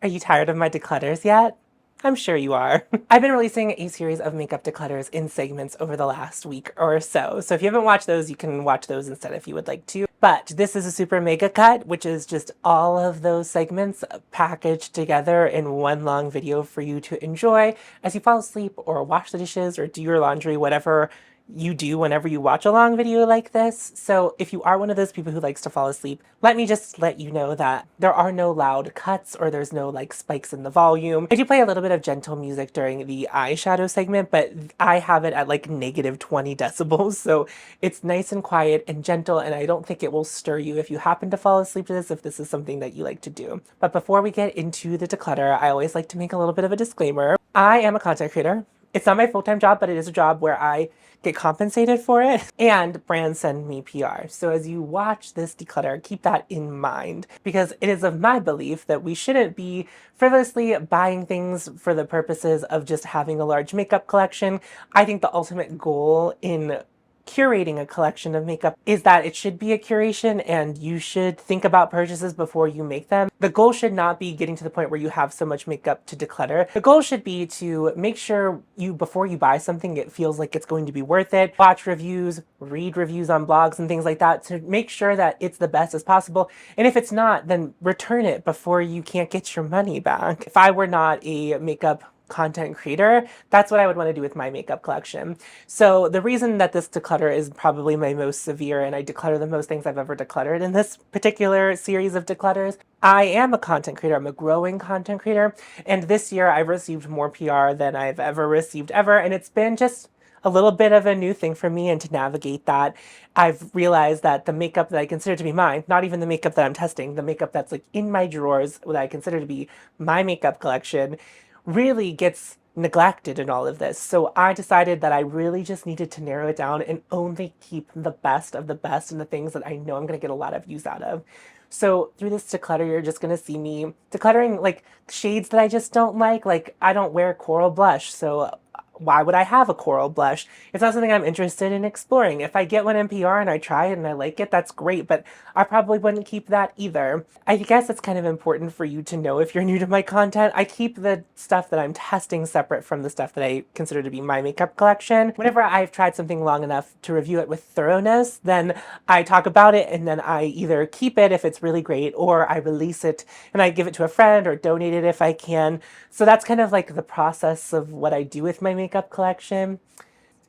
Are you tired of my declutters yet? I'm sure you are. I've been releasing a series of makeup declutters in segments over the last week or so. So if you haven't watched those, you can watch those instead if you would like to. But this is a super mega cut, which is just all of those segments packaged together in one long video for you to enjoy as you fall asleep or wash the dishes or do your laundry, whatever you do whenever you watch a long video like this. So if you are one of those people who likes to fall asleep, let me just let you know that there are no loud cuts or there's no like spikes in the volume. I do play a little bit of gentle music during the eyeshadow segment, but I have it at like negative 20 decibels. So it's nice and quiet and gentle, and I don't think it will stir you if you happen to fall asleep to this, if this is something that you like to do. But before we get into the declutter, I always like to make a little bit of a disclaimer. I am a content creator. It's not my full-time job, but it is a job where I get compensated for it, and brands send me PR. So as you watch this declutter, keep that in mind, because it is of my belief that we shouldn't be frivolously buying things for the purposes of just having a large makeup collection. I think the ultimate goal in curating a collection of makeup is that it should be a curation and you should think about purchases before you make them. The goal should not be getting to the point where you have so much makeup to declutter. The goal should be to make sure before you buy something, it feels like it's going to be worth it. Watch reviews, read reviews on blogs and things like that to make sure that it's the best as possible. And if it's not, then return it before you can't get your money back. If I were not a makeup content creator, that's what I would want to do with my makeup collection. So the reason that this declutter is probably my most severe, and I declutter the most things I've ever decluttered in this particular series of declutters, I am a content creator. I'm a growing content creator. And this year I've received more PR than I've ever received ever. And it's been just a little bit of a new thing for me, and to navigate that, I've realized that the makeup that I consider to be mine, not even the makeup that I'm testing, the makeup that's like in my drawers that I consider to be my makeup collection, really gets neglected in all of this. So I decided that I really just needed to narrow it down and only keep the best of the best and the things that I know I'm going to get a lot of use out of. So through this declutter, you're just going to see me decluttering like shades that I just don't like. Like I don't wear coral blush, so why would I have a coral blush? It's not something I'm interested in exploring. If I get one NPR and I try it and I like it, that's great, but I probably wouldn't keep that either. I guess it's kind of important for you to know if you're new to my content. I keep the stuff that I'm testing separate from the stuff that I consider to be my makeup collection. Whenever I've tried something long enough to review it with thoroughness, then I talk about it and then I either keep it if it's really great, or I release it and I give it to a friend or donate it if I can. So that's kind of like the process of what I do with my makeup collection.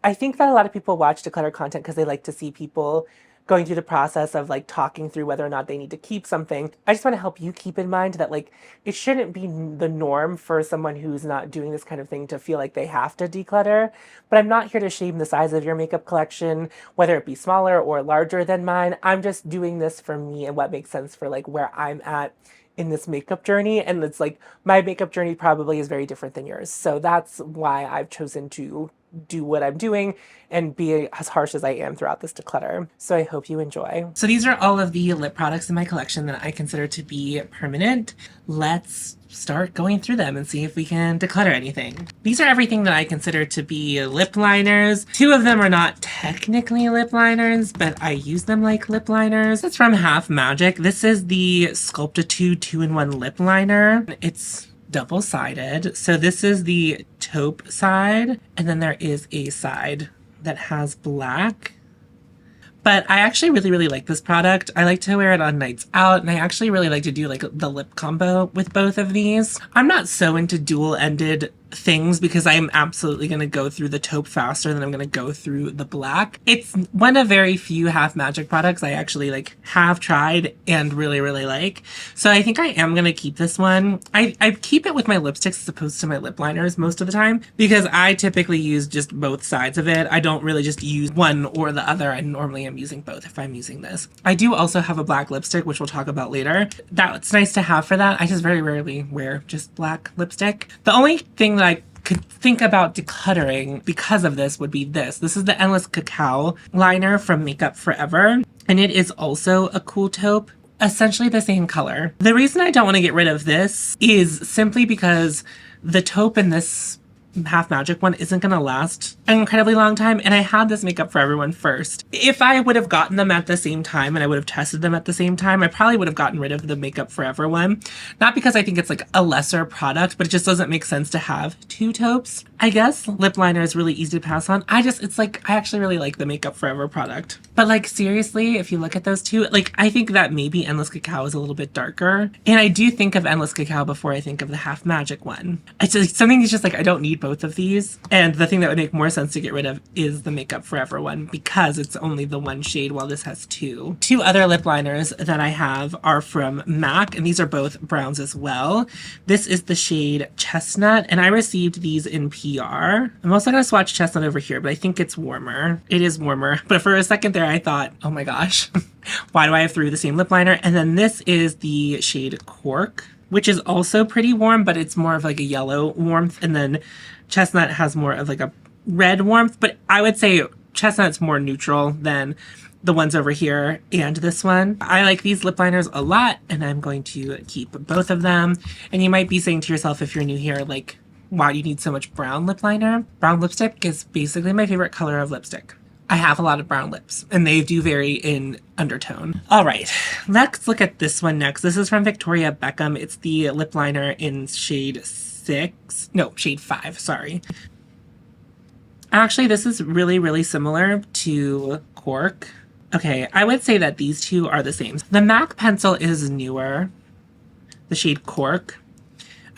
I think that a lot of people watch declutter content because they like to see people going through the process of like talking through whether or not they need to keep something. I just want to help you keep in mind that like it shouldn't be the norm for someone who's not doing this kind of thing to feel like they have to declutter. But I'm not here to shame the size of your makeup collection, whether it be smaller or larger than mine. I'm just doing this for me and what makes sense for like where I'm at in this makeup journey. And it's like my makeup journey probably is very different than yours. So that's why I've chosen to do what I'm doing and be as harsh as I am throughout this declutter. So I hope you enjoy. So these are all of the lip products in my collection that I consider to be permanent. Let's start going through them and see if we can declutter anything. These are everything that I consider to be lip liners. Two of them are not technically lip liners, but I use them like lip liners. It's from Half Magic. This is the Sculptitude 2-in-1 lip liner. It's double-sided. So this is the taupe side, and then there is a side that has black. But I actually really like this product. I like to wear it on nights out, and I actually really like to do like the lip combo with both of these. I'm not so into dual-ended things because I'm absolutely going to go through the taupe faster than I'm going to go through the black. It's one of very few Half Magic products I actually like have tried and really like. So I think I am going to keep this one. I keep it with my lipsticks as opposed to my lip liners most of the time because I typically use just both sides of it. I don't really just use one or the other. I normally am using both if I'm using this. I do also have a black lipstick, which we'll talk about later. That's nice to have for that. I just very rarely wear just black lipstick. The only thing that I could think about decluttering because of this would be this. This is the Endless Cacao liner from Makeup Forever, and it is also a cool taupe, essentially the same color. The reason I don't want to get rid of this is simply because the taupe in this Half Magic one isn't going to last an incredibly long time. And I had this Makeup Forever one first. If I would have gotten them at the same time and I would have tested them at the same time, I probably would have gotten rid of the Makeup Forever one. Not because I think it's like a lesser product, but it just doesn't make sense to have two taupes. I guess lip liner is really easy to pass on. It's like, I actually really like the Makeup Forever product. But like, seriously, if you look at those two, like, I think that maybe Endless Cacao is a little bit darker. And I do think of Endless Cacao before I think of the Half Magic one. It's just something that's just like, I don't need both of these. And the thing that would make more sense to get rid of is the Makeup Forever one because it's only the one shade while this has two. Two other lip liners that I have are from MAC, and these are both browns as well. This is the shade Chestnut, and I received these in PR. I'm also going to swatch Chestnut over here, but I think it's warmer. It is warmer. But for a second there, I thought, oh my gosh, why do I have three of the same lip liner? And then this is the shade Cork, which is also pretty warm, but it's more of like a yellow warmth. And then Chestnut has more of like a red warmth, but I would say Chestnut's more neutral than the ones over here and this one. I like these lip liners a lot, and I'm going to keep both of them. And you might be saying to yourself, if you're new here, like, why do you need so much brown lip liner? Brown lipstick is basically my favorite color of lipstick. I have a lot of brown lips, and they do vary in undertone. All right, let's look at this one next. This is from Victoria Beckham. It's the lip liner in shade 5, sorry. Actually, this is really, really similar to Cork. Okay, I would say that these two are the same. The MAC pencil is newer, the shade Cork.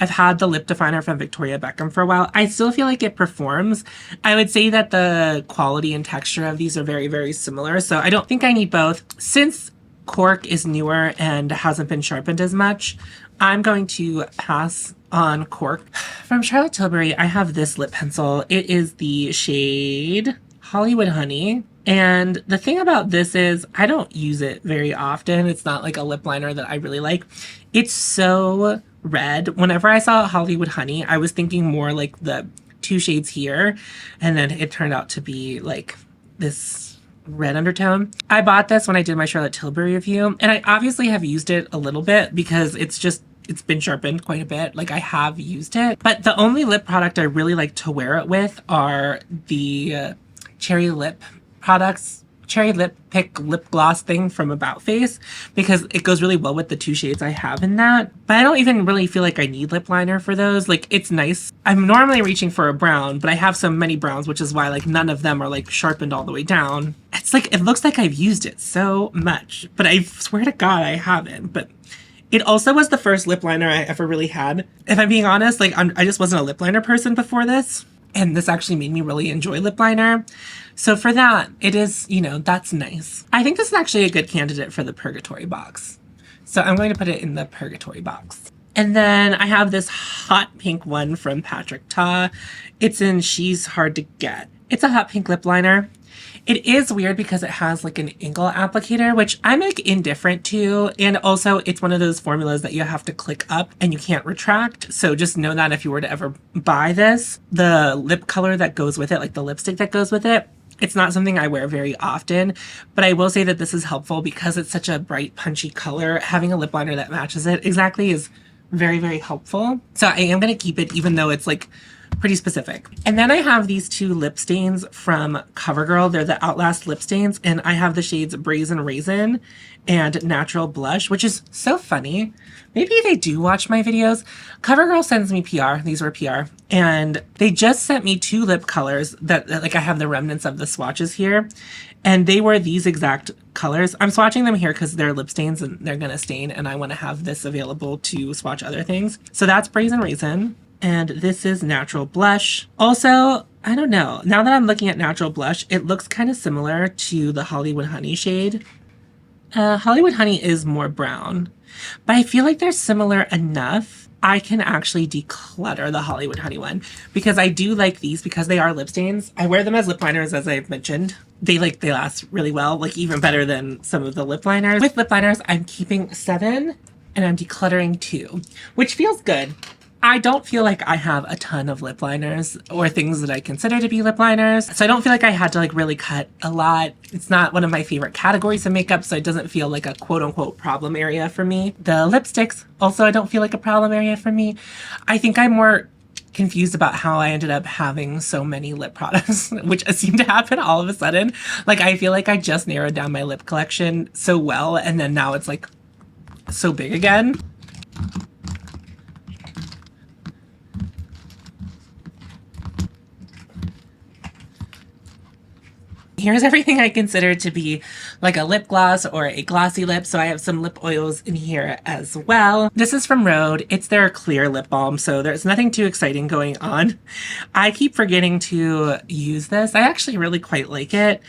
I've had the lip definer from Victoria Beckham for a while. I still feel like it performs. I would say that the quality and texture of these are very, very similar, so I don't think I need both. Since Cork is newer and hasn't been sharpened as much, I'm going to pass on Cork. From Charlotte Tilbury, I have this lip pencil. It is the shade Hollywood Honey. And the thing about this is I don't use it very often. It's not like a lip liner that I really like. It's so red. Whenever I saw Hollywood Honey, I was thinking more like the two shades here. And then it turned out to be like this red undertone. I bought this when I did my Charlotte Tilbury review. And I obviously have used it a little bit because it's been sharpened quite a bit. Like, I have used it. But the only lip product I really like to wear it with are the Cherry Lip products, Cherry Lip Pick lip gloss thing from About Face, because it goes really well with the two shades I have in that. But I don't even really feel like I need lip liner for those. Like, it's nice. I'm normally reaching for a brown, but I have so many browns, which is why like none of them are like sharpened all the way down. It's like, it looks like I've used it so much, but I swear to God I haven't. But it also was the first lip liner I ever really had. If I'm being honest, like, I just wasn't a lip liner person before this. And this actually made me really enjoy lip liner. So for that, it is, you know, that's nice. I think this is actually a good candidate for the Purgatory box. So I'm going to put it in the Purgatory box. And then I have this hot pink one from Patrick Ta. It's in She's Hard to Get. It's a hot pink lip liner. It is weird because it has like an angle applicator, which I'm like indifferent to. And also it's one of those formulas that you have to click up and you can't retract. So just know that if you were to ever buy this, the lip color that goes with it, like the lipstick that goes with it, it's not something I wear very often, but I will say that this is helpful because it's such a bright, punchy color. Having a lip liner that matches it exactly is very, very helpful. So I am going to keep it even though it's like pretty specific. And then I have these two lip stains from CoverGirl. They're the Outlast lip stains, and I have the shades Brazen Raisin and Natural Blush, which is so funny. Maybe they do watch my videos. CoverGirl sends me PR. These were PR. And they just sent me two lip colors that like I have the remnants of the swatches here. And they were these exact colors. I'm swatching them here because they're lip stains and they're going to stain. And I want to have this available to swatch other things. So that's Brazen Raisin. And this is Natural Blush. Also, I don't know. Now that I'm looking at Natural Blush, it looks kind of similar to the Hollywood Honey shade. Hollywood Honey is more brown, but I feel like they're similar enough. I can actually declutter the Hollywood Honey one because I do like these because they are lip stains. I wear them as lip liners, as I've mentioned. They last really well, like even better than some of the lip liners. With lip liners, I'm keeping 7 and I'm decluttering 2, which feels good. I don't feel like I have a ton of lip liners or things that I consider to be lip liners. So I don't feel like I had to like really cut a lot. It's not one of my favorite categories of makeup, so it doesn't feel like a quote unquote problem area for me. The lipsticks, also I don't feel like a problem area for me. I think I'm more confused about how I ended up having so many lip products, which seemed to happen all of a sudden. Like, I feel like I just narrowed down my lip collection so well, and then now it's like so big again. Here's everything I consider to be like a lip gloss or a glossy lip. So I have some lip oils in here as well. This is from Rhode. It's their clear lip balm, so there's nothing too exciting going on. I keep forgetting to use this. I actually really quite like it.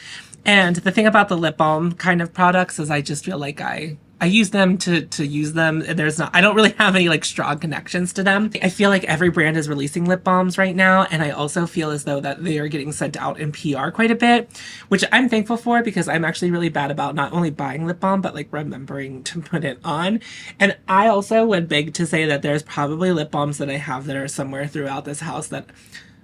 And the thing about the lip balm kind of products is I just feel like I use them to use them, and I don't really have any like strong connections to them. I feel like every brand is releasing lip balms right now, and I also feel as though that they are getting sent out in PR quite a bit, which I'm thankful for because I'm actually really bad about not only buying lip balm, but like remembering to put it on. And I also would beg to say that there's probably lip balms that I have that are somewhere throughout this house that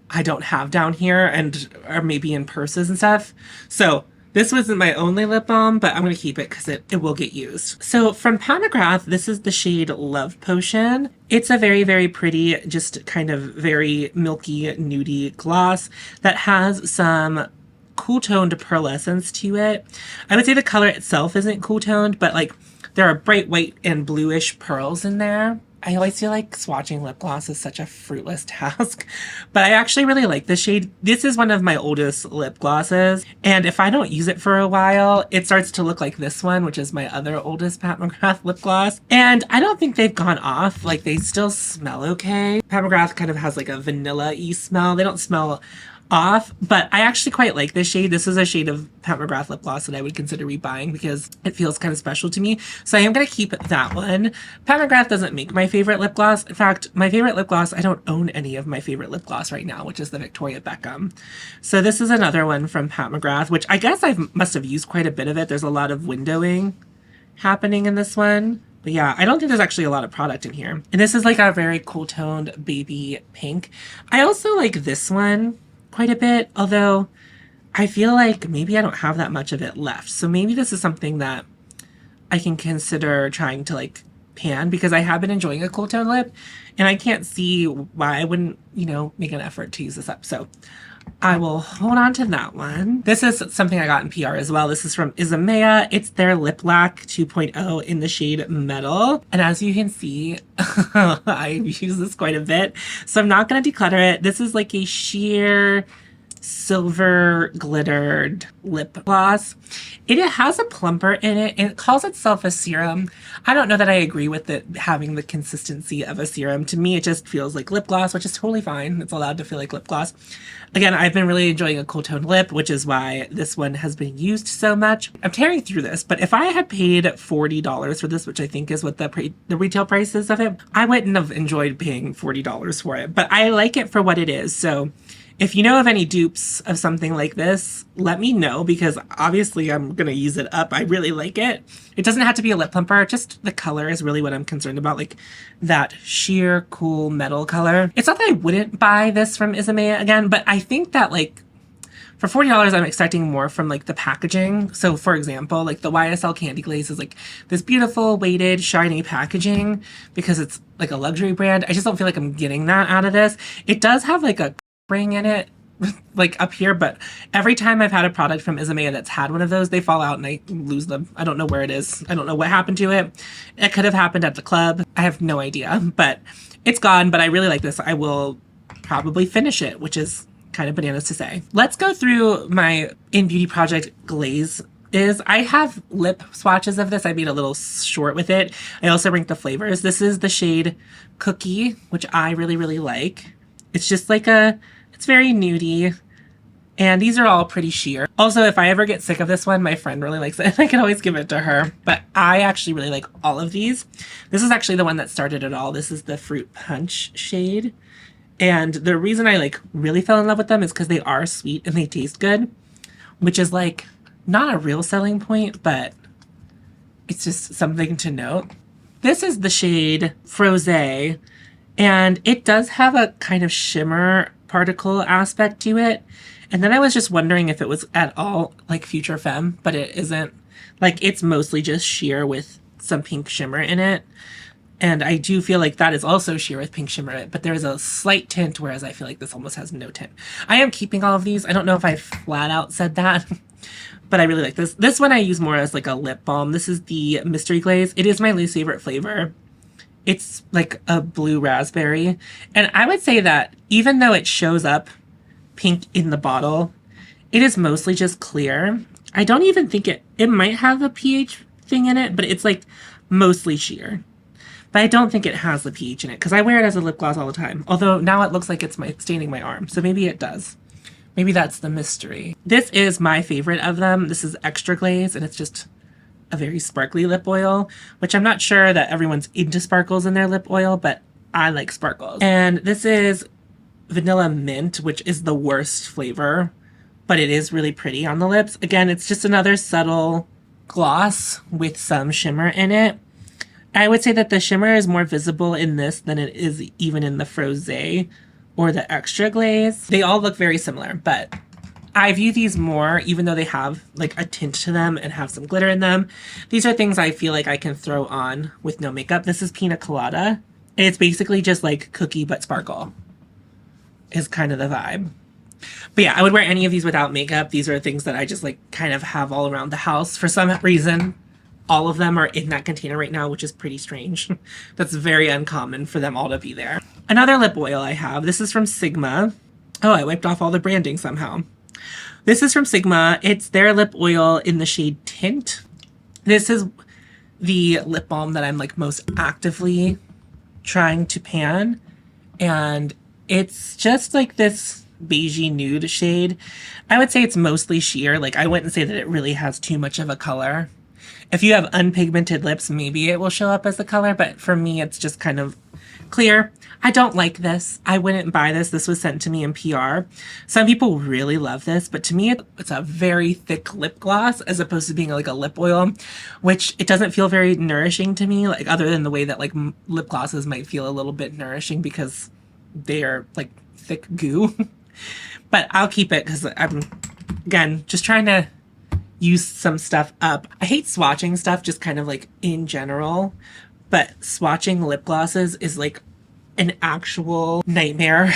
I don't have down here and are maybe in purses and stuff. So this wasn't my only lip balm, but I'm going to keep it because it will get used. So from Pat McGrath, this is the shade Love Potion. It's a very, very pretty, just kind of very milky, nudie gloss that has some cool toned pearlescence to it. I would say the color itself isn't cool toned, but like there are bright white and bluish pearls in there. I always feel like swatching lip gloss is such a fruitless task, but I actually really like this shade. This is one of my oldest lip glosses, and if I don't use it for a while, it starts to look like this one, which is my other oldest Pat McGrath lip gloss. And I don't think they've gone off. Like, they still smell okay. Pat McGrath kind of has like a vanilla-y smell. They don't smell off, but I actually quite like this shade. This is a shade of Pat McGrath lip gloss that I would consider rebuying because it feels kind of special to me. So I am going to keep that one. Pat McGrath doesn't make my favorite lip gloss. In fact, my favorite lip gloss, I don't own any of my favorite lip gloss right now, which is the Victoria Beckham. So this is another one from Pat McGrath, which I guess I must have used quite a bit of it. There's a lot of windowing happening in this one. But yeah, I don't think there's actually a lot of product in here. And this is like a very cool toned baby pink. I also like this one quite a bit, although I feel like maybe I don't have that much of it left. So maybe this is something that I can consider trying to like pan, because I have been enjoying a cool tone lip and I can't see why I wouldn't, you know, make an effort to use this up. So I will hold on to that one. This is something I got in PR as well. This is from Izamea. It's their Lip Lac 2.0 in the shade Metal. And as you can see, I use this quite a bit. So I'm not going to declutter it. This is like a sheer silver glittered lip gloss. It has a plumper in it and it calls itself a serum. I don't know that I agree with it having the consistency of a serum. To me, it just feels like lip gloss, which is totally fine. It's allowed to feel like lip gloss. Again, I've been really enjoying a cool tone lip, which is why this one has been used so much. I'm tearing through this, but if I had paid $40 for this, which I think is what the retail price is of it, I wouldn't have enjoyed paying $40 for it, but I like it for what it is. So if you know of any dupes of something like this, let me know, because obviously I'm going to use it up. I really like it. It doesn't have to be a lip plumper. Just the color is really what I'm concerned about, like that sheer cool metal color. It's not that I wouldn't buy this from Izamea again, but I think that like for $40, I'm expecting more from like the packaging. So for example, like the YSL Candy Glaze is like this beautiful weighted shiny packaging because it's like a luxury brand. I just don't feel like I'm getting that out of this. It does have like a ring in it like up here, but every time I've had a product from Izamea that's had one of those, they fall out and I lose them. I don't know where it is. I don't know what happened to it. It could have happened at the club. I have no idea, but it's gone. But I really like this. I will probably finish it, which is kind of bananas to say. Let's go through my In Beauty Project glaze. I have lip swatches of this. I made a little short with it. I also ranked the flavors. This is the shade Cookie, which I really, really like. It's just like it's very nudie. And these are all pretty sheer. Also, if I ever get sick of this one, my friend really likes it and I can always give it to her. But I actually really like all of these. This is actually the one that started it all. This is the Fruit Punch shade. And the reason I like really fell in love with them is because they are sweet and they taste good, which is like not a real selling point, but it's just something to note. This is the shade Frosé. And it does have a kind of shimmer particle aspect to it. And then I was just wondering if it was at all like Future Femme, but it isn't. Like, it's mostly just sheer with some pink shimmer in it. And I do feel like that is also sheer with pink shimmer, but there is a slight tint, whereas I feel like this almost has no tint. I am keeping all of these. I don't know if I flat out said that, but I really like this. This one I use more as like a lip balm. This is the Mystery Glaze. It is my least favorite flavor. It's like a blue raspberry. And I would say that even though it shows up pink in the bottle, it is mostly just clear. I don't even think it might have a pH thing in it, but it's like mostly sheer. But I don't think it has the pH in it because I wear it as a lip gloss all the time. Although now it looks like it's staining my arm. So maybe it does. Maybe that's the mystery. This is my favorite of them. This is Extra Glaze, and it's just a very sparkly lip oil, which I'm not sure that everyone's into sparkles in their lip oil, but I like sparkles. And this is Vanilla Mint, which is the worst flavor, but it is really pretty on the lips. Again, it's just another subtle gloss with some shimmer in it. I would say that the shimmer is more visible in this than it is even in the Frosé or the Extra Glaze. They all look very similar, but I view these more, even though they have like a tint to them and have some glitter in them. These are things I feel like I can throw on with no makeup. This is Pina Colada, and it's basically just like cookie but sparkle is kind of the vibe. But yeah, I would wear any of these without makeup. These are things that I just like kind of have all around the house for some reason. All of them are in that container right now, which is pretty strange. That's very uncommon for them all to be there. Another lip oil I have, this is from Sigma. Oh, I wiped off all the branding somehow. This is from Sigma. It's their lip oil in the shade Tint. This is the lip balm that I'm like most actively trying to pan. And it's just like this beigey nude shade. I would say it's mostly sheer. Like I wouldn't say that it really has too much of a color. If you have unpigmented lips, maybe it will show up as a color, but for me, it's just kind of clear. I don't like this. I wouldn't buy this. This was sent to me in PR. Some people really love this, but to me, it's a very thick lip gloss as opposed to being like a lip oil, which it doesn't feel very nourishing to me, like other than the way that like lip glosses might feel a little bit nourishing because they are like thick goo. But I'll keep it because I'm, again, just trying to use some stuff up. I hate swatching stuff just kind of like in general, but swatching lip glosses is like an actual nightmare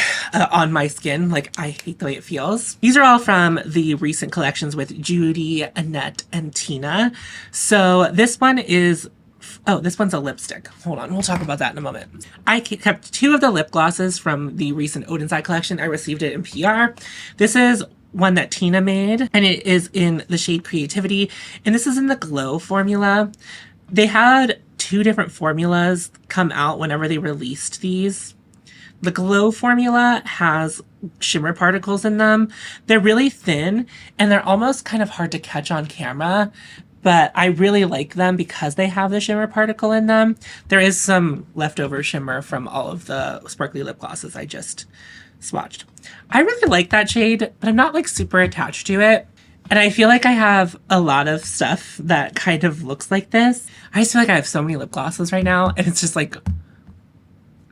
on my skin. Like I hate the way it feels. These are all from the recent collections with Judy, Annette, and Tina. So this one is, oh, this one's a lipstick. Hold on, we'll talk about that in a moment. I kept two of the lip glosses from the recent Odenside collection. I received it in PR. This is one that Tina made, and it is in the shade Creativity, and this is in the Glow formula. They had two different formulas come out whenever they released these. The Glow formula has shimmer particles in them. They're really thin, and they're almost kind of hard to catch on camera, but I really like them because they have the shimmer particle in them. There is some leftover shimmer from all of the sparkly lip glosses I just swatched. I really like that shade, but I'm not like super attached to it. And I feel like I have a lot of stuff that kind of looks like this. I just feel like I have so many lip glosses right now, and it's just like,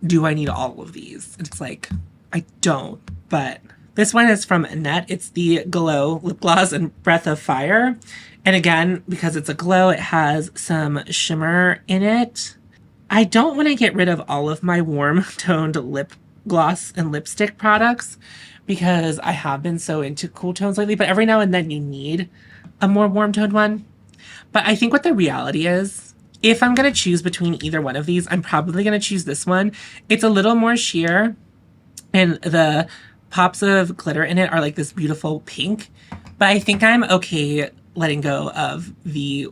do I need all of these? And it's like, I don't. But this one is from Annette. It's the Glow Lip Gloss in Breath of Fire. And again, because it's a glow, it has some shimmer in it. I don't want to get rid of all of my warm toned lip gloss and lipstick products because I have been so into cool tones lately, but every now and then you need a more warm toned one. But I think what the reality is, if I'm going to choose between either one of these, I'm probably going to choose this one. It's a little more sheer, and the pops of glitter in it are like this beautiful pink, but I think I'm okay letting go of the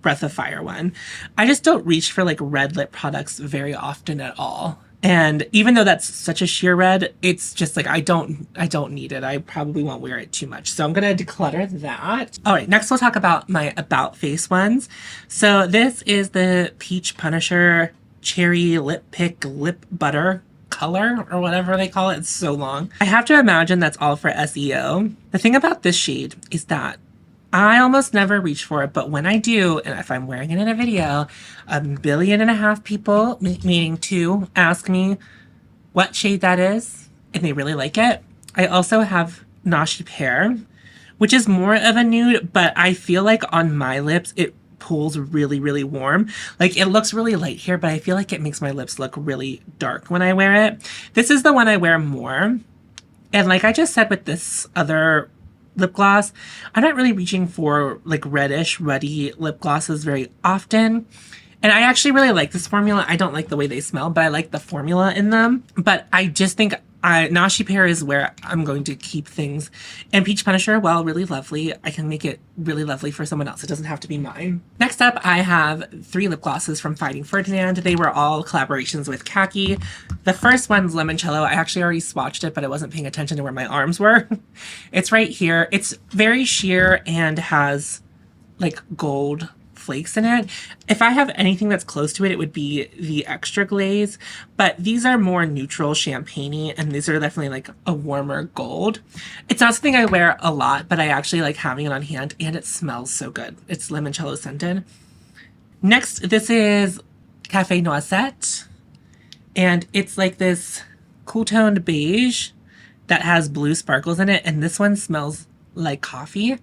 Breath of Fire one. I just don't reach for like red lip products very often at all. And even though that's such a sheer red, it's just like, I don't need it. I probably won't wear it too much. So I'm going to declutter that. All right, next we'll talk about my About Face ones. So this is the Peach Punisher Cherry Lip Pick Lip Butter color or whatever they call it. It's so long. I have to imagine that's all for SEO. The thing about this shade is that I almost never reach for it, but when I do, and if I'm wearing it in a video, 1.5 billion people, meaning 2, ask me what shade that is, and they really like it. I also have Nashi Pear, which is more of a nude, but I feel like on my lips, it pulls really, really warm. Like, it looks really light here, but I feel like it makes my lips look really dark when I wear it. This is the one I wear more. And like I just said with this other lip gloss, I'm not really reaching for like reddish, ruddy lip glosses very often. And I actually really like this formula. I don't like the way they smell, but I like the formula in them. But I just think Nashi Pear is where I'm going to keep things. And Peach Punisher, while really lovely, I can make it really lovely for someone else. It doesn't have to be mine. Next up, I have 3 lip glosses from Fighting Ferdinand. They were all collaborations with Khaki. The first one's Limoncello. I actually already swatched it, but I wasn't paying attention to where my arms were. It's right here. It's very sheer and has like gold flakes in it. If I have anything that's close to it, it would be the Extra Glaze, but these are more neutral champagne-y, and these are definitely like a warmer gold. It's not something I wear a lot, but I actually like having it on hand, and it smells so good. It's limoncello scented. Next, this is Cafe Noisette, and it's like this cool toned beige that has blue sparkles in it, and this one smells like coffee.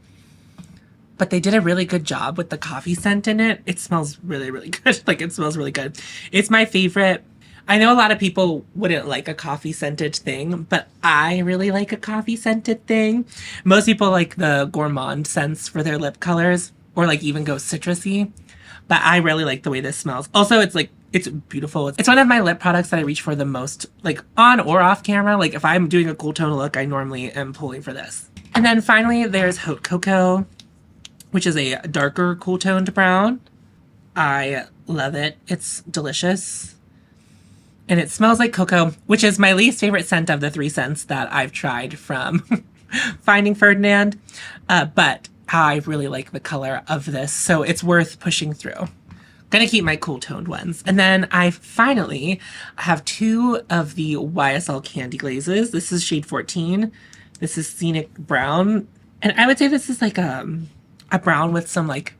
But they did a really good job with the coffee scent in it. It smells really, really good. Like, it smells really good. It's my favorite. I know a lot of people wouldn't like a coffee scented thing, but I really like a coffee scented thing. Most people like the gourmand scents for their lip colors, or like even go citrusy. But I really like the way this smells. Also, it's like, it's beautiful. It's one of my lip products that I reach for the most, like on or off camera. Like if I'm doing a cool tone look, I normally am pulling for this. And then finally, there's Haute Cocoa, which is a darker cool toned brown. I love it. It's delicious. And it smells like cocoa, which is my least favorite scent of the 3 scents that I've tried from Finding Ferdinand. But I really like the color of this, so it's worth pushing through. Gonna keep my cool toned ones. And then I finally have 2 of the YSL Candy Glazes. This is shade 14. This is Scenic Brown. And I would say this is like a brown with some like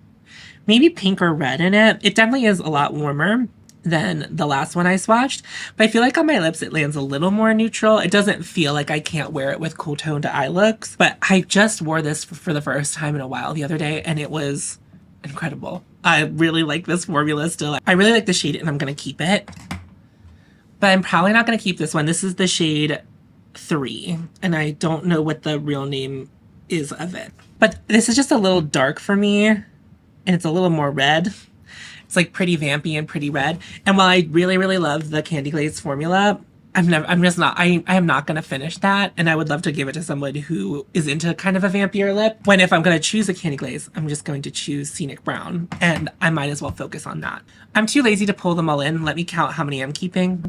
maybe pink or red in it. It definitely is a lot warmer than the last one I swatched, but I feel like on my lips it lands a little more neutral. It doesn't feel like I can't wear it with cool toned eye looks, but I just wore this for the first time in a while the other day, and it was incredible. I really like this formula still. I really like the shade, and I'm gonna keep it, but I'm probably not gonna keep this one. This is the shade 3, and I don't know what the real name is of it. But this is just a little dark for me, and it's a little more red. It's like pretty vampy and pretty red. And while I really, really love the Candy Glaze formula, I am not going to finish that. And I would love to give it to someone who is into kind of a vampier lip. When if I'm going to choose a Candy Glaze, I'm just going to choose Scenic Brown. And I might as well focus on that. I'm too lazy to pull them all in. Let me count how many I'm keeping.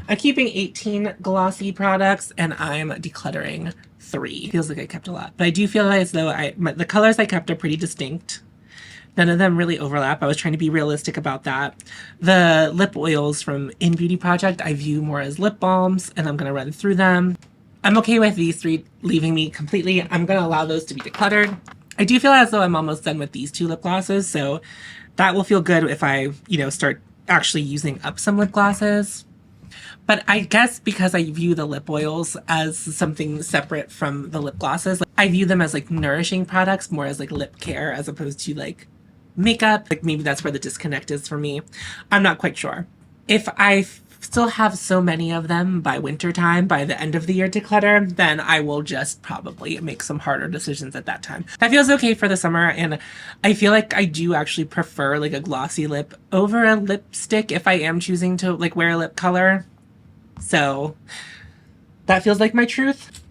I'm keeping 18 glossy products, and I'm decluttering 3. Feels like I kept a lot. But I do feel as though the colors I kept are pretty distinct. None of them really overlap. I was trying to be realistic about that. The lip oils from In Beauty Project I view more as lip balms, and I'm going to run through them. I'm okay with these 3 leaving me completely. I'm going to allow those to be decluttered. I do feel as though I'm almost done with these 2 lip glosses, so that will feel good if I, start actually using up some lip glosses. But I guess because I view the lip oils as something separate from the lip glosses, I view them as like nourishing products, more as like lip care as opposed to like makeup. Like maybe that's where the disconnect is for me. I'm not quite sure. If I still have so many of them by winter time, by the end of the year declutter, then I will just probably make some harder decisions at that time. That feels okay for the summer, and I feel like I do actually prefer like a glossy lip over a lipstick if I am choosing to like wear a lip color. So that feels like my truth.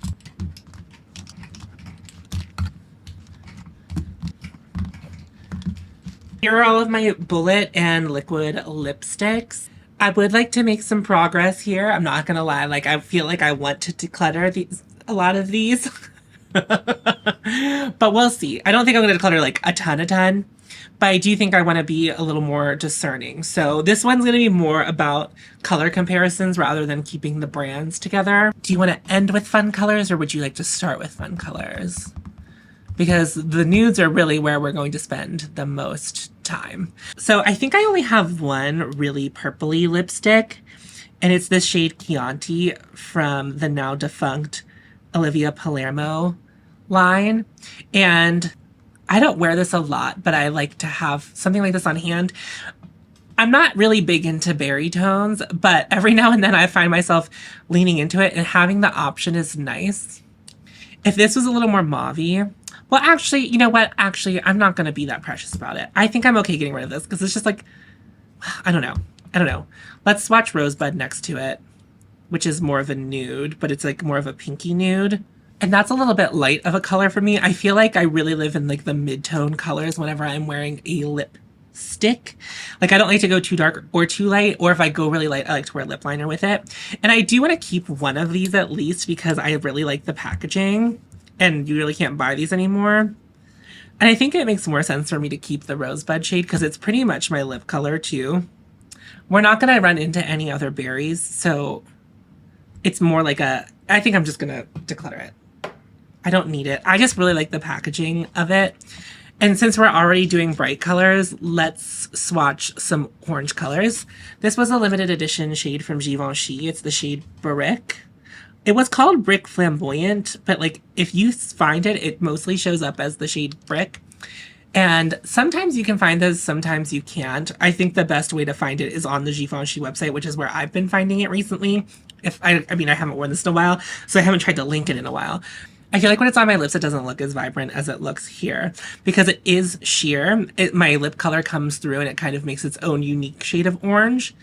Here are all of my bullet and liquid lipsticks. I would like to make some progress here. I'm not gonna lie, like I feel like I want to declutter a lot of these. But we'll see. I don't think I'm gonna declutter like a ton. But I do think I want to be a little more discerning. So this one's going to be more about color comparisons rather than keeping the brands together. Do you want to end with fun colors, or would you like to start with fun colors? Because the nudes are really where we're going to spend the most time. So I think I only have one really purpley lipstick, and it's this shade Chianti from the now defunct Olivia Palermo line. And I don't wear this a lot, but I like to have something like this on hand. I'm not really big into berry tones, but every now and then I find myself leaning into it, and having the option is nice. If this was a little more mauve-y, well, actually, you know what? Actually, I'm not going to be that precious about it. I think I'm okay getting rid of this because it's just like, I don't know. I don't know. Let's swatch Rosebud next to it, which is more of a nude, but it's like more of a pinky nude. And that's a little bit light of a color for me. I feel like I really live in like the mid-tone colors whenever I'm wearing a lipstick. Like I don't like to go too dark or too light, or if I go really light, I like to wear lip liner with it. And I do want to keep one of these at least because I really like the packaging, and you really can't buy these anymore. And I think it makes more sense for me to keep the Rosebud shade because it's pretty much my lip color too. We're not going to run into any other berries, so it's more like a, I think I'm just going to declutter it. I don't need it. I just really like the packaging of it. And since we're already doing bright colors, let's swatch some orange colors. This was a limited edition shade from Givenchy. It's the shade Brick. It was called Brick Flamboyant, but like if you find it, it mostly shows up as the shade Brick. And sometimes you can find this, sometimes you can't. I think the best way to find it is on the Givenchy website, which is where I've been finding it recently. I mean, I haven't worn this in a while, so I haven't tried to link it in a while. I feel like when it's on my lips, it doesn't look as vibrant as it looks here because it is sheer. My lip color comes through and it kind of makes its own unique shade of orange.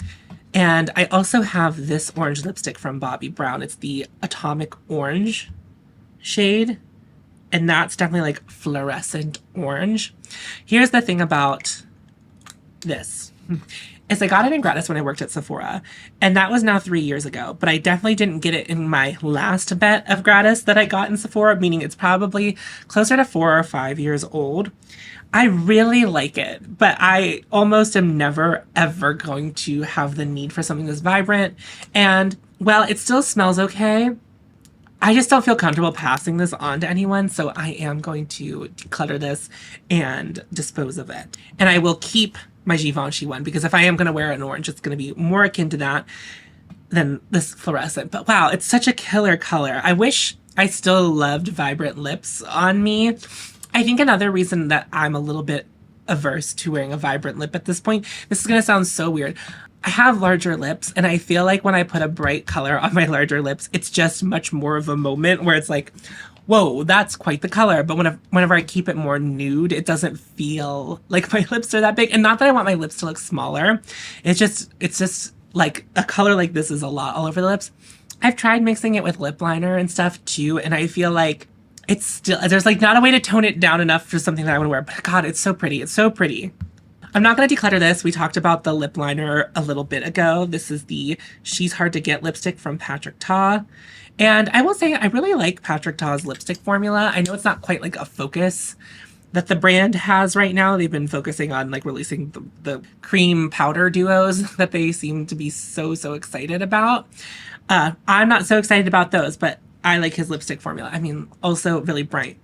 And I also have this orange lipstick from Bobbi Brown. It's the Atomic Orange shade. And that's definitely like fluorescent orange. Here's the thing about this. Is I got it in gratis when I worked at Sephora, and that was now 3 years ago, but I definitely didn't get it in my last bet of gratis that I got in Sephora, meaning it's probably closer to 4 or 5 years old. I really like it, but I almost am never, ever going to have the need for something that's vibrant. And while it still smells okay, I just don't feel comfortable passing this on to anyone, so I am going to declutter this and dispose of it. And I will keep my Givenchy one because if I am going to wear an orange, it's going to be more akin to that than this fluorescent. But wow, it's such a killer color. I wish I still loved vibrant lips on me. I think another reason that I'm a little bit averse to wearing a vibrant lip at this point, this is going to sound so weird. I have larger lips, and I feel like when I put a bright color on my larger lips, it's just much more of a moment where it's like, whoa, that's quite the color. But whenever I keep it more nude, it doesn't feel like my lips are that big. And not that I want my lips to look smaller. It's just like a color like this is a lot all over the lips. I've tried mixing it with lip liner and stuff too, and I feel like it's still, there's like not a way to tone it down enough for something that I want to wear. But God, it's so pretty. It's so pretty. I'm not going to declutter this. We talked about the lip liner a little bit ago. This is the She's Hard to Get lipstick from Patrick Ta. And I will say I really like Patrick Ta's lipstick formula. I know it's not quite like a focus that the brand has right now. They've been focusing on like releasing the cream powder duos that they seem to be so excited about. I'm not so excited about those, but I like his lipstick formula. I mean, also really bright.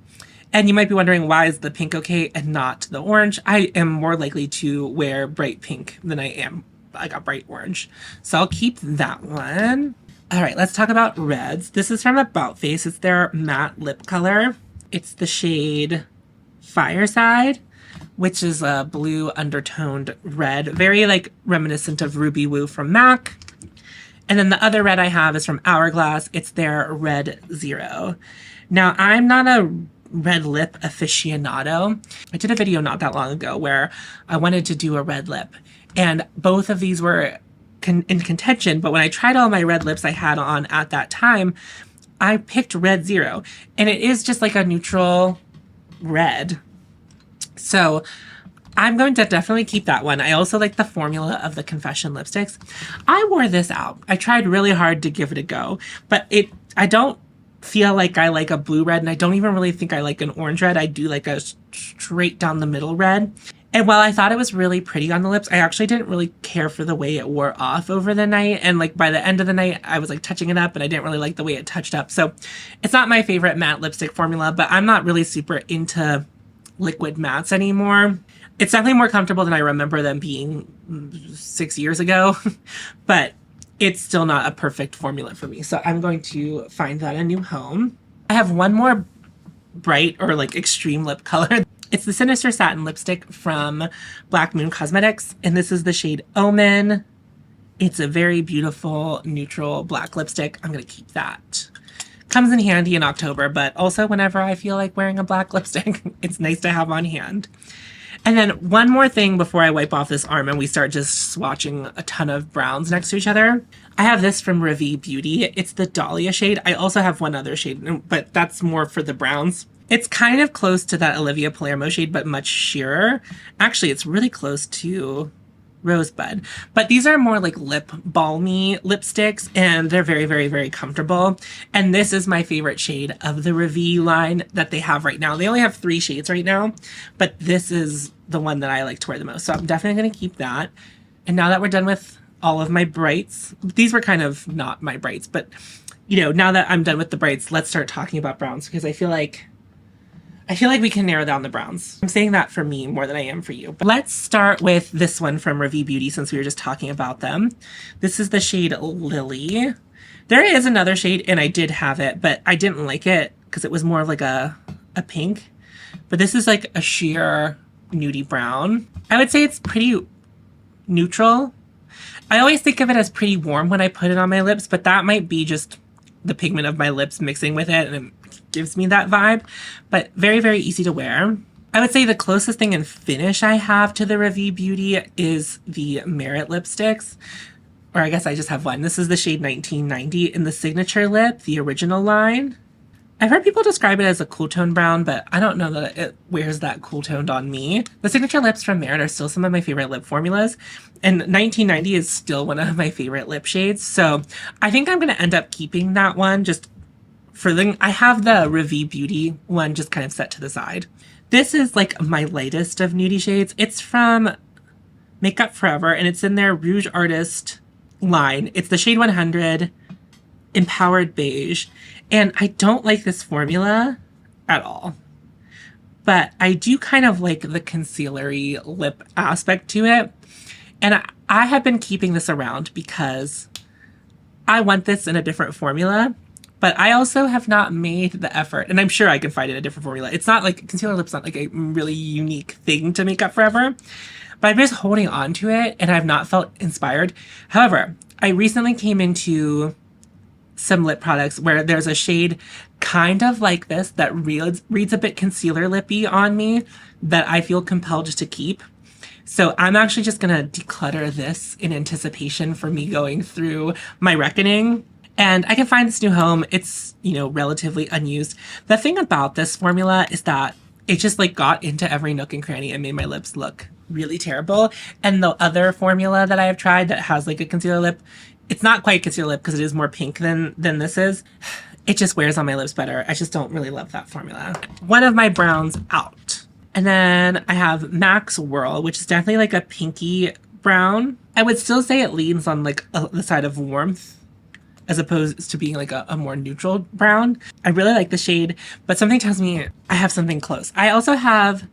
And you might be wondering, why is the pink okay and not the orange? I am more likely to wear bright pink than I am like a bright orange. So I'll keep that one. All right, let's talk about reds. This is from About Face. It's their matte lip color. It's the shade Fireside, which is a blue undertoned red, very like reminiscent of Ruby Woo from MAC. And then the other red I have is from Hourglass. It's their Red Zero. Now, I'm not a red lip aficionado. I did a video not that long ago where I wanted to do a red lip, and both of these were in contention, but when I tried all my red lips I had on at that time, I picked Red Zero, and it is just like a neutral red. So I'm going to definitely keep that one. I also like the formula of the Confession lipsticks. I wore this out. I tried really hard to give it a go, but I don't feel like I like a blue red, and I don't even really think I like an orange red. I do like a straight down the middle red. And while I thought it was really pretty on the lips, I actually didn't really care for the way it wore off over the night. And like by the end of the night, I was like touching it up, and I didn't really like the way it touched up. So it's not my favorite matte lipstick formula, but I'm not really super into liquid mattes anymore. It's definitely more comfortable than I remember them being 6 years ago, but it's still not a perfect formula for me. So I'm going to find that a new home. I have one more bright or like extreme lip color. It's the Sinister Satin lipstick from Black Moon Cosmetics, and this is the shade Omen. It's a very beautiful neutral black lipstick. I'm going to keep that. Comes in handy in October, but also whenever I feel like wearing a black lipstick, it's nice to have on hand. And then one more thing before I wipe off this arm and we start just swatching a ton of browns next to each other. I have this from Revie Beauty. It's the Dahlia shade. I also have one other shade, but that's more for the browns. It's kind of close to that Olivia Palermo shade, but much sheerer. Actually, it's really close to Rosebud. But these are more like lip balmy lipsticks, and they're very, very, very comfortable. And this is my favorite shade of the Revie line that they have right now. They only have 3 shades right now, but this is the one that I like to wear the most. So I'm definitely going to keep that. And now that we're done with all of my brights, these were kind of not my brights, but you know, now that I'm done with the brights, let's start talking about browns, because I feel like we can narrow down the browns. I'm saying that for me more than I am for you. But let's start with this one from Revie Beauty, since we were just talking about them. This is the shade Lily. There is another shade, and I did have it, but I didn't like it because it was more of like a pink. But this is like a sheer nudie brown. I would say it's pretty neutral. I always think of it as pretty warm when I put it on my lips, but that might be just the pigment of my lips mixing with it, and it gives me that vibe. But very, very easy to wear. I would say the closest thing in finish I have to the Revie Beauty is the Merit lipsticks, or I guess I just have one. This is the shade 1990 in the Signature Lip, the original line. I've heard people describe it as a cool tone brown, but I don't know that it wears that cool toned on me. The Signature Lips from Merit are still some of my favorite lip formulas, and 1990 is still one of my favorite lip shades. So I think I'm going to end up keeping that one just for I have the Revie Beauty one just kind of set to the side. This is like my lightest of nudie shades. It's from Makeup Forever, and it's in their Rouge Artist line. It's the shade 100 Empowered Beige. And I don't like this formula at all, but I do kind of like the concealery lip aspect to it. And I have been keeping this around because I want this in a different formula, but I also have not made the effort, and I'm sure I can find it in a different formula. It's not like concealer lip's not like a really unique thing to Make Up Forever, but I'm just holding on to it and I've not felt inspired. However, I recently came into some lip products where there's a shade kind of like this that reads a bit concealer lippy on me that I feel compelled to keep. So I'm actually just gonna declutter this in anticipation for me going through my reckoning. And I can find this new home. It's, you know, relatively unused. The thing about this formula is that it just like got into every nook and cranny and made my lips look really terrible. And the other formula that I have tried that has like a concealer lip, it's not quite concealer lip because it is more pink than this is. It just wears on my lips better. I just don't really love that formula. One of my browns out. And then I have Max Whirl, which is definitely like a pinky brown. I would still say it leans on like the side of warmth as opposed to being like a more neutral brown. I really like the shade, but something tells me I have something close. I also have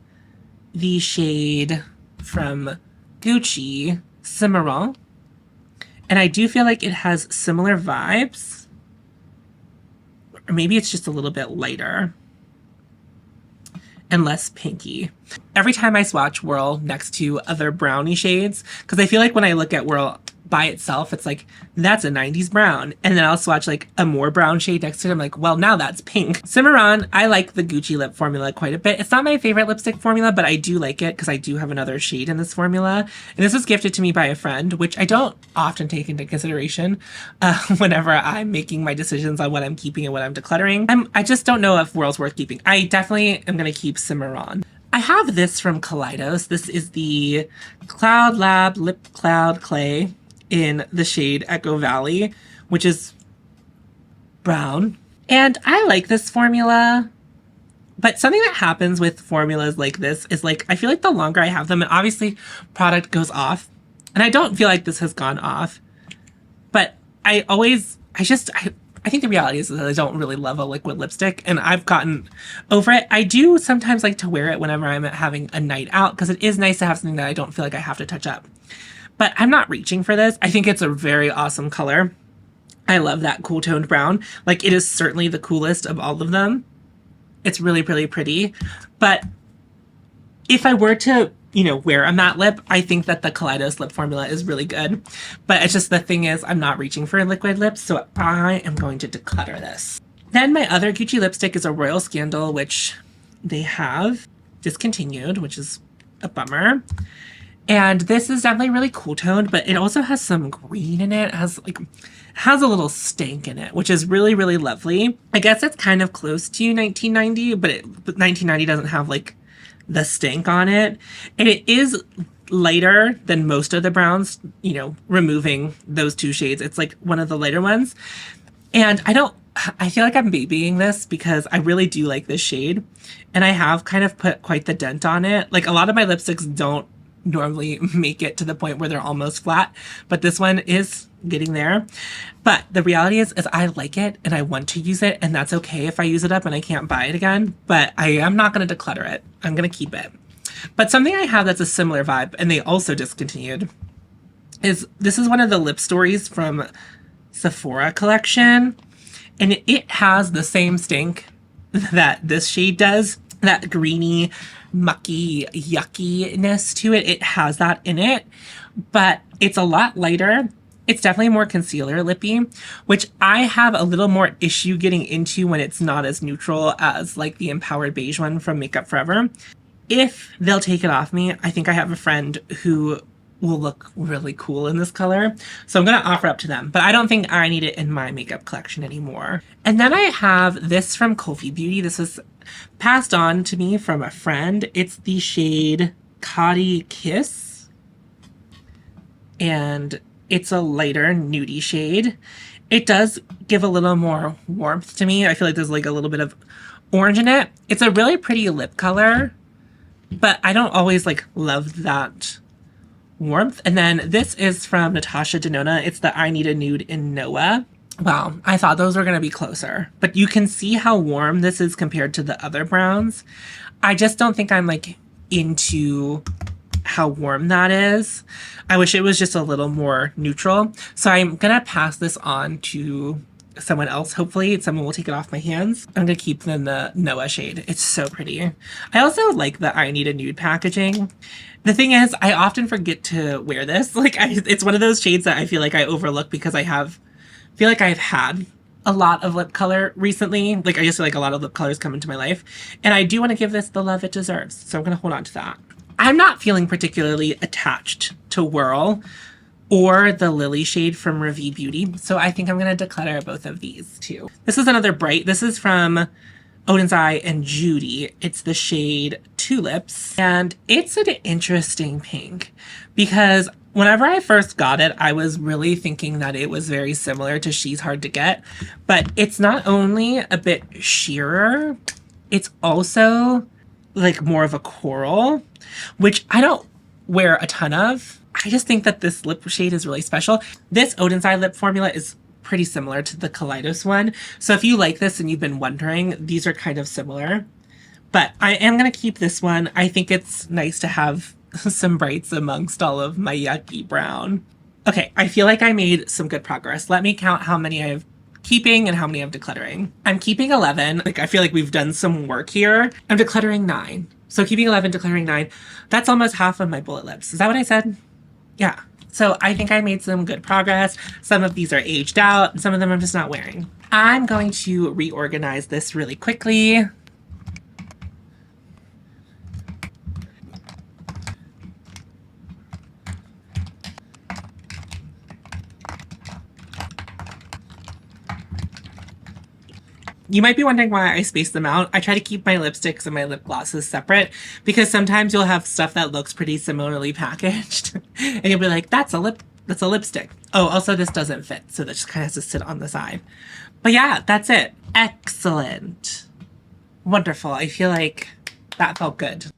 the shade from Gucci, Cimarron. And I do feel like it has similar vibes. Or maybe it's just a little bit lighter and less pinky. Every time I swatch Whirl next to other brownie shades, because I feel like when I look at Whirl by itself, it's like, that's a 90s brown. And then I'll swatch like a more brown shade next to it. I'm like, well, now that's pink. Cimarron, I like the Gucci lip formula quite a bit. It's not my favorite lipstick formula, but I do like it because I do have another shade in this formula. And this was gifted to me by a friend, which I don't often take into consideration whenever I'm making my decisions on what I'm keeping and what I'm decluttering. I just don't know if Whirl's worth keeping. I definitely am going to keep Cimarron. I have this from Kaleidos. This is the Cloud Lab Lip Cloud Clay in the shade Echo Valley, which is brown. And I like this formula, but something that happens with formulas like this is like, I feel like the longer I have them, and obviously product goes off, and I don't feel like this has gone off, but I think the reality is that I don't really love a liquid lipstick, and I've gotten over it. I do sometimes like to wear it whenever I'm having a night out because it is nice to have something that I don't feel like I have to touch up. But I'm not reaching for this. I think it's a very awesome color. I love that cool toned brown. Like, it is certainly the coolest of all of them. It's really, really pretty. But if I were to, wear a matte lip, I think that the Kaleidos lip formula is really good. But it's just the thing is, I'm not reaching for liquid lips, so I am going to declutter this. Then my other Gucci lipstick is a Royal Scandal, which they have discontinued, which is a bummer. And this is definitely really cool toned, but it also has some green in it. It has a little stank in it, which is really, really lovely. I guess it's kind of close to 1990, but 1990 doesn't have like the stank on it. And it is lighter than most of the browns, removing those two shades. It's like one of the lighter ones. And I feel like I'm babying this because I really do like this shade. And I have kind of put quite the dent on it. Like a lot of my lipsticks don't normally make it to the point where they're almost flat, but this one is getting there. But the reality is I like it and I want to use it, and that's okay if I use it up and I can't buy it again, but I am not going to declutter it. I'm going to keep it. But something I have that's a similar vibe, and they also discontinued, is this is one of the lip stories from Sephora collection, and it has the same stink that this shade does, that greeny, mucky yuckiness to it. It has that in it, but it's a lot lighter. It's definitely more concealer lippy, which I have a little more issue getting into when it's not as neutral as like the Empowered Beige one from Makeup Forever. If they'll take it off me, I think I have a friend who will look really cool in this color. So I'm going to offer up to them, but I don't think I need it in my makeup collection anymore. And then I have this from Kofi Beauty. This was passed on to me from a friend. It's the shade Caudy Kiss. And it's a lighter nudie shade. It does give a little more warmth to me. I feel like there's like a little bit of orange in it. It's a really pretty lip color, but I don't always like love that warmth. And then this is from Natasha Denona. It's the I Need a Nude in Noah. Wow, I thought those were going to be closer, but you can see how warm this is compared to the other browns. I just don't think I'm like into how warm that is. I wish it was just a little more neutral. So I'm going to pass this on to someone else. Hopefully someone will take it off my hands. I'm going to keep them the Noah shade. It's so pretty. I also like the I Need a Nude packaging. The thing is, I often forget to wear this. Like it's one of those shades that I feel like I overlook because I feel like I've had a lot of lip color recently. Like I just feel like a lot of lip colors come into my life. And I do want to give this the love it deserves. So I'm going to hold on to that. I'm not feeling particularly attached to Whirl or the Lily shade from Revie Beauty. So I think I'm going to declutter both of these too. This is another bright. This is from Odin's Eye and Judy. It's the shade Tulips. And it's an interesting pink because whenever I first got it, I was really thinking that it was very similar to She's Hard to Get. But it's not only a bit sheerer, it's also like more of a coral, which I don't wear a ton of. I just think that this lip shade is really special. This Odin's Eye lip formula is pretty similar to the Kaleidos one. So if you like this and you've been wondering, these are kind of similar. But I am going to keep this one. I think it's nice to have some brights amongst all of my yucky brown. Okay, I feel like I made some good progress. Let me count how many I have keeping and how many I'm decluttering. I'm keeping 11. Like I feel like we've done some work here. I'm decluttering 9. So keeping 11, decluttering 9. That's almost half of my bullet lips. Is that what I said? Yeah. So I think I made some good progress. Some of these are aged out, and some of them I'm just not wearing. I'm going to reorganize this really quickly. You might be wondering why I space them out. I try to keep my lipsticks and my lip glosses separate because sometimes you'll have stuff that looks pretty similarly packaged and you'll be like, that's a lipstick. Oh, also this doesn't fit. So that just kind of has to sit on the side. But yeah, that's it. Excellent. Wonderful. I feel like that felt good.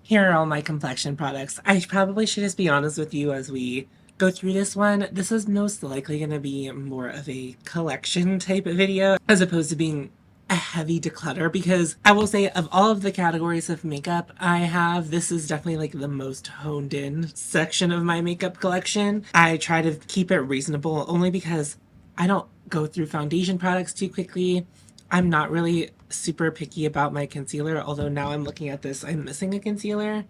Here are all my complexion products. I probably should just be honest with you as we go through this one. This is most likely going to be more of a collection type of video as opposed to being a heavy declutter, because I will say of all of the categories of makeup I have, this is definitely like the most honed in section of my makeup collection. I try to keep it reasonable only because I don't go through foundation products too quickly. I'm not really super picky about my concealer, although now I'm looking at this, I'm missing a concealer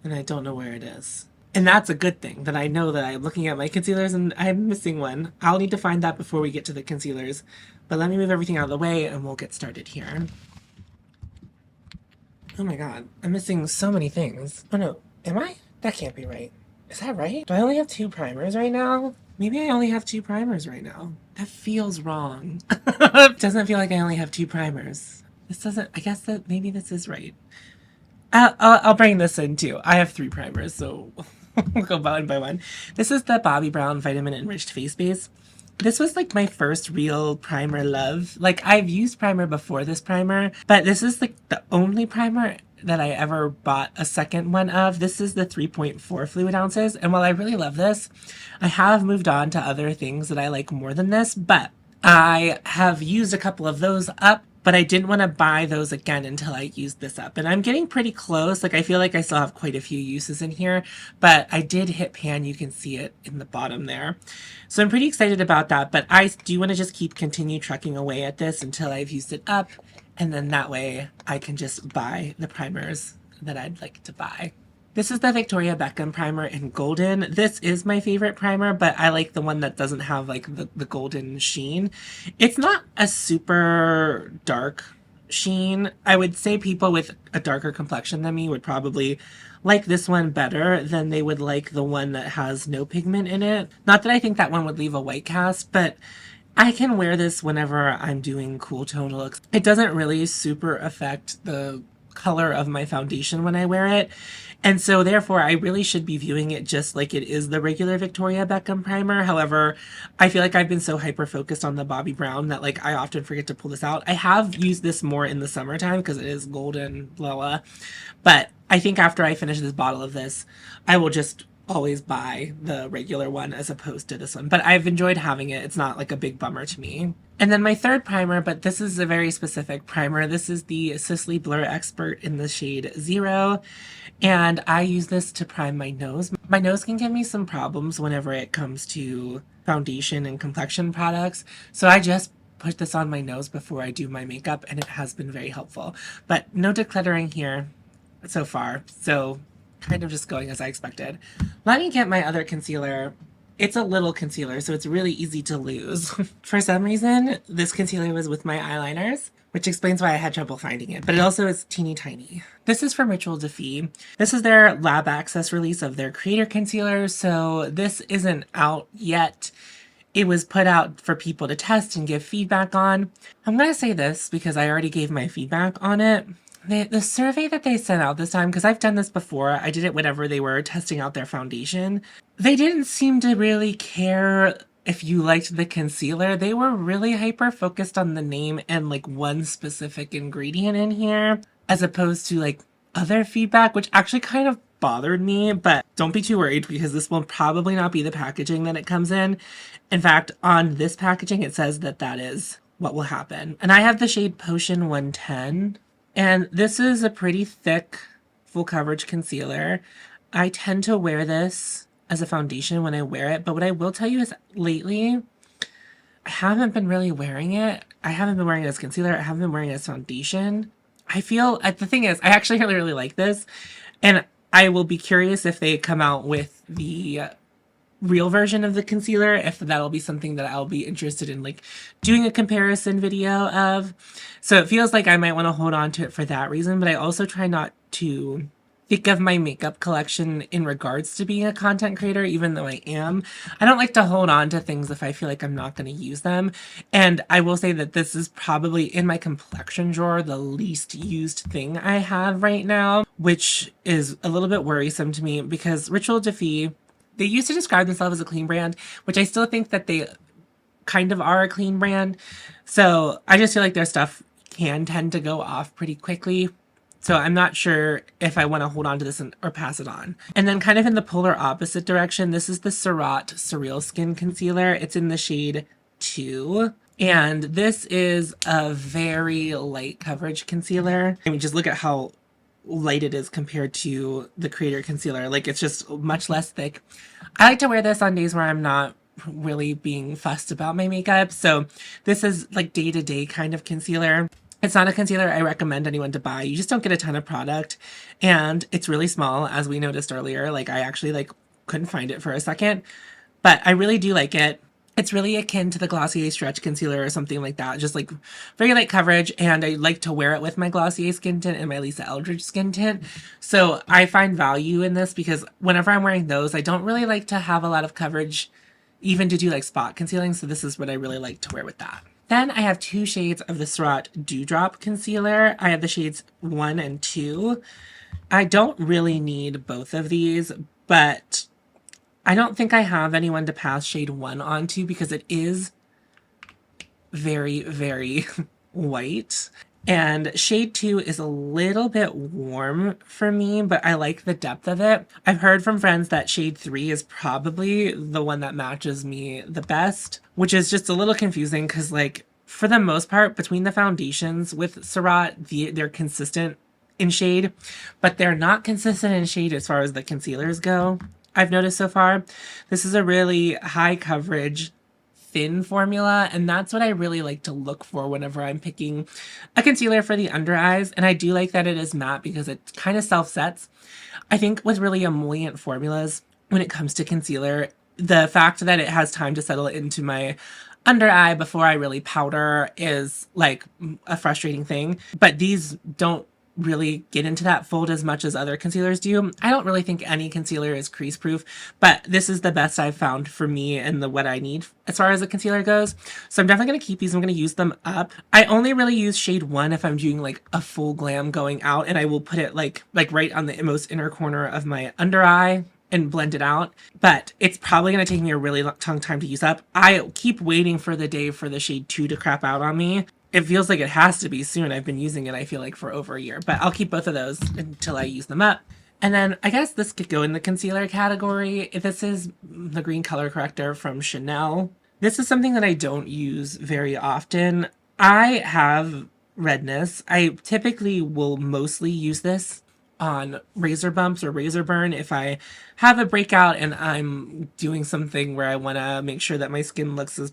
and I don't know where it is. And that's a good thing, that I know that I'm looking at my concealers and I'm missing one. I'll need to find that before we get to the concealers. But let me move everything out of the way and we'll get started here. Oh my god, I'm missing so many things. Oh no, am I? That can't be right. Is that right? Do I only have 2 primers right now? Maybe I only have 2 primers right now. That feels wrong. It doesn't feel like I only have 2 primers. This doesn't, I guess that maybe this is right. I'll bring this in too. I have 3 primers, so we'll go one by one. This is the Bobbi Brown Vitamin Enriched Face Base. This was like my first real primer love. Like, I've used primer before this primer, but this is like the only primer that I ever bought a second one of. This is the 3.4 fluid ounces, and while I really love this, I have moved on to other things that I like more than this, but I have used a couple of those up, but I didn't want to buy those again until I used this up. And I'm getting pretty close. Like, I feel like I still have quite a few uses in here, but I did hit pan. You can see it in the bottom there. So I'm pretty excited about that, but I do want to just continue trucking away at this until I've used it up. And then that way I can just buy the primers that I'd like to buy. This is the Victoria Beckham primer in golden. This is my favorite primer, but I like the one that doesn't have like the golden sheen. It's not a super dark sheen. I would say people with a darker complexion than me would probably like this one better than they would like the one that has no pigment in it. Not that I think that one would leave a white cast, but I can wear this whenever I'm doing cool tone looks. It doesn't really super affect the color of my foundation when I wear it. And so therefore I really should be viewing it just like it is the regular Victoria Beckham primer. However, I feel like I've been so hyper focused on the Bobbi Brown that like I often forget to pull this out. I have used this more in the summertime because it is golden, blah, blah. But I think after I finish this bottle of this, I will just always buy the regular one as opposed to this one. But I've enjoyed having it. It's not like a big bummer to me. And then my third primer, but this is a very specific primer. This is the Sisley Blur Expert in the shade 0. And I use this to prime my nose. My nose can give me some problems whenever it comes to foundation and complexion products. So I just put this on my nose before I do my makeup, and it has been very helpful. But no decluttering here so far. So kind of just going as I expected. Let me get my other concealer. It's a little concealer, so it's really easy to lose. For some reason, this concealer was with my eyeliners, which explains why I had trouble finding it, but it also is teeny tiny. This is from Ritual Defee. This is their lab access release of their creator concealer, so this isn't out yet. It was put out for people to test and give feedback on. I'm going to say this because I already gave my feedback on it. The survey that they sent out this time, because I've done this before, I did it whenever they were testing out their foundation. They didn't seem to really care if you liked the concealer. They were really hyper focused on the name and like one specific ingredient in here, as opposed to like other feedback, which actually kind of bothered me. But don't be too worried because this will probably not be the packaging that it comes in. In fact, on this packaging, it says that that is what will happen. And I have the shade Potion 110. And this is a pretty thick, full coverage concealer. I tend to wear this as a foundation when I wear it, but what I will tell you is lately, I haven't been really wearing it. I haven't been wearing it as concealer. I haven't been wearing it as foundation. I feel, the thing is, I actually really, really like this. And I will be curious if they come out with the real version of the concealer, if that'll be something that I'll be interested in like doing a comparison video of. So it feels like I might want to hold on to it for that reason, but I also try not to think of my makeup collection in regards to being a content creator, even though I am. I don't like to hold on to things if I feel like I'm not going to use them. And I will say that this is probably in my complexion drawer the least used thing I have right now, which is a little bit worrisome to me because Ritual Defee, they used to describe themselves as a clean brand, which I still think that they kind of are a clean brand. So I just feel like their stuff can tend to go off pretty quickly. So I'm not sure if I want to hold on to this or pass it on. And then kind of in the polar opposite direction, this is the Surratt Surreal Skin Concealer. It's in the shade 2. And this is a very light coverage concealer. I mean, just look at how light it is compared to the creator concealer. Like, it's just much less thick. I like to wear this on days where I'm not really being fussed about my makeup. So this is like day-to-day kind of concealer. It's not a concealer I recommend anyone to buy. You just don't get a ton of product, and it's really small, as we noticed earlier. Like I actually like couldn't find it for a second, but I really do like it. It's really akin to the Glossier Stretch Concealer or something like that. Just like very light coverage, and I like to wear it with my Glossier skin tint and my Lisa Eldridge skin tint. So I find value in this because whenever I'm wearing those, I don't really like to have a lot of coverage, even to do like spot concealing. So this is what I really like to wear with that. Then I have 2 shades of the Surratt Dewdrop Concealer. I have the shades 1 and 2. I don't really need both of these, but I don't think I have anyone to pass shade 1 onto because it is very, very white. And shade 2 is a little bit warm for me, but I like the depth of it. I've heard from friends that shade 3 is probably the one that matches me the best, which is just a little confusing because, like, for the most part, between the foundations with Surratt, they're consistent in shade, but they're not consistent in shade as far as the concealers go. I've noticed so far. This is a really high coverage, thin formula, and that's what I really like to look for whenever I'm picking a concealer for the under eyes. And I do like that it is matte because it kind of self-sets. I think with really emollient formulas, when it comes to concealer, the fact that it has time to settle into my under eye before I really powder is like a frustrating thing. But these don't really get into that fold as much as other concealers do. I don't really think any concealer is crease proof, but this is the best I've found for me and what I need as far as a concealer goes. So I'm definitely going to keep these. I'm going to use them up. I only really use shade 1 if I'm doing like a full glam going out, and I will put it like right on the most inner corner of my under eye and blend it out. But it's probably going to take me a really long time to use up. I keep waiting for the day for the shade 2 to crap out on me. It feels like it has to be soon. I've been using it, I feel like, for over a year, but I'll keep both of those until I use them up. And then I guess this could go in the concealer category. This is the green color corrector from Chanel. This is something that I don't use very often. I have redness. I typically will mostly use this on razor bumps or razor burn if I have a breakout and I'm doing something where I want to make sure that my skin looks as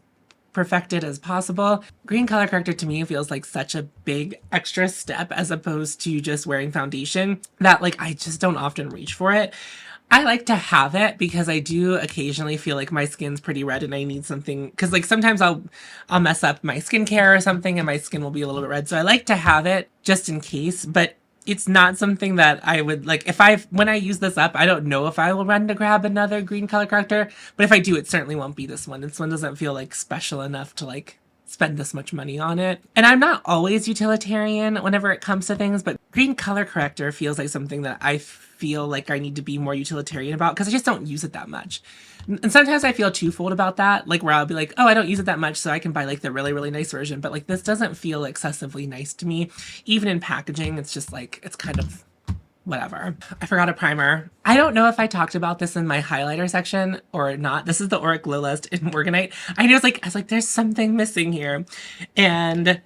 perfected as possible. Green color corrector to me feels like such a big extra step as opposed to just wearing foundation that like I just don't often reach for it. I like to have it because I do occasionally feel like my skin's pretty red and I need something, because like sometimes I'll mess up my skincare or something and my skin will be a little bit red. So I like to have it just in case, but it's not something that I would like when I use this up, I don't know if I will run to grab another green color corrector, but if I do, it certainly won't be this one. This one doesn't feel like special enough to like spend this much money on it. And I'm not always utilitarian whenever it comes to things, but green color corrector feels like something that I feel like I need to be more utilitarian about because I just don't use it that much. And sometimes I feel twofold about that, like where I'll be like, oh, I don't use it that much, so I can buy like the really, really nice version. But like this doesn't feel excessively nice to me. Even in packaging, it's just like, it's kind of whatever. I forgot a primer. I don't know if I talked about this in my highlighter section or not. This is the Auric Glow Lust in Morganite. I was like, there's something missing here. And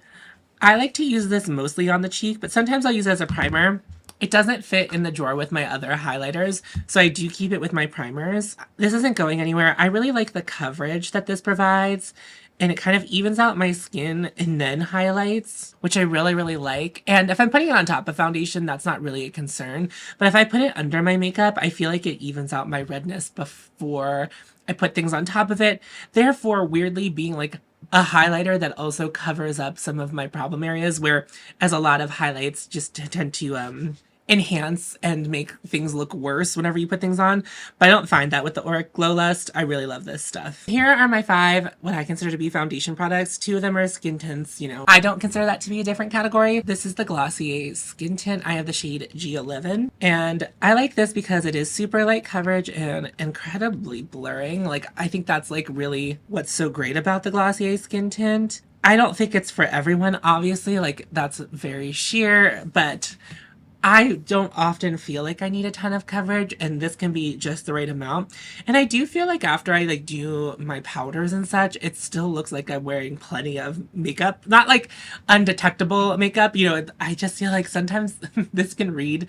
I like to use this mostly on the cheek, but sometimes I'll use it as a primer. It doesn't fit in the drawer with my other highlighters, so I do keep it with my primers. This isn't going anywhere. I really like the coverage that this provides, and it kind of evens out my skin and then highlights, which I really, really like. And if I'm putting it on top of foundation, that's not really a concern. But if I put it under my makeup, I feel like it evens out my redness before I put things on top of it. Therefore, weirdly being like a highlighter that also covers up some of my problem areas, where as a lot of highlights just tend to enhance and make things look worse whenever you put things on. But I don't find that with the Auric Glow Lust. I really love this stuff. Here are my 5 what I consider to be foundation products. 2 of them are skin tints. You know, I don't consider that to be a different category. This is the Glossier skin tint. I have the shade G11, and I like this because it is super light coverage and incredibly blurring. Like I think that's like really what's so great about the Glossier skin tint. I don't think it's for everyone, obviously, like that's very sheer, but I don't often feel like I need a ton of coverage, and this can be just the right amount. And I do feel like after I like do my powders and such, it still looks like I'm wearing plenty of makeup. Not like undetectable makeup, you know, I just feel like sometimes this can read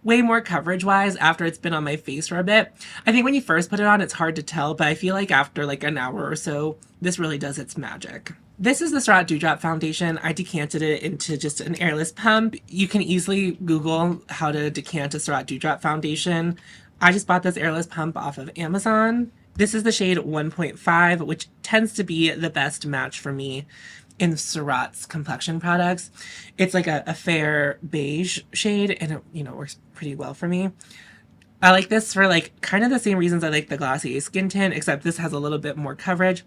way more coverage wise after it's been on my face for a bit. I think when you first put it on, it's hard to tell, but I feel like after like an hour or so, this really does its magic. This is the Surratt Dewdrop foundation. I decanted it into just an airless pump. You can easily Google how to decant a Surratt Dewdrop foundation. I just bought this airless pump off of Amazon. This is the shade 1.5, which tends to be the best match for me in Surratt's complexion products. It's like a fair beige shade, and it, you know, works pretty well for me. I like this for like kind of the same reasons I like the Glossier skin tint, except this has a little bit more coverage.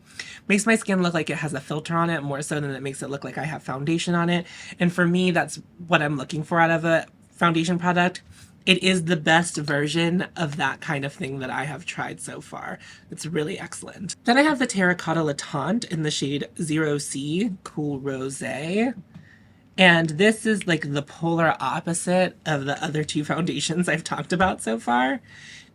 Makes my skin look like it has a filter on it more so than it makes it look like I have foundation on it. And for me, that's what I'm looking for out of a foundation product. It is the best version of that kind of thing that I have tried so far. It's really excellent. Then I have the Terracotta Latente in the shade 0C Cool Rosé. And this is like the polar opposite of the other two foundations I've talked about so far.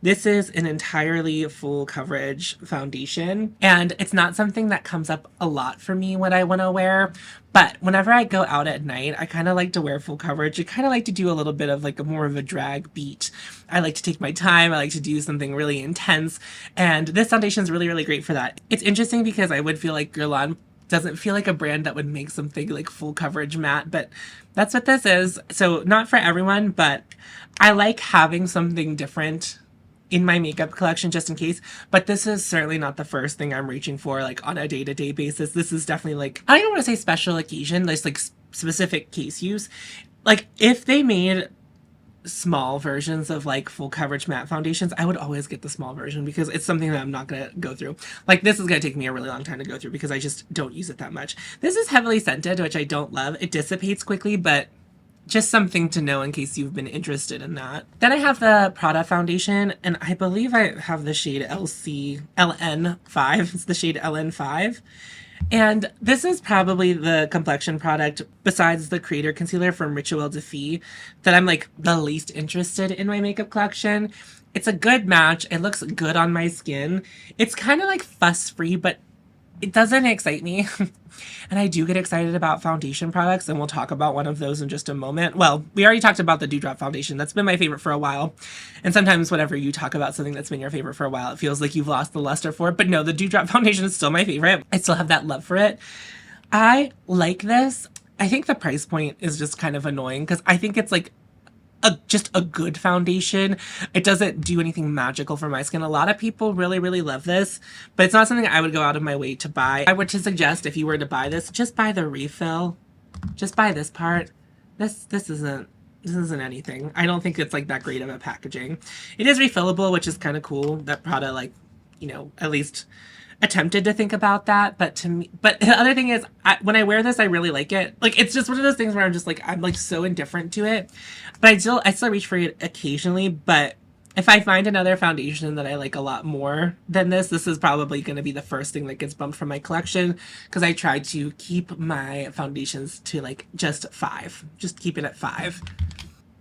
This is an entirely full coverage foundation, and it's not something that comes up a lot for me when I want to wear, but whenever I go out at night, I kind of like to wear full coverage. I kind of like to do a little bit of like a more of a drag beat. I like to take my time. I like to do something really intense, and this foundation is really, really great for that. It's interesting because I would feel like Guerlain doesn't feel like a brand that would make something like full coverage matte, but that's what this is. So not for everyone, but I like having something different in my makeup collection just in case, but this is certainly not the first thing I'm reaching for like on a day-to-day basis. This is definitely like, I don't even want to say special occasion, there's like specific case use. Like if they made small versions of like full coverage matte foundations, I would always get the small version because it's something that I'm not going to go through. Like this is going to take me a really long time to go through because I just don't use it that much. This is heavily scented, which I don't love. It dissipates quickly, but just something to know in case you've been interested in that. Then I have the Prada foundation, and I believe I have the shade LN5. It's the shade LN5. And this is probably the complexion product, besides the Creator Concealer from Rituel de Fille, that I'm like the least interested in my makeup collection. It's a good match. It looks good on my skin. It's kind of like fuss-free, but it doesn't excite me. And I do get excited about foundation products, and we'll talk about one of those in just a moment. Well, we already talked about the Dewdrop foundation. That's been my favorite for a while. And sometimes whenever you talk about something that's been your favorite for a while, it feels like you've lost the luster for it. But no, the Dewdrop foundation is still my favorite. I still have that love for it. I like this. I think the price point is just kind of annoying because I think it's like just a good foundation. It doesn't do anything magical for my skin. A lot of people really, really love this, but it's not something I would go out of my way to buy. I would suggest if you were to buy this, just buy the refill. Just buy this part. This isn't anything. I don't think it's like that great of a packaging. It is refillable, which is kind of cool that Prada, like, you know, at least attempted to think about that. But to me, but the other thing is, when I wear this, I really like it. Like, it's just one of those things where I'm just like, I'm like so indifferent to it, but I still reach for it occasionally. But if I find another foundation that I like a lot more than this is probably going to be the first thing that gets bumped from my collection, because I try to keep my foundations to like just 5. Just keep it at 5.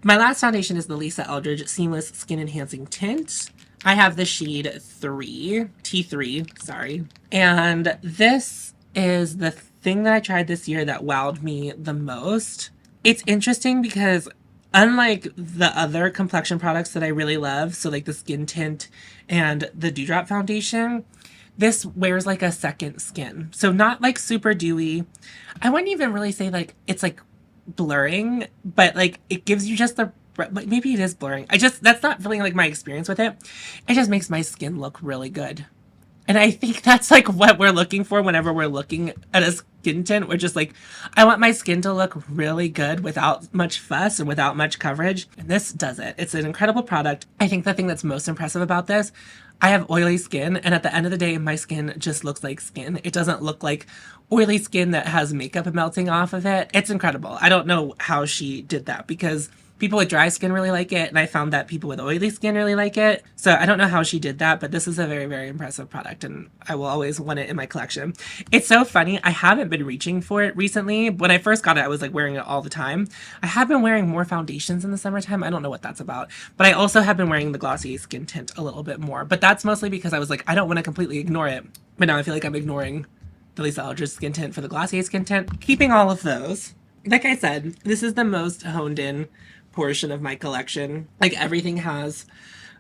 My last foundation is the Lisa Eldridge Seamless Skin Enhancing Tint. I have the shade T3, sorry. And this is the thing that I tried this year that wowed me the most. It's interesting because unlike the other complexion products that I really love, so like the skin tint and the Dewdrop foundation, this wears like a second skin. So not like super dewy. I wouldn't even really say like it's like blurring, but like it gives you just the, maybe it is blurring. That's not really like my experience with it. It just makes my skin look really good. And I think that's like what we're looking for whenever we're looking at a skin tint. We're just like, I want my skin to look really good without much fuss and without much coverage. And this does it. It's an incredible product. I think the thing that's most impressive about this, I have oily skin, and at the end of the day, my skin just looks like skin. It doesn't look like oily skin that has makeup melting off of it. It's incredible. I don't know how she did that because people with dry skin really like it, and I found that people with oily skin really like it. So I don't know how she did that, but this is a very, very impressive product, and I will always want it in my collection. It's so funny. I haven't been reaching for it recently. When I first got it, I was like wearing it all the time. I have been wearing more foundations in the summertime. I don't know what that's about, but I also have been wearing the Glossier Skin Tint a little bit more, but that's mostly because I was like, I don't want to completely ignore it. But now I feel like I'm ignoring the Lisa Eldridge Skin Tint for the Glossier Skin Tint. Keeping all of those. Like I said, this is the most honed in portion of my collection. Like everything has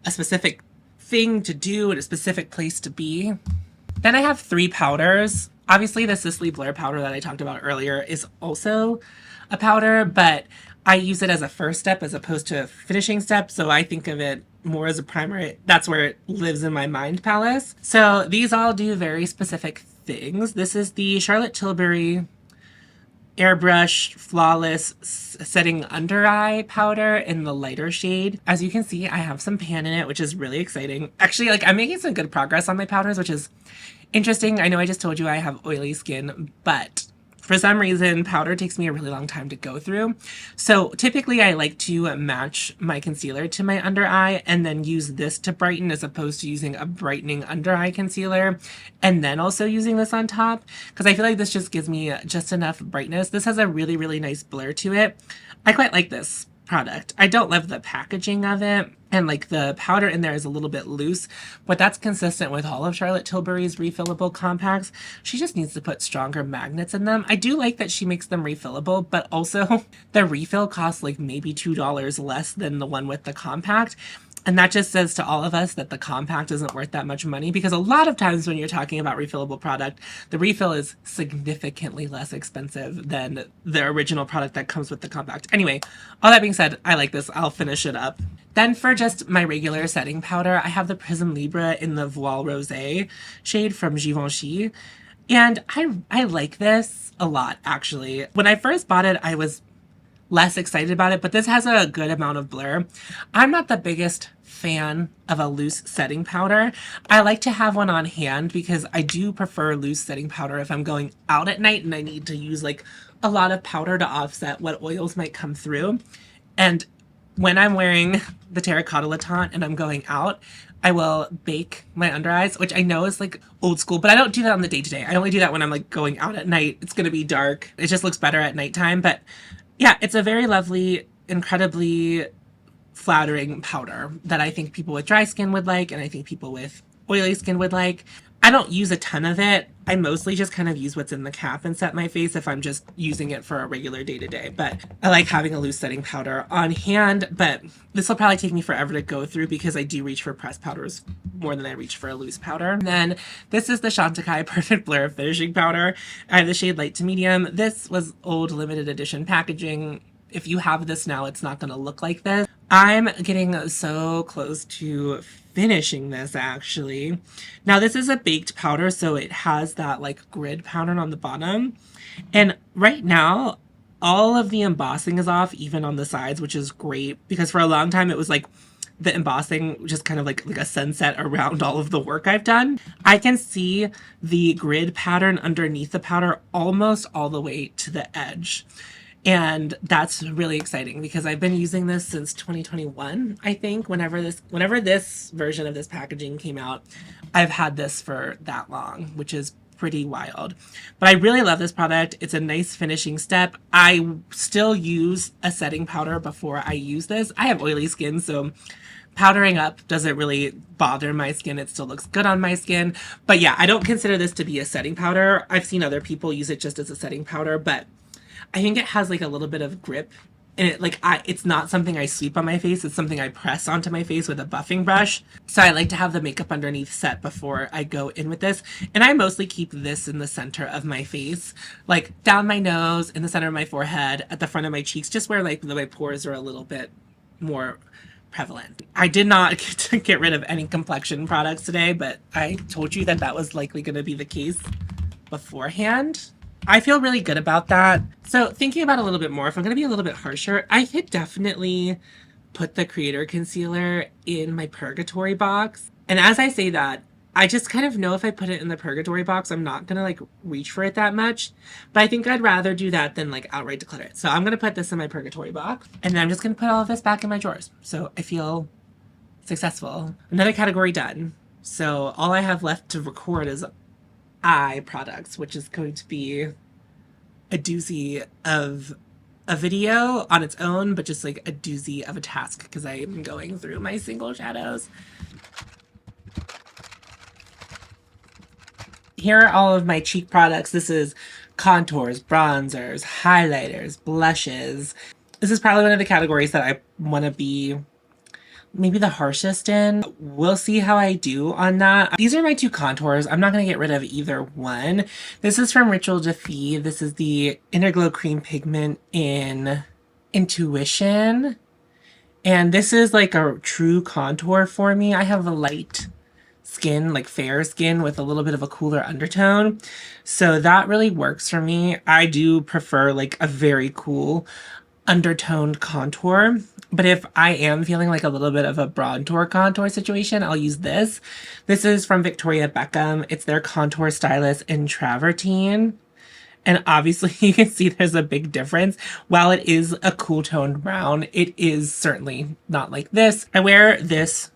a specific thing to do and a specific place to be. Then I have 3 powders. Obviously the Sisley Blur powder that I talked about earlier is also a powder, but I use it as a first step as opposed to a finishing step, so I think of it more as a primer. That's where it lives in my mind palace. So these all do very specific things. This is the Charlotte Tilbury Airbrush Flawless Setting Under Eye Powder in the lighter shade. As you can see, I have some pan in it, which is really exciting. Actually, like, I'm making some good progress on my powders, which is interesting. I know I just told you I have oily skin, but for some reason, powder takes me a really long time to go through. So typically I like to match my concealer to my under eye and then use this to brighten as opposed to using a brightening under eye concealer and then also using this on top, because I feel like this just gives me just enough brightness. This has a really, really nice blur to it. I quite like this product. I don't love the packaging of it, and like the powder in there is a little bit loose, but that's consistent with all of Charlotte Tilbury's refillable compacts. She just needs to put stronger magnets in them. I do like that she makes them refillable, but also the refill costs like maybe $2 less than the one with the compact. And that just says to all of us that the compact isn't worth that much money, because a lot of times when you're talking about refillable product, the refill is significantly less expensive than the original product that comes with the compact. Anyway, all that being said, I like this. I'll finish it up. Then for just my regular setting powder, I have the Prism Libre in the Voile Rosé shade from Givenchy. And I like this a lot, actually. When I first bought it, I was less excited about it, but this has a good amount of blur. I'm not the biggest fan of a loose setting powder. I like to have one on hand because I do prefer loose setting powder if I'm going out at night and I need to use like a lot of powder to offset what oils might come through. And when I'm wearing the terracotta latte and I'm going out, I will bake my under eyes, which I know is like old school, but I don't do that on the day-to-day. I only do that when I'm like going out at night. It's going to be dark. It just looks better at nighttime. But yeah, it's a very lovely, incredibly flattering powder that I think people with dry skin would like, and I think people with oily skin would like. I don't use a ton of it. I mostly just kind of use what's in the cap and set my face if I'm just using it for a regular day-to-day. But I like having a loose setting powder on hand, but this will probably take me forever to go through because I do reach for pressed powders more than I reach for a loose powder. And then this is the Chantecaille Perfect Blur Finishing Powder. I have the shade light to medium. This was old limited edition packaging. If you have this now, it's not going to look like this. I'm getting so close to finishing this, actually. Now, this is a baked powder, so it has that like grid pattern on the bottom. And right now, all of the embossing is off, even on the sides, which is great, because for a long time it was like the embossing just kind of like a sunset around all of the work I've done. I can see the grid pattern underneath the powder almost all the way to the edge. And that's really exciting because I've been using this since 2021, I think. Whenever this version of this packaging came out, I've had this for that long, which is pretty wild. But I really love this product. It's a nice finishing step. I still use a setting powder before I use this. I have oily skin, so powdering up doesn't really bother my skin. It still looks good on my skin. But yeah, I don't consider this to be a setting powder. I've seen other people use it just as a setting powder, but I think it has like a little bit of grip, and it's not something I sweep on my face. It's something I press onto my face with a buffing brush. So I like to have the makeup underneath set before I go in with this. And I mostly keep this in the center of my face, like down my nose, in the center of my forehead, at the front of my cheeks, just where like my pores are a little bit more prevalent. I did not get rid of any complexion products today, but I told you that was likely going to be the case beforehand. I feel really good about that. So thinking about it a little bit more, if I'm going to be a little bit harsher, I could definitely put the Creator Concealer in my Purgatory box. And as I say that, I just kind of know if I put it in the Purgatory box, I'm not going to like reach for it that much. But I think I'd rather do that than like outright declutter it. So I'm going to put this in my Purgatory box. And then I'm just going to put all of this back in my drawers. So I feel successful. Another category done. So all I have left to record is eye products, which is going to be a doozy of a video on its own, but just like a doozy of a task because I am going through my single shadows. Here are all of my cheek products. This is contours, bronzers, highlighters, blushes. This is probably one of the categories that I want to be maybe the harshest in. We'll see how I do on that. These are my two contours. I'm not going to get rid of either one. This is from Ritual Defee. This is the Interglow Cream Pigment in Intuition. And this is like a true contour for me. I have a light skin, like fair skin with a little bit of a cooler undertone. So that really works for me. I do prefer like a very cool undertoned contour. But if I am feeling like a little bit of a bronzer contour situation, I'll use this. This is from Victoria Beckham. It's their contour stylist in Travertine. And obviously you can see there's a big difference. While it is a cool toned brown, it is certainly not like this. I wear this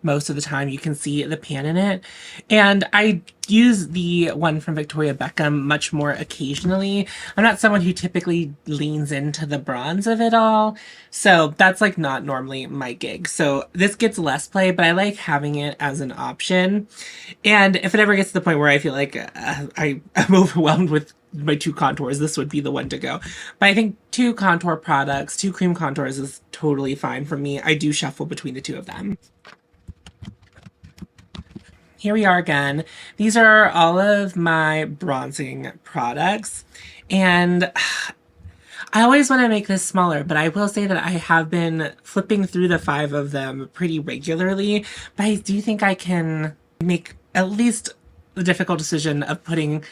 most of the time. You can see the pan in it. And I use the one from Victoria Beckham much more occasionally. I'm not someone who typically leans into the bronze of it all. So that's like not normally my gig. So this gets less play, but I like having it as an option. And if it ever gets to the point where I feel like I'm overwhelmed with my two contours, this would be the one to go. But I think two contour products, two cream contours is totally fine for me. I do shuffle between the two of them. Here we are again. These are all of my bronzing products. And I always want to make this smaller, but I will say that I have been flipping through the 5 of them pretty regularly. But I do think I can make at least the difficult decision of putting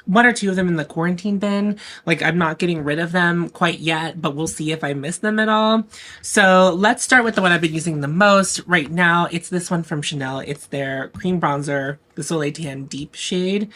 1 or 2 of them in the quarantine bin. Like, I'm not getting rid of them quite yet, but we'll see if I miss them at all. So let's start with the one I've been using the most right now. It's this one from Chanel. It's their cream bronzer, the Soleil Tan Deep shade.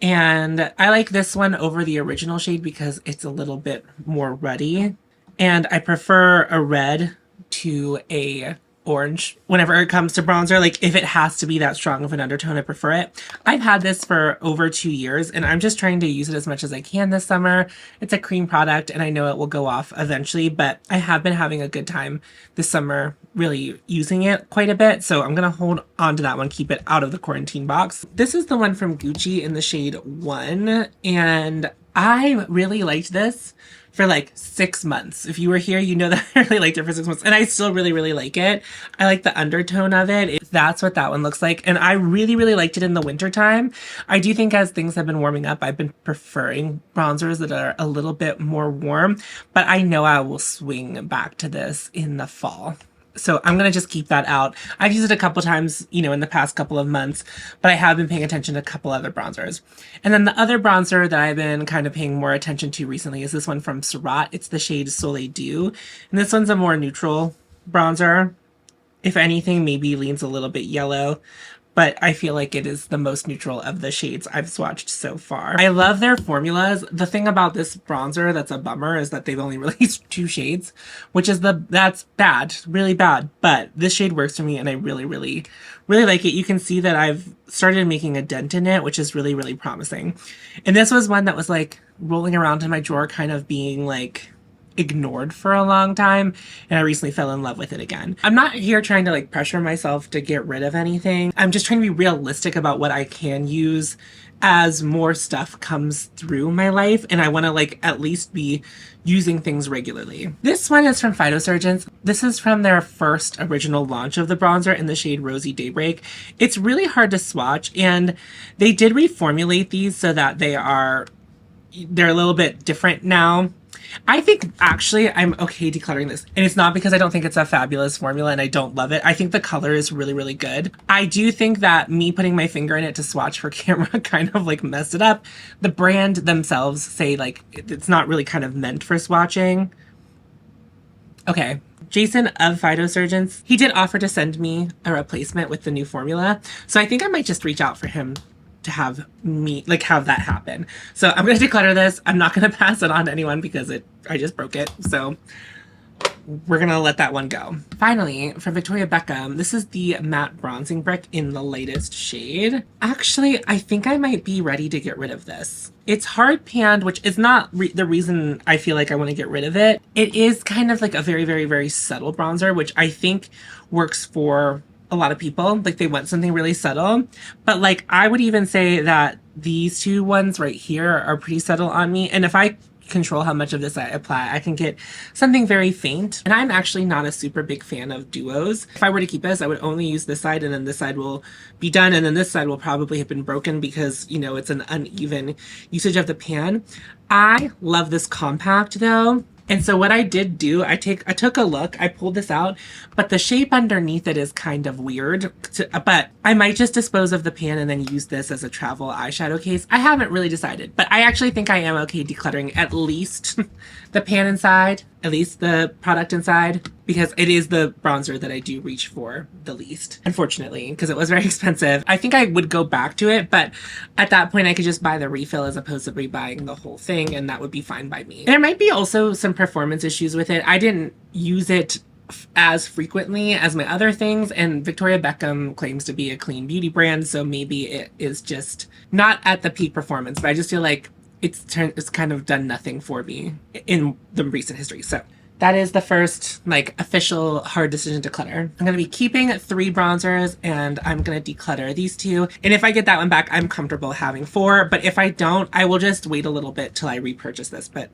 And I like this one over the original shade because it's a little bit more ruddy. And I prefer a red to a orange whenever it comes to bronzer. Like, if it has to be that strong of an undertone, I prefer it. I've had this for over 2 years and I'm just trying to use it as much as I can this summer. It's a cream product and I know it will go off eventually, but I have been having a good time this summer really using it quite a bit. So I'm gonna hold on to that one, keep it out of the quarantine box. This is the one from Gucci in the shade 1, and I really liked this for like 6 months. If you were here, you know that I really liked it for 6 months, and I still really, really like it. I like the undertone of it. That's what that one looks like. And I really, really liked it in the winter time. I do think as things have been warming up, I've been preferring bronzers that are a little bit more warm, but I know I will swing back to this in the fall. So I'm going to just keep that out. I've used it a couple times, you know, in the past couple of months, but I have been paying attention to a couple other bronzers. And then the other bronzer that I've been kind of paying more attention to recently is this one from Surratt. It's the shade Soleil Dew. And this one's a more neutral bronzer. If anything, maybe leans a little bit yellow, but I feel like it is the most neutral of the shades I've swatched so far. I love their formulas. The thing about this bronzer that's a bummer is that they've only released 2 shades, which is that's bad, really bad. But this shade works for me and I really, really, really like it. You can see that I've started making a dent in it, which is really, really promising. And this was one that was like rolling around in my drawer, kind of being like ignored for a long time, and I recently fell in love with it again. I'm not here trying to like pressure myself to get rid of anything. I'm just trying to be realistic about what I can use as more stuff comes through my life, and I want to like at least be using things regularly. This one is from Phytosurgeons. This is from their first original launch of the bronzer in the shade Rosy Daybreak. It's really hard to swatch, and they did reformulate these so that they're a little bit different now. I think actually I'm okay decluttering this. And it's not because I don't think it's a fabulous formula and I don't love it. I think the color is really, really good. I do think that me putting my finger in it to swatch for camera kind of like messed it up. The brand themselves say like it's not really kind of meant for swatching. Okay. Jason of Phytosurgeons, he did offer to send me a replacement with the new formula. So I think I might just reach out for him to have that happen. So I'm going to declutter this. I'm not going to pass it on to anyone because I just broke it. So we're going to let that one go. Finally, for Victoria Beckham, this is the matte bronzing brick in the lightest shade. Actually, I think I might be ready to get rid of this. It's hard panned, which is not the reason I feel like I want to get rid of it. It is kind of like a very, very, very subtle bronzer, which I think works for a lot of people. Like, they want something really subtle, but like I would even say that these 2 ones right here are pretty subtle on me. And if I control how much of this I apply. I can get something very faint. And I'm actually not a super big fan of duos. If I were to keep this, I would only use this side, and then this side will be done, and then this side will probably have been broken because, you know, it's an uneven usage of the pan. I love this compact though. And so what I did do, I took a look, I pulled this out, but the shape underneath it is kind of weird. But I might just dispose of the pan and then use this as a travel eyeshadow case. I haven't really decided, but I actually think I am okay decluttering at least the pan inside, at least the product inside, because it is the bronzer that I do reach for the least, unfortunately, because it was very expensive. I think I would go back to it, but at that point I could just buy the refill as opposed to rebuying the whole thing, and that would be fine by me. And there might be also some performance issues with it. I didn't use it as frequently as my other things, and Victoria Beckham claims to be a clean beauty brand, so maybe it is just not at the peak performance, but I just feel like it's kind of done nothing for me in the recent history. So that is the first like official hard decision to clutter. I'm going to be keeping 3 bronzers, and I'm going to declutter these 2. And if I get that one back, I'm comfortable having 4. But if I don't, I will just wait a little bit till I repurchase this. But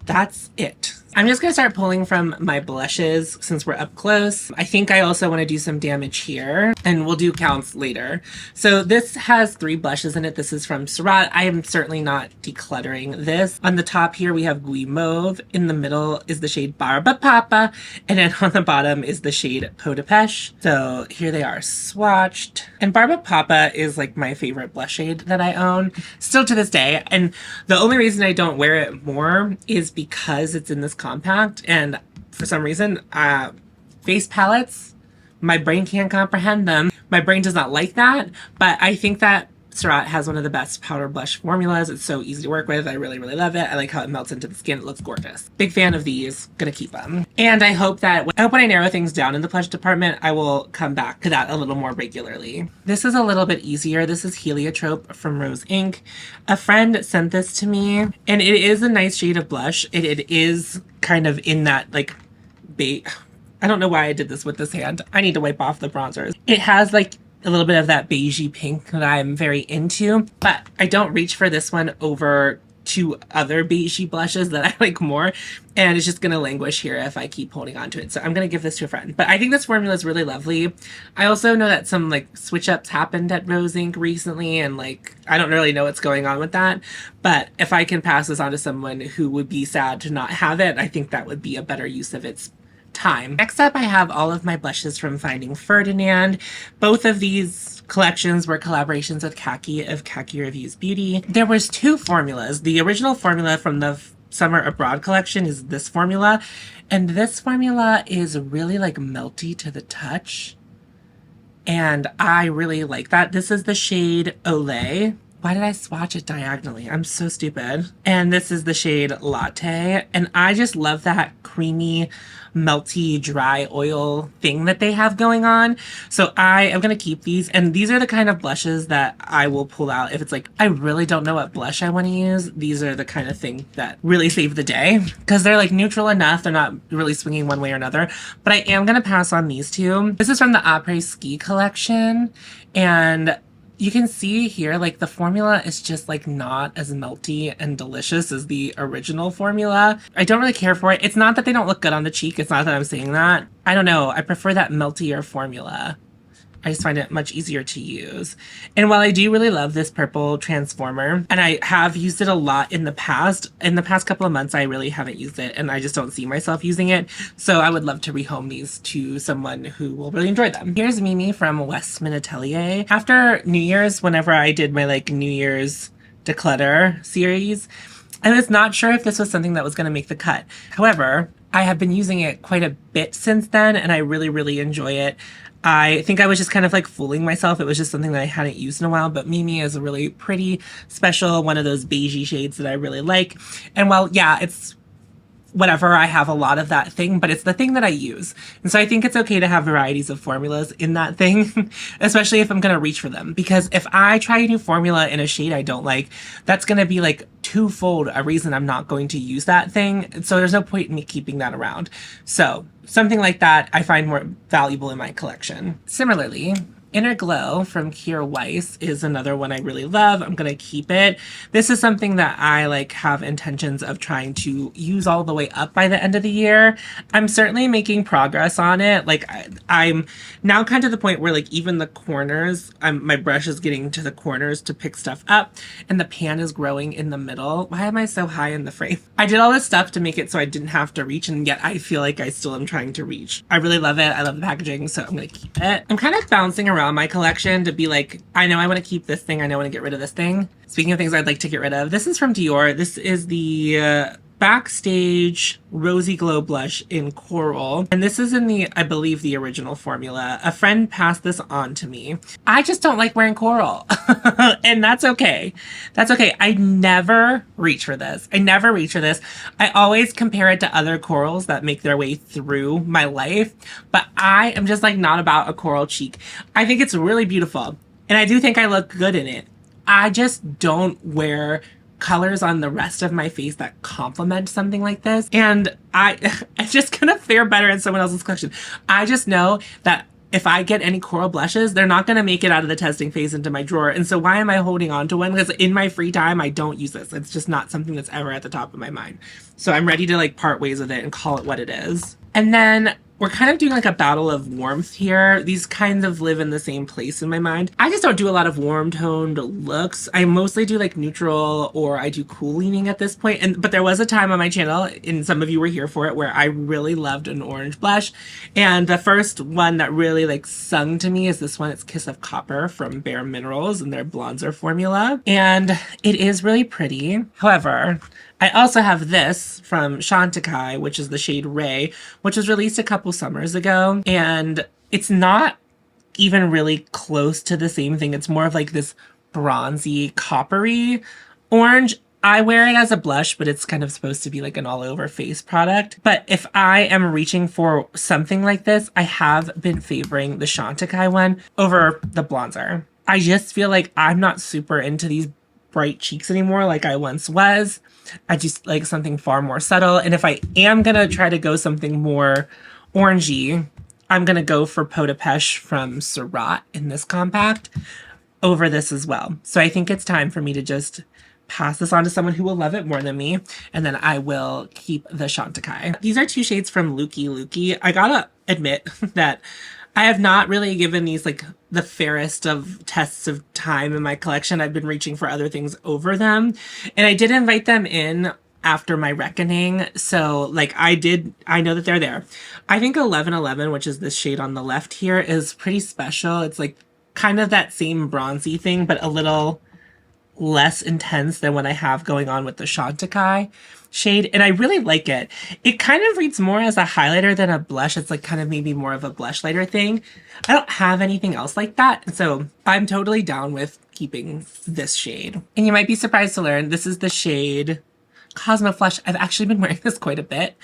that's it. I'm just going to start pulling from my blushes since we're up close. I think I also want to do some damage here, and we'll do counts later. So this has 3 blushes in it. This is from Surat. I am certainly not decluttering this. On the top here, we have Gui Mauve. In the middle is the shade Barba Papa. And then on the bottom is the shade Peau de Pêche. So here they are swatched. And Barba Papa is like my favorite blush shade that I own still to this day. And the only reason I don't wear it more is because it's in this compact, and for some reason face palettes, my brain can't comprehend them. My brain does not like that, but I think that Surat has one of the best powder blush formulas. It's so easy to work with. I really, really love it. I like how it melts into the skin. It looks gorgeous. Big fan of these. Gonna keep them. And I hope when I narrow things down in the blush department, I will come back to that a little more regularly. This is a little bit easier. This is Heliotrope from Rose Inc. A friend sent this to me, and it is a nice shade of blush. It is kind of in that like beige. I don't know why I did this with this hand. I need to wipe off the bronzers. It has like a little bit of that beigey pink that I'm very into, but I don't reach for this one over 2 other beigey blushes that I like more, and it's just gonna languish here if I keep holding on to it. So I'm gonna give this to a friend. But I think this formula is really lovely. I also know that some like switch ups happened at Rose Inc. recently, and like I don't really know what's going on with that, but if I can pass this on to someone who would be sad to not have it, I think that would be a better use of its time. Next up, I have all of my blushes from Finding Ferdinand. Both of these collections were collaborations with Khaki of Khaki Reviews Beauty. There was 2 formulas. The original formula from the Summer Abroad collection is this formula, and this formula is really like melty to the touch, and I really like that. This is the shade Olay. Why did I swatch it diagonally? I'm so stupid. And this is the shade Latte. And I just love that creamy, melty, dry oil thing that they have going on. So I am going to keep these. And these are the kind of blushes that I will pull out if it's like, I really don't know what blush I want to use. These are the kind of thing that really save the day, because they're like neutral enough. They're not really swinging one way or another. But I am going to pass on these 2. This is from the Après Ski collection. And you can see here, like the formula is just like not as melty and delicious as the original formula. I don't really care for it. It's not that they don't look good on the cheek. It's not that I'm saying that. I don't know. I prefer that meltier formula. I just find it much easier to use. And while I do really love this purple transformer, and I have used it a lot in the past couple of months, I really haven't used it, and I just don't see myself using it. So I would love to rehome these to someone who will really enjoy them. Here's Mimi from Westman Atelier. After New Year's, whenever I did my like New Year's declutter series, I was not sure if this was something that was going to make the cut. However, I have been using it quite a bit since then, and I really, really enjoy it. I think I was just kind of like fooling myself. It was just something that I hadn't used in a while, but Mimi is a really pretty, special, one of those beigey shades that I really like. And while, yeah, it's whatever, I have a lot of that thing, but it's the thing that I use. And so I think it's okay to have varieties of formulas in that thing, especially if I'm going to reach for them. Because if I try a new formula in a shade I don't like, that's going to be like twofold a reason I'm not going to use that thing. So there's no point in me keeping that around. So something like that I find more valuable in my collection. Similarly, Inner Glow from Kier Weiss is another one I really love. I'm going to keep it. This is something that I like have intentions of trying to use all the way up by the end of the year. I'm certainly making progress on it. Like I'm now kind of the point where like even the corners, my brush is getting to the corners to pick stuff up and the pan is growing in the middle. Why am I so high in the frame? I did all this stuff to make it so I didn't have to reach, and yet I feel like I still am trying to reach. I really love it. I love the packaging, so I'm going to keep it. I'm kind of bouncing around my collection to be like, I know I want to keep this thing, I know I want to get rid of this thing. Speaking of things I'd like to get rid of, this is from Dior. This is the Backstage Rosy Glow Blush in Coral. And this is in the, I believe, the original formula. A friend passed this on to me. I just don't like wearing coral. And that's okay. That's okay. I never reach for this. I always compare it to other corals that make their way through my life. But I am just like not about a coral cheek. I think it's really beautiful. And I do think I look good in it. I just don't wear colors on the rest of my face that complement something like this. And it's just gonna fare better in someone else's collection. I just know that if I get any coral blushes, they're not gonna make it out of the testing phase into my drawer. And so why am I holding on to one? Because in my free time, I don't use this. It's just not something that's ever at the top of my mind. So I'm ready to like part ways with it and call it what it is. And then we're kind of doing like a battle of warmth here. These kind of live in the same place in my mind. I just don't do a lot of warm toned looks. I mostly do like neutral, or I do cool leaning at this point. But there was a time on my channel, and some of you were here for it, where I really loved an orange blush. And the first one that really like sung to me is this one. It's Kiss of Copper from Bare Minerals and their bronzer formula. And it is really pretty. However, I also have this from Chantecaille, which is the shade Ray, which was released a couple summers ago. And it's not even really close to the same thing. It's more of like this bronzy, coppery orange. I wear it as a blush, but it's kind of supposed to be like an all over face product. But if I am reaching for something like this, I have been favoring the Chantecaille one over the bronzer. I just feel like I'm not super into these bright cheeks anymore like I once was. I just like something far more subtle. And if I am gonna try to go something more orangey, I'm gonna go for Peau de Pêche from Surratt in this compact over this as well. So I think it's time for me to just pass this on to someone who will love it more than me, and then I will keep the Chantecaille. These are two shades from Lukey Lukey. I gotta admit that I have not really given these like the fairest of tests of time in my collection. I've been reaching for other things over them. And I did invite them in after my reckoning. So like I know that they're there. I think 1111, which is this shade on the left here, is pretty special. It's like kind of that same bronzy thing, but a little less intense than what I have going on with the Chantecaille shade, and I really like it. It kind of reads more as a highlighter than a blush. It's like kind of maybe more of a blush lighter thing. I don't have anything else like that, so I'm totally down with keeping this shade. And you might be surprised to learn this is the shade Cosmo Flush. I've actually been wearing this quite a bit,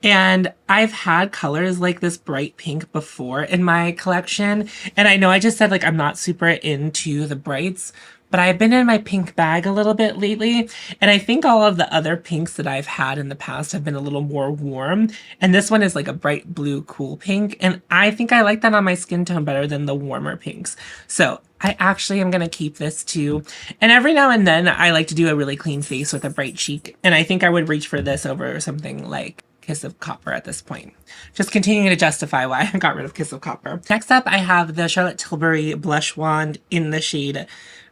and I've had colors like this bright pink before in my collection, and I know I just said like I'm not super into the brights, but I've been in my pink bag a little bit lately, and I think all of the other pinks that I've had in the past have been a little more warm, and this one is like a bright blue cool pink, and I think I like that on my skin tone better than the warmer pinks. So I actually am going to keep this too, and every now and then I like to do a really clean face with a bright cheek, and I think I would reach for this over something like Kiss of Copper at this point. Just continuing to justify why I got rid of Kiss of Copper. Next up, I have the Charlotte Tilbury Blush Wand in the shade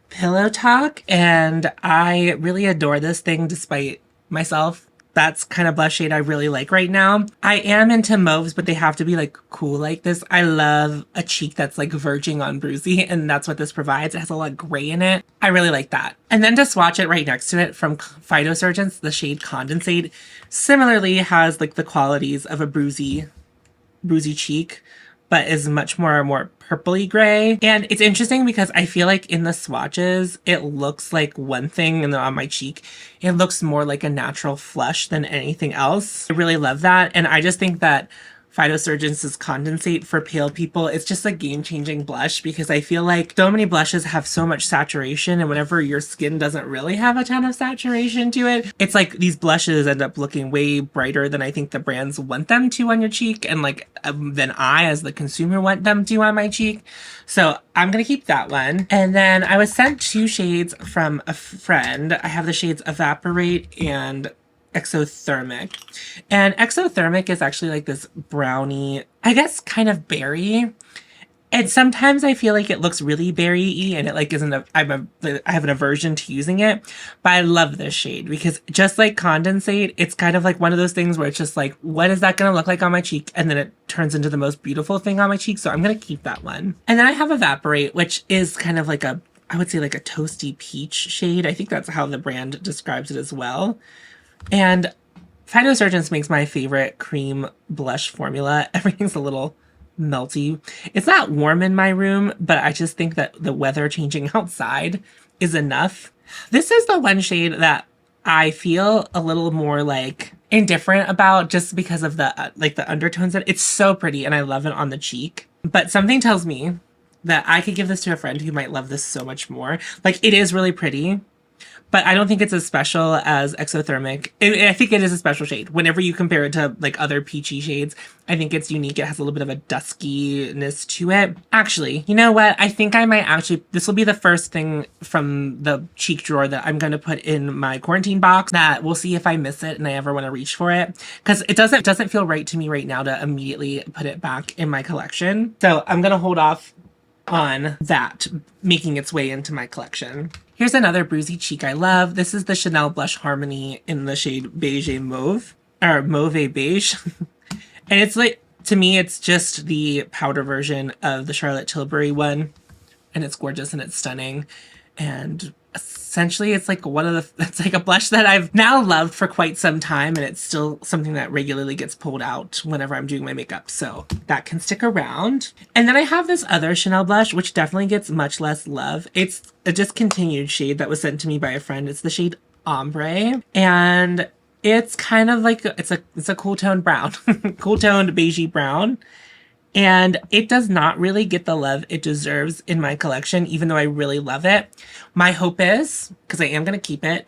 Pillow Talk, and I really adore this thing despite myself. That's kind of blush shade I really like right now. I am into mauves, but they have to be like cool like this. I love a cheek that's like verging on bruisey, and that's what this provides. It has a lot of gray in it. I really like that. And then to swatch it right next to it from Phytosurgeons, the shade Condensate similarly has like the qualities of a bruisey cheek, but is much more purpley gray. And it's interesting because I feel like in the swatches, it looks like one thing, and then on my cheek, it looks more like a natural flush than anything else. I really love that. And I just think that Phytosurgence' Condensate for pale people. It's just a game-changing blush because I feel like so many blushes have so much saturation, and whenever your skin doesn't really have a ton of saturation to it, it's like these blushes end up looking way brighter than I think the brands want them to on your cheek, and like than I as the consumer want them to on my cheek. So I'm gonna keep that one. And then I was sent 2 shades from a friend. I have the shades Evaporate and Exothermic. And Exothermic is actually like this brownie, I guess kind of berry. And sometimes I feel like it looks really berry-y and it like isn't I have an aversion to using it. But I love this shade because just like Condensate, it's kind of like one of those things where it's just like, what is that going to look like on my cheek? And then it turns into the most beautiful thing on my cheek. So I'm going to keep that one. And then I have Evaporate, which is kind of like I would say like a toasty peach shade. I think that's how the brand describes it as well. And Phytosurgence makes my favorite cream blush formula. Everything's a little melty. It's not warm in my room, but I just think that the weather changing outside is enough. This is the one shade that I feel a little more like indifferent about just because of the like the undertones. It's so pretty and I love it on the cheek. But something tells me that I could give this to a friend who might love this so much more. Like, it is really pretty, but I don't think it's as special as Exothermic. I think it is a special shade. Whenever you compare it to like other peachy shades, I think it's unique. It has a little bit of a duskiness to it. Actually, you know what? I think I might this will be the first thing from the cheek drawer that I'm going to put in my quarantine box that we'll see if I miss it and I ever want to reach for it. Because it doesn't feel right to me right now to immediately put it back in my collection. So I'm going to hold off on that making its way into my collection. Here's another bruisey cheek I love. This is the Chanel Blush Harmony in the shade Beige Mauve, or Mauve Beige. And it's like, to me, it's just the powder version of the Charlotte Tilbury one. And it's gorgeous and it's stunning. And essentially it's like it's like a blush that I've now loved for quite some time, and it's still something that regularly gets pulled out whenever I'm doing my makeup, so that can stick around. And then I have this other Chanel blush, which definitely gets much less love. It's a discontinued shade that was sent to me by a friend. It's the shade Ombre, and it's kind of like it's a cool toned brown, cool toned beigey brown. And it does not really get the love it deserves in my collection, even though I really love it. My hope is, because I am going to keep it,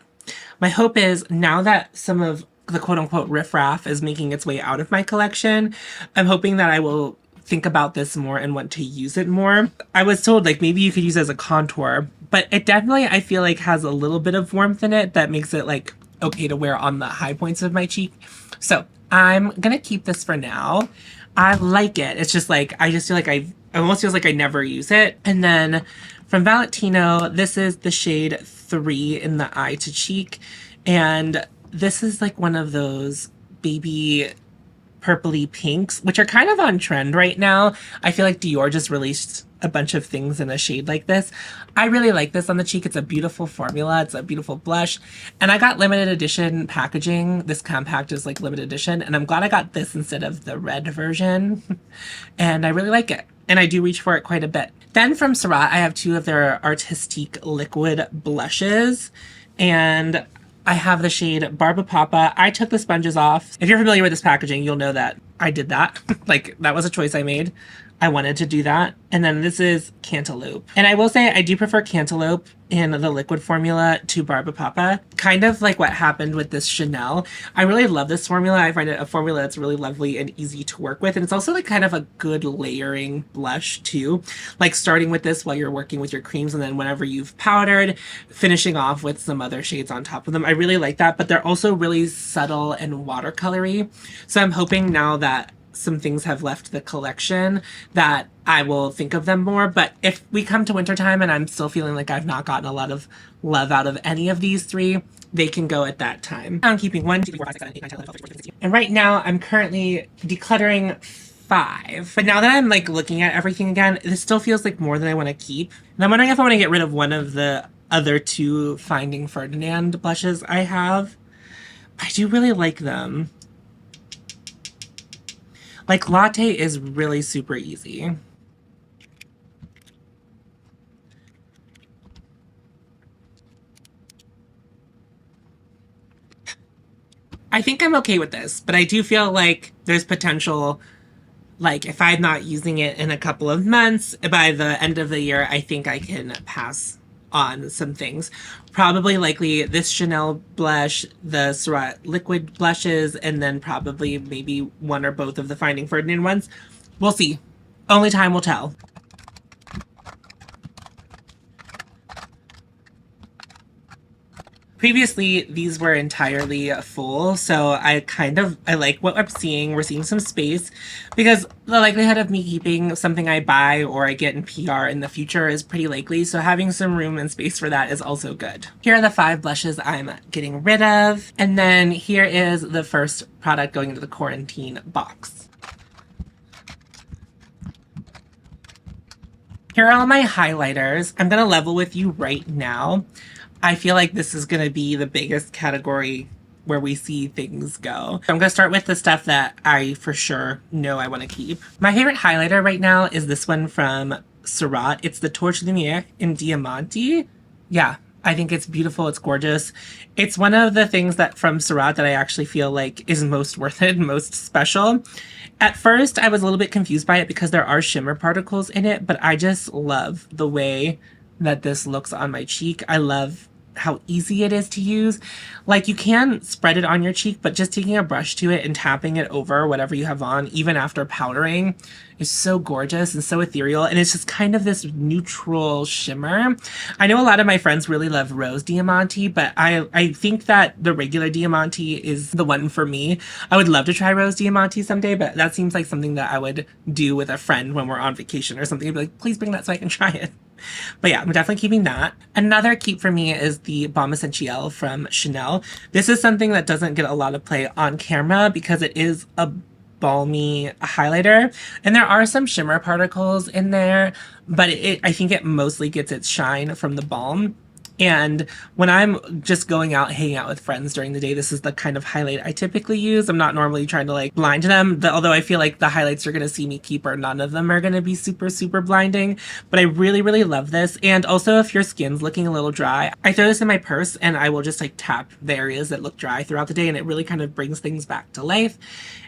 my hope is now that some of the quote-unquote riffraff is making its way out of my collection, I'm hoping that I will think about this more and want to use it more. I was told like maybe you could use it as a contour, but it definitely, I feel like, has a little bit of warmth in it that makes it like okay to wear on the high points of my cheek. So I'm going to keep this for now. I like it. It's just like, I just feel like it almost feels like I never use it. And then from Valentino, this is the shade 3 in the eye to cheek. And this is like one of those baby purpley pinks, which are kind of on trend right now. I feel like Dior just released a bunch of things in a shade like this. I really like this on the cheek. It's a beautiful formula. It's a beautiful blush. And I got limited edition packaging. This compact is like limited edition. And I'm glad I got this instead of the red version. And I really like it. And I do reach for it quite a bit. Then from Surratt, I have 2 of their Artistique liquid blushes. And I have the shade Barba Papa. I took the sponges off. If you're familiar with this packaging, you'll know that I did that. Like, that was a choice I made. I wanted to do that. And then this is Cantaloupe. And I will say I do prefer Cantaloupe in the liquid formula to Barba Papa. Kind of like what happened with this Chanel. I really love this formula. I find it a formula that's really lovely and easy to work with. And it's also like kind of a good layering blush too. Like starting with this while you're working with your creams, and then whenever you've powdered, finishing off with some other shades on top of them. I really like that, but they're also really subtle and watercolory. So I'm hoping now that some things have left the collection that I will think of them more. But if we come to wintertime and I'm still feeling like I've not gotten a lot of love out of any of these 3, they can go at that time. I'm keeping 1, 2, 3, 4, 5, 6, 7, 8, 9, 10, 11, 12, 13, 14, 15. And right now I'm currently decluttering 5. But now that I'm like looking at everything again, this still feels like more than I want to keep. And I'm wondering if I want to get rid of one of the other 2 Finding Ferdinand blushes I have. I do really like them. Like, Latte is really super easy. I think I'm okay with this, but I do feel like there's potential Like if I'm not using it in a couple of months, by the end of the year, I think I can pass on some things. Probably likely this Chanel blush, the Surratt liquid blushes, and then probably maybe one or both of the Finding Ferdinand ones. We'll see. Only time will tell. Previously, these were entirely full, so I like what I'm seeing. We're seeing some space because the likelihood of me keeping something I buy or I get in PR in the future is pretty likely, so having some room and space for that is also good. Here are the 5 blushes I'm getting rid of, and then here is the first product going into the quarantine box. Here are all my highlighters. I'm gonna level with you right now. I feel like this is going to be the biggest category where we see things go. I'm going to start with the stuff that I for sure know I want to keep. My favorite highlighter right now is this one from Surratt. It's the Torche Lumiere in Diamante. Yeah, I think it's beautiful. It's gorgeous. It's one of the things that from Surratt that I actually feel like is most worth it, most special. At first, I was a little bit confused by it because there are shimmer particles in it, but I just love the way that this looks on my cheek. I love how easy it is to use. Like you can spread it on your cheek, but just taking a brush to it and tapping it over whatever you have on, even after powdering, is so gorgeous and so ethereal. And it's just kind of this neutral shimmer. I know a lot of my friends really love Rose Diamante, but I think that the regular Diamante is the one for me. I would love to try Rose Diamante someday, but that seems like something that I would do with a friend when we're on vacation or something. I'd be like, please bring that so I can try it. But yeah, I'm definitely keeping that. Another keep for me is the Balm Essentiel from Chanel. This is something that doesn't get a lot of play on camera because it is a balmy highlighter, and there are some shimmer particles in there, but I think it mostly gets its shine from the balm. And when I'm just going out, hanging out with friends during the day, this is the kind of highlight I typically use. I'm not normally trying to like blind them, although I feel like the highlights you're going to see me keep or none of them are going to be super, super blinding. But I really, really love this. And also if your skin's looking a little dry, I throw this in my purse and I will just like tap the areas that look dry throughout the day, and it really kind of brings things back to life.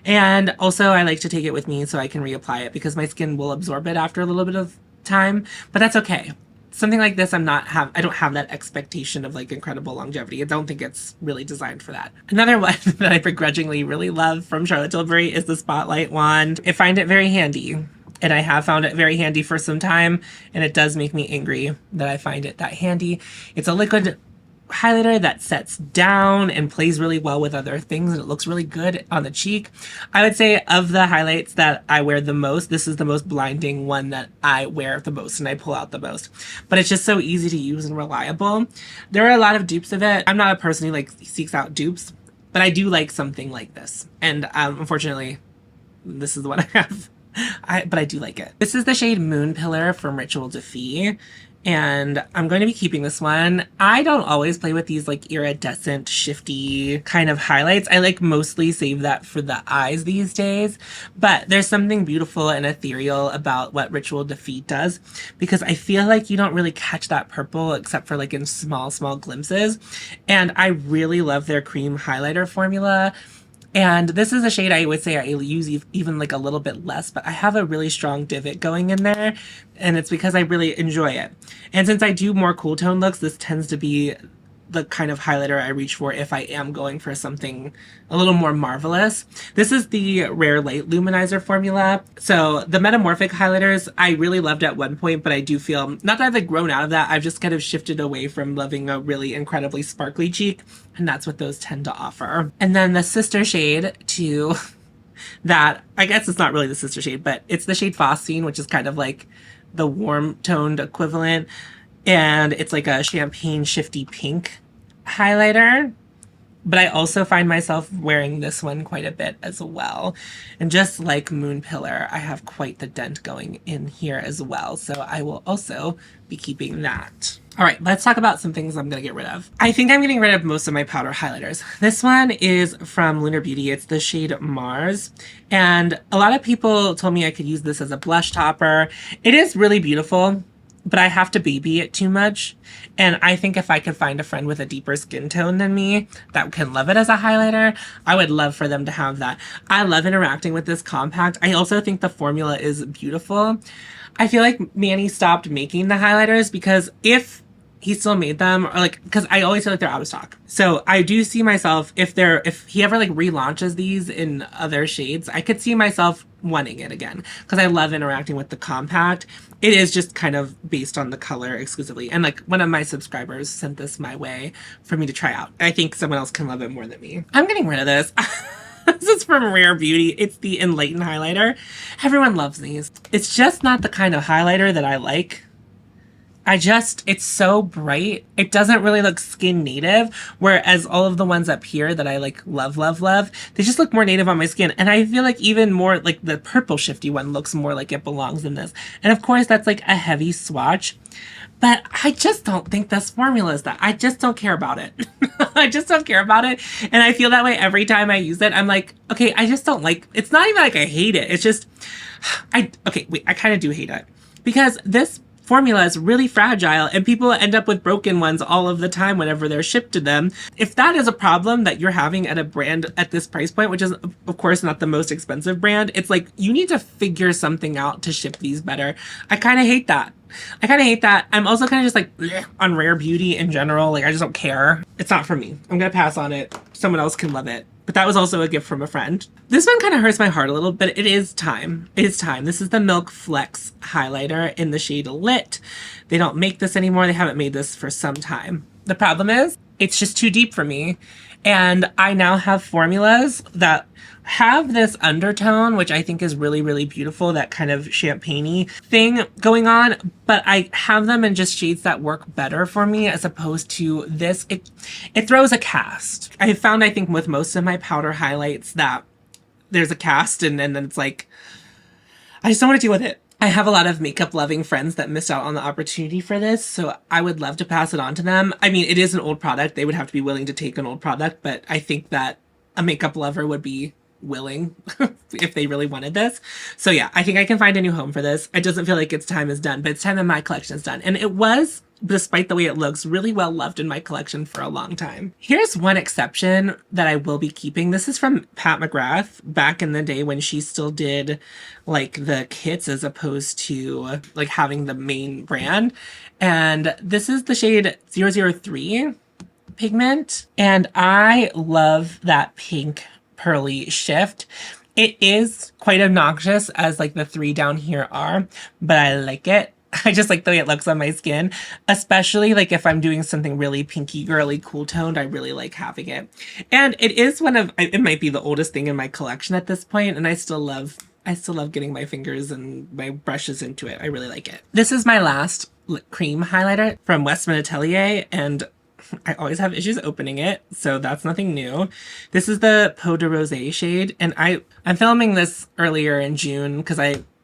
And also I like to take it with me so I can reapply it because my skin will absorb it after a little bit of time, but that's okay. Something like this, I don't have that expectation of like incredible longevity. I don't think it's really designed for that. Another one that I begrudgingly really love from Charlotte Tilbury is the Spotlight Wand. I find it very handy, and I have found it very handy for some time, and it does make me angry that I find it that handy. It's a liquid highlighter that sets down and plays really well with other things, and it looks really good on the cheek. I would say of the highlights that I wear the most, this is the most blinding one that I wear the most and I pull out the most. But it's just so easy to use and reliable. There are a lot of dupes of it. I'm not a person who like seeks out dupes, but I do like something like this. And unfortunately, this is the one I have. But I do like it. This is the shade Moon Pillar from Ritual Defy, and I'm going to be keeping this one. I don't always play with these like iridescent, shifty kind of highlights. I like mostly save that for the eyes these days, but there's something beautiful and ethereal about what Ritual Defy does, because I feel like you don't really catch that purple except for like in small glimpses. And I really love their cream highlighter formula. And this is a shade I would say I use even like a little bit less, but I have a really strong divot going in there, and it's because I really enjoy it. And since I do more cool tone looks, this tends to be the kind of highlighter I reach for if I am going for something a little more marvelous. This is the Rare Light Luminizer formula. So the metamorphic highlighters I really loved at one point, but I do feel, not that I've grown out of that, I've just kind of shifted away from loving a really incredibly sparkly cheek, and that's what those tend to offer. And then the sister shade to that, I guess it's not really the sister shade, but it's the shade Phosphine, which is kind of like the warm toned equivalent. And it's like a champagne shifty pink highlighter. But I also find myself wearing this one quite a bit as well. And just like Moon Pillar, I have quite the dent going in here as well. So I will also be keeping that. All right, let's talk about some things I'm going to get rid of. I think I'm getting rid of most of my powder highlighters. This one is from Lunar Beauty. It's the shade Mars. And a lot of people told me I could use this as a blush topper. It is really beautiful. but I have to baby it too much. And I think if I could find a friend with a deeper skin tone than me that can love it as a highlighter, I would love for them to have that. I love interacting with this compact. I also think the formula is beautiful. I feel like Manny stopped making the highlighters because if he still made them, or like, because I always feel like they're out of stock. So I do see myself, if he ever like relaunches these in other shades, I could see myself wanting it again because I love interacting with the compact. It is just kind of based on the color exclusively. And like one of my subscribers sent this my way for me to try out. I think someone else can love it more than me. I'm getting rid of this. This is from Rare Beauty. It's the Enlighten highlighter. Everyone loves these. It's just not the kind of highlighter that I like. It's so bright. It doesn't really look skin native, whereas all of the ones up here that I like love, they just look more native on my skin. And I feel like even more like the purple shifty one looks more like it belongs in this. And of course that's like a heavy swatch, but I just don't think this formula is that. I just don't care about it. I just don't care about it. And I feel that way every time I use it. I'm like, okay, I just don't like, it's not even like I hate it. It's just, I kind of do hate it because this formula is really fragile and people end up with broken ones all of the time whenever they're shipped to them. If that is a problem that you're having at a brand at this price point, which is of course not the most expensive brand, it's like you need to figure something out to ship these better. I kind of hate that. I'm also kind of just like bleh, on Rare Beauty in general. Like I just don't care. It's not for me. I'm gonna pass on it. Someone else can love it. But that was also a gift from a friend. This one kind of hurts my heart a little, but it is time. It is time. This is the Milk Flex highlighter in the shade Lit. They don't make this anymore. They haven't made this for some time. The problem is it's just too deep for me. And I now have formulas that have this undertone, which I think is really, really beautiful, that kind of champagne-y thing going on, but I have them in just shades that work better for me as opposed to this. It throws a cast. I found, I think, with most of my powder highlights that there's a cast and then it's like, I just don't want to deal with it. I have a lot of makeup loving friends that missed out on the opportunity for this, so I would love to pass it on to them. I mean, it is an old product. They would have to be willing to take an old product, but I think that a makeup lover would be willing if they really wanted this. So yeah, I think I can find a new home for this. It doesn't feel like its time is done, but it's time that my collection is done. And it was, despite the way it looks, really well loved in my collection for a long time. Here's one exception that I will be keeping. This is from Pat McGrath back in the day when she still did like the kits as opposed to like having the main brand. And this is the shade 003 pigment. And I love that pink pearly shift. It is quite obnoxious as like the three down here are, but I like it. I just like the way it looks on my skin, especially like if I'm doing something really pinky girly cool toned. I really like having it. And it is it might be the oldest thing in my collection at this point, and I still love getting my fingers and my brushes into it. I really like it. This is my last cream highlighter from Westman Atelier, and I always have issues opening it, so that's nothing new. This is the Peau de Rosé shade, and I'm filming this earlier in June because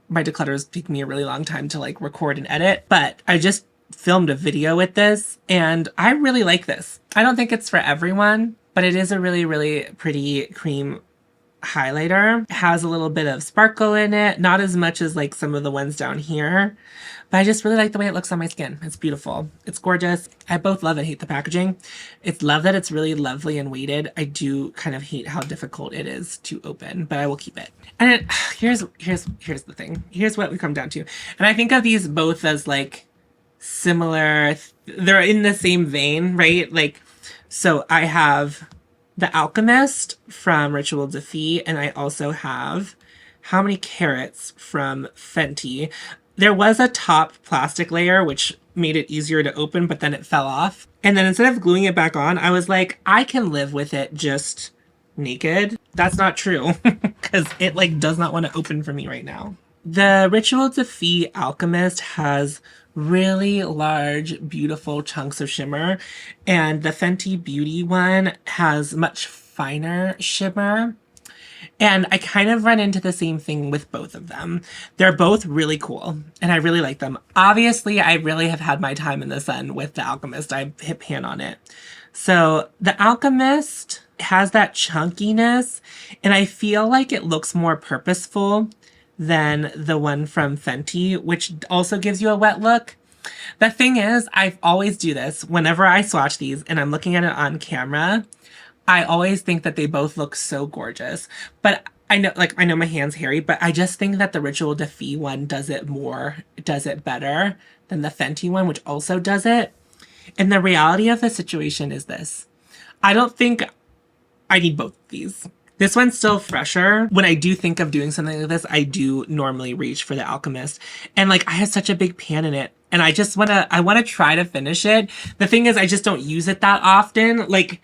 my declutters take me a really long time to like record and edit, but I just filmed a video with this, and I really like this. I don't think it's for everyone, but it is a really, really pretty cream highlighter. It has a little bit of sparkle in it, not as much as like some of the ones down here, but I just really like the way it looks on my skin. It's beautiful. It's gorgeous. I both love and hate the packaging. It's love that it's really lovely and weighted. I do kind of hate how difficult it is to open, but I will keep it. And here's the thing. Here's what we come down to. And I think of these both as like similar. They're in the same vein, right? Like, so I have the Alchemist from Ritual de Fille, and I also have How Many Carats from Fenty. There was a top plastic layer, which made it easier to open, but then it fell off. And then instead of gluing it back on, I was like, I can live with it just naked. That's not true, because it like does not want to open for me right now. The Ritual de Fille Alchemist has really large, beautiful chunks of shimmer, and the Fenty Beauty one has much finer shimmer. And I kind of run into the same thing with both of them. They're both really cool, and I really like them. Obviously, I really have had my time in the sun with the Alchemist. I hit pan on it. So the Alchemist has that chunkiness, and I feel like it looks more purposeful than the one from Fenty, which also gives you a wet look. The thing is, I always do this whenever I swatch these and I'm looking at it on camera. I always think that they both look so gorgeous, but I know, like, I know my hand's hairy, but I just think that the Ritual de Fille one does it better than the Fenty one, which also does it. And the reality of the situation is this. I don't think I need both of these. This one's still fresher. When I do think of doing something like this, I do normally reach for the Alchemist. And like, I have such a big pan in it and I want to try to finish it. The thing is, I just don't use it that often. Like,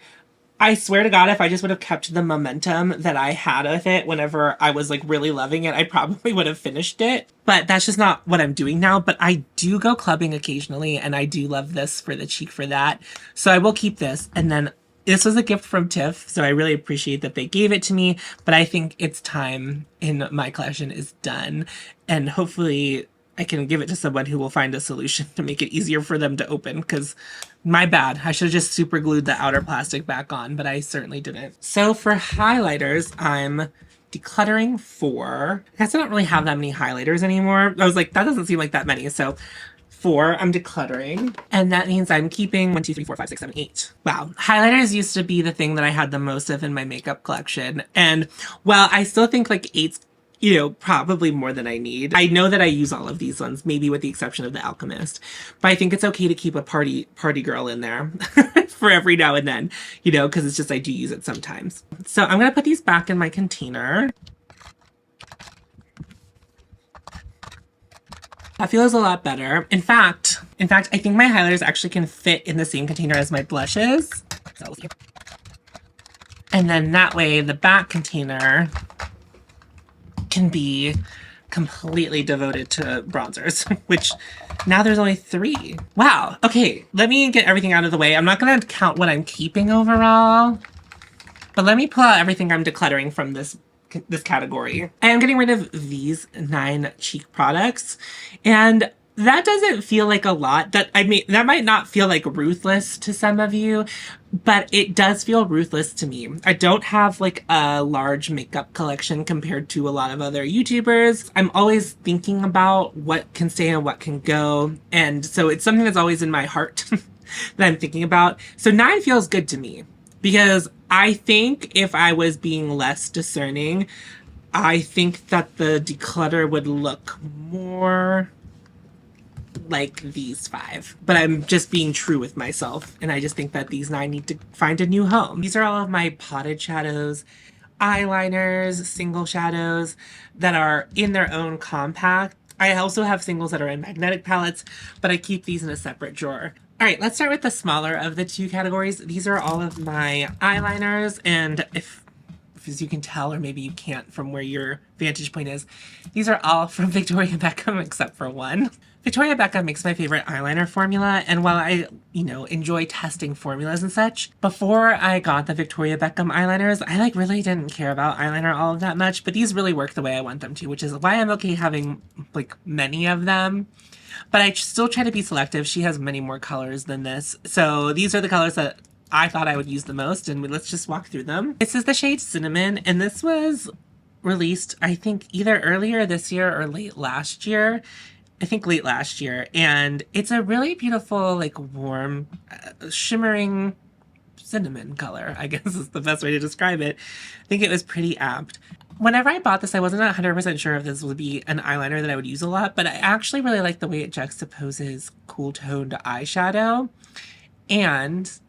I swear to God, if I just would have kept the momentum that I had with it whenever I was like really loving it, I probably would have finished it. But that's just not what I'm doing now. But I do go clubbing occasionally and I do love this for the cheek for that. So I will keep this. And then this was a gift from Tiff, so I really appreciate that they gave it to me, but I think its time in my collection is done. And hopefully I can give it to someone who will find a solution to make it easier for them to open, because my bad. I should have just super glued the outer plastic back on, but I certainly didn't. So for highlighters, I'm decluttering 4. I guess I don't really have that many highlighters anymore. I was like, that doesn't seem like that many. So 4, I'm decluttering. And that means I'm keeping 1, 2, 3, 4, 5, 6, 7, 8. Wow. Highlighters used to be the thing that I had the most of in my makeup collection. And while I still think like 8's, you know, probably more than I need. I know that I use all of these ones, maybe with the exception of the Alchemist. But I think it's okay to keep a party girl in there for every now and then, you know, because it's just I do use it sometimes. So I'm going to put these back in my container. That feels a lot better. In fact, I think my highlighters actually can fit in the same container as my blushes. So we'll see. And then that way the back container can be completely devoted to bronzers, which now there's only 3. Wow. Okay, let me get everything out of the way. I'm not going to count what I'm keeping overall, but let me pull out everything I'm decluttering from this category. I am getting rid of these 9 cheek products, and that doesn't feel like a lot. That might not feel like ruthless to some of you, but it does feel ruthless to me. I don't have like a large makeup collection compared to a lot of other YouTubers. I'm always thinking about what can stay and what can go, and so it's something that's always in my heart that I'm thinking about. So 9 feels good to me, because I think if I was being less discerning, I think that the declutter would look more like these 5. But I'm just being true with myself, and I just think that these 9 need to find a new home. These are all of my potted shadows, eyeliners, single shadows that are in their own compact. I also have singles that are in magnetic palettes, but I keep these in a separate drawer. All right, let's start with the smaller of the 2 categories. These are all of my eyeliners, and if as you can tell, or maybe you can't from where your vantage point is, these are all from Victoria Beckham except for one. Victoria Beckham makes my favorite eyeliner formula, and while I, enjoy testing formulas and such, before I got the Victoria Beckham eyeliners, I really didn't care about eyeliner all of that much, but these really work the way I want them to, which is why I'm okay having many of them. But I still try to be selective. She has many more colors than this, so these are the colors that I thought I would use the most, and let's just walk through them. This is the shade Cinnamon, and this was released, I think, either earlier this year or late last year. I think late last year, and it's a really beautiful, warm, shimmering cinnamon color, I guess is the best way to describe it. I think it was pretty apt. Whenever I bought this, I wasn't 100% sure if this would be an eyeliner that I would use a lot, but I actually really like the way it juxtaposes cool-toned eyeshadow, and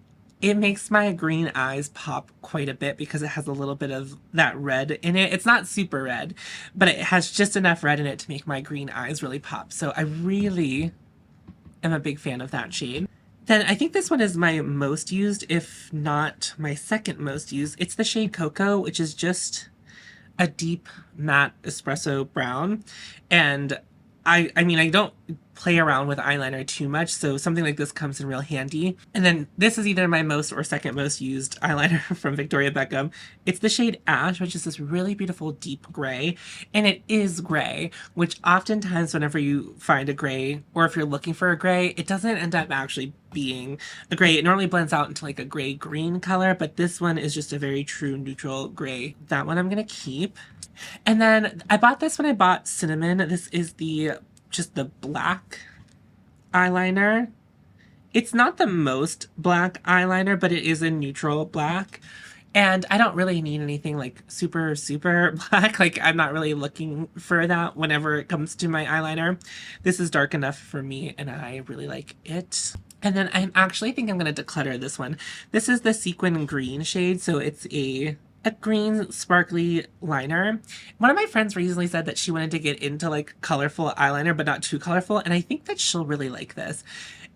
it makes my green eyes pop quite a bit because it has a little bit of that red in it. It's not super red, but it has just enough red in it to make my green eyes really pop. So I really am a big fan of that shade. Then I think this one is my most used, if not my second most used. It's the shade Cocoa, which is just a deep matte espresso brown. And I don't play around with eyeliner too much, so something like this comes in real handy. And then this is either my most or second most used eyeliner from Victoria Beckham. It's the shade Ash, which is this really beautiful deep gray, and it is gray, which oftentimes whenever you find a gray, or if you're looking for a gray, it doesn't end up actually being a gray. It normally blends out into a gray-green color, but this one is just a very true neutral gray. That one I'm gonna keep. And then I bought this when I bought Cinnamon. This is just the black eyeliner. It's not the most black eyeliner, but it is a neutral black. And I don't really need anything like super, super black. Like, I'm not really looking for that whenever it comes to my eyeliner. This is dark enough for me, and I really like it. And then I actually think I'm going to declutter this one. This is the sequin green shade, so it's a green sparkly liner. One of my friends recently said that she wanted to get into like colorful eyeliner, but not too colorful, and I think that she'll really like this.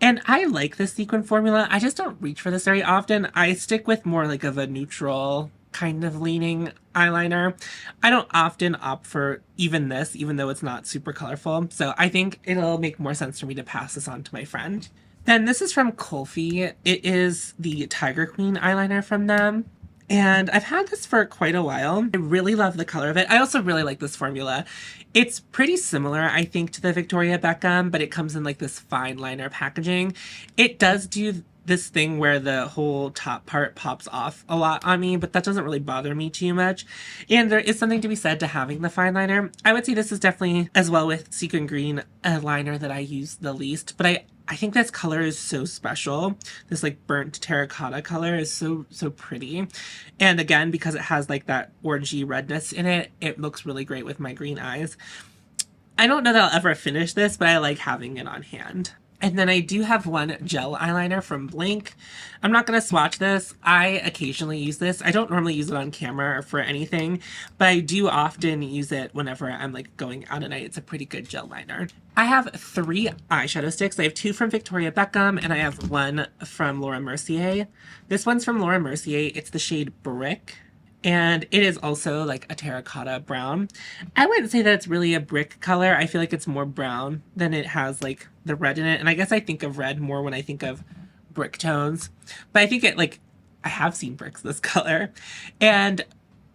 And I like the sequin formula. I just don't reach for this very often. I stick with more like of a neutral kind of leaning eyeliner. I don't often opt for even this, even though it's not super colorful. So I think it'll make more sense for me to pass this on to my friend. Then this is from Kulfi. It is the Tiger Queen eyeliner from them. And I've had this for quite a while. I really love the color of it. I also really like this formula. It's pretty similar, I think, to the Victoria Beckham, but it comes in like this fine liner packaging. It does do this thing where the whole top part pops off a lot on me, but that doesn't really bother me too much. And there is something to be said to having the fine liner. I would say this is definitely, as well with Sequin Green, a liner that I use the least, but I think this color is so special. This like burnt terracotta color is so pretty. And again, because it has like that orangey redness in it, it looks really great with my green eyes. I don't know that I'll ever finish this, but I like having it on hand. And then I do have one gel eyeliner from Blink. I'm not going to swatch this. I occasionally use this. I don't normally use it on camera or for anything, but I do often use it whenever I'm like going out at night. It's a pretty good gel liner. I have 3 eyeshadow sticks. I have 2 from Victoria Beckham and I have 1 from Laura Mercier. This one's from Laura Mercier. It's the shade Brick. And it is also like a terracotta brown. I wouldn't say that it's really a brick color. I feel like it's more brown than it has like the red in it. And I guess I think of red more when I think of brick tones. But I think I have seen bricks this color. And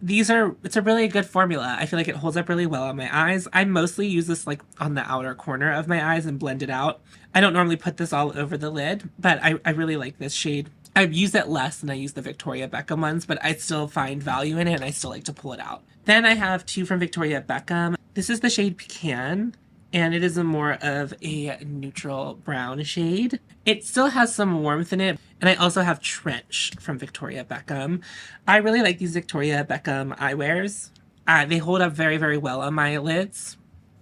it's a really good formula. I feel like it holds up really well on my eyes. I mostly use this like on the outer corner of my eyes and blend it out. I don't normally put this all over the lid, but I really like this shade. I've used it less than I use the Victoria Beckham ones, but I still find value in it and I still like to pull it out. Then I have 2 from Victoria Beckham. This is the shade Pecan, and it is a more of a neutral brown shade. It still has some warmth in it, and I also have Trench from Victoria Beckham. I really like these Victoria Beckham eyewears. They hold up very, very well on my lids.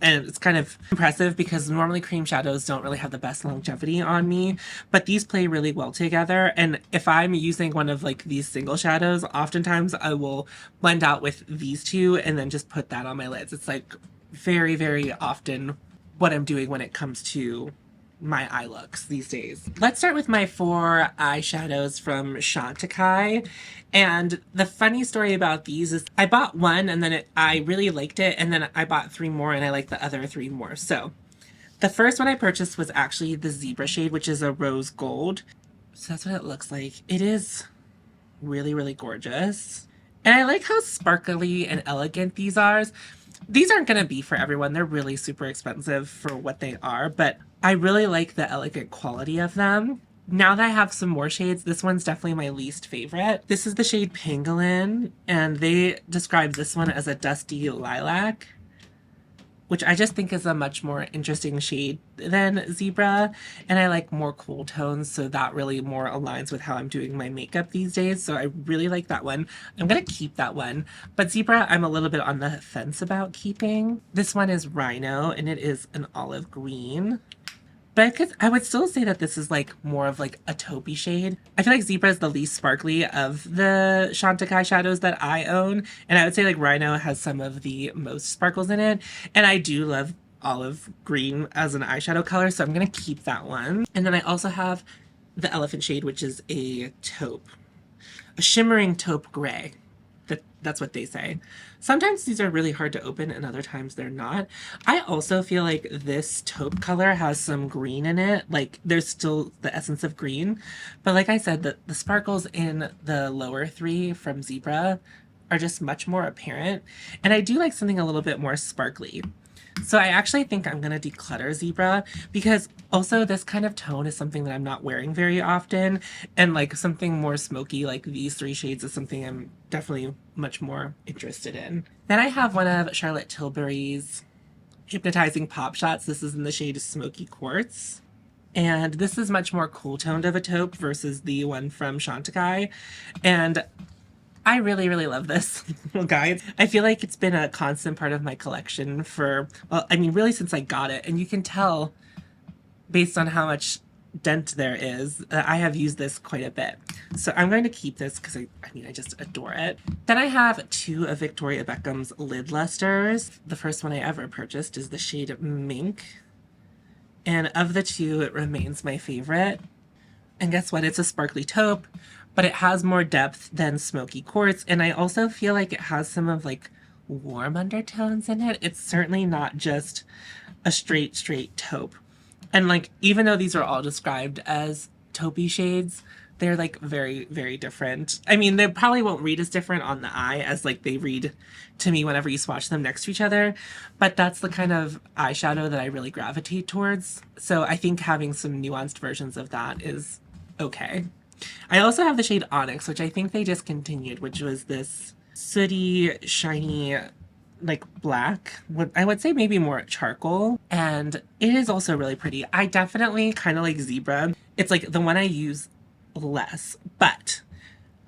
And it's kind of impressive because normally cream shadows don't really have the best longevity on me, but these play really well together. And if I'm using one of like these single shadows, oftentimes I will blend out with these 2 and then just put that on my lids. It's like very, very often what I'm doing when it comes to my eye looks these days. Let's start with my 4 eyeshadows from Chantecaille. And the funny story about these is I bought one and then I really liked it, and then I bought 3 more and I liked the other 3 more. So the first one I purchased was actually the Zebra shade, which is a rose gold. So that's what it looks like. It is really, really gorgeous. And I like how sparkly and elegant these are. These aren't going to be for everyone. They're really super expensive for what they are, but I really like the elegant quality of them. Now that I have some more shades, this one's definitely my least favorite. This is the shade Pangolin, and they describe this one as a dusty lilac, which I just think is a much more interesting shade than Zebra, and I like more cool tones, so that really more aligns with how I'm doing my makeup these days, so I really like that one. I'm gonna keep that one, but Zebra I'm a little bit on the fence about keeping. This one is Rhino, and it is an olive green. But I would still say that this is like more of like a taupey shade. I feel like Zebra is the least sparkly of the Chantecaille shadows that I own. And I would say like Rhino has some of the most sparkles in it. And I do love olive green as an eyeshadow color, so I'm going to keep that one. And then I also have the Elephant shade, which is a taupe. A shimmering taupe gray. That's what they say. Sometimes these are really hard to open and other times they're not. I also feel like this taupe color has some green in it. Like there's still the essence of green. But like I said, the sparkles in the lower 3 from Zebra are just much more apparent. And I do like something a little bit more sparkly. So I actually think I'm going to declutter Zebra because also this kind of tone is something that I'm not wearing very often, and like something more smoky like these 3 shades is something I'm definitely much more interested in. Then I have one of Charlotte Tilbury's Hypnotizing Pop Shots. This is in the shade Smoky Quartz. And this is much more cool toned of a taupe versus the one from Chantecaille. And I really, really love this little guy. I feel like it's been a constant part of my collection for, well, I mean, really since I got it. And you can tell based on how much dent there is, I have used this quite a bit. So I'm going to keep this because I just adore it. Then I have two of Victoria Beckham's lid lusters. The first one I ever purchased is the shade Mink. And of the two, it remains my favorite. And guess what? It's a sparkly taupe, but it has more depth than Smoky Quartz. And I also feel like it has some of like warm undertones in it. It's certainly not just a straight taupe. And like, even though these are all described as taupey shades, they're like very, very different. I mean, they probably won't read as different on the eye as like they read to me whenever you swatch them next to each other, but that's the kind of eyeshadow that I really gravitate towards. So I think having some nuanced versions of that is okay. I also have the shade Onyx, which I think they discontinued, which was this sooty, shiny, like black, I would say maybe more charcoal, and it is also really pretty. I definitely kind of like Zebra. It's like the one I use less, but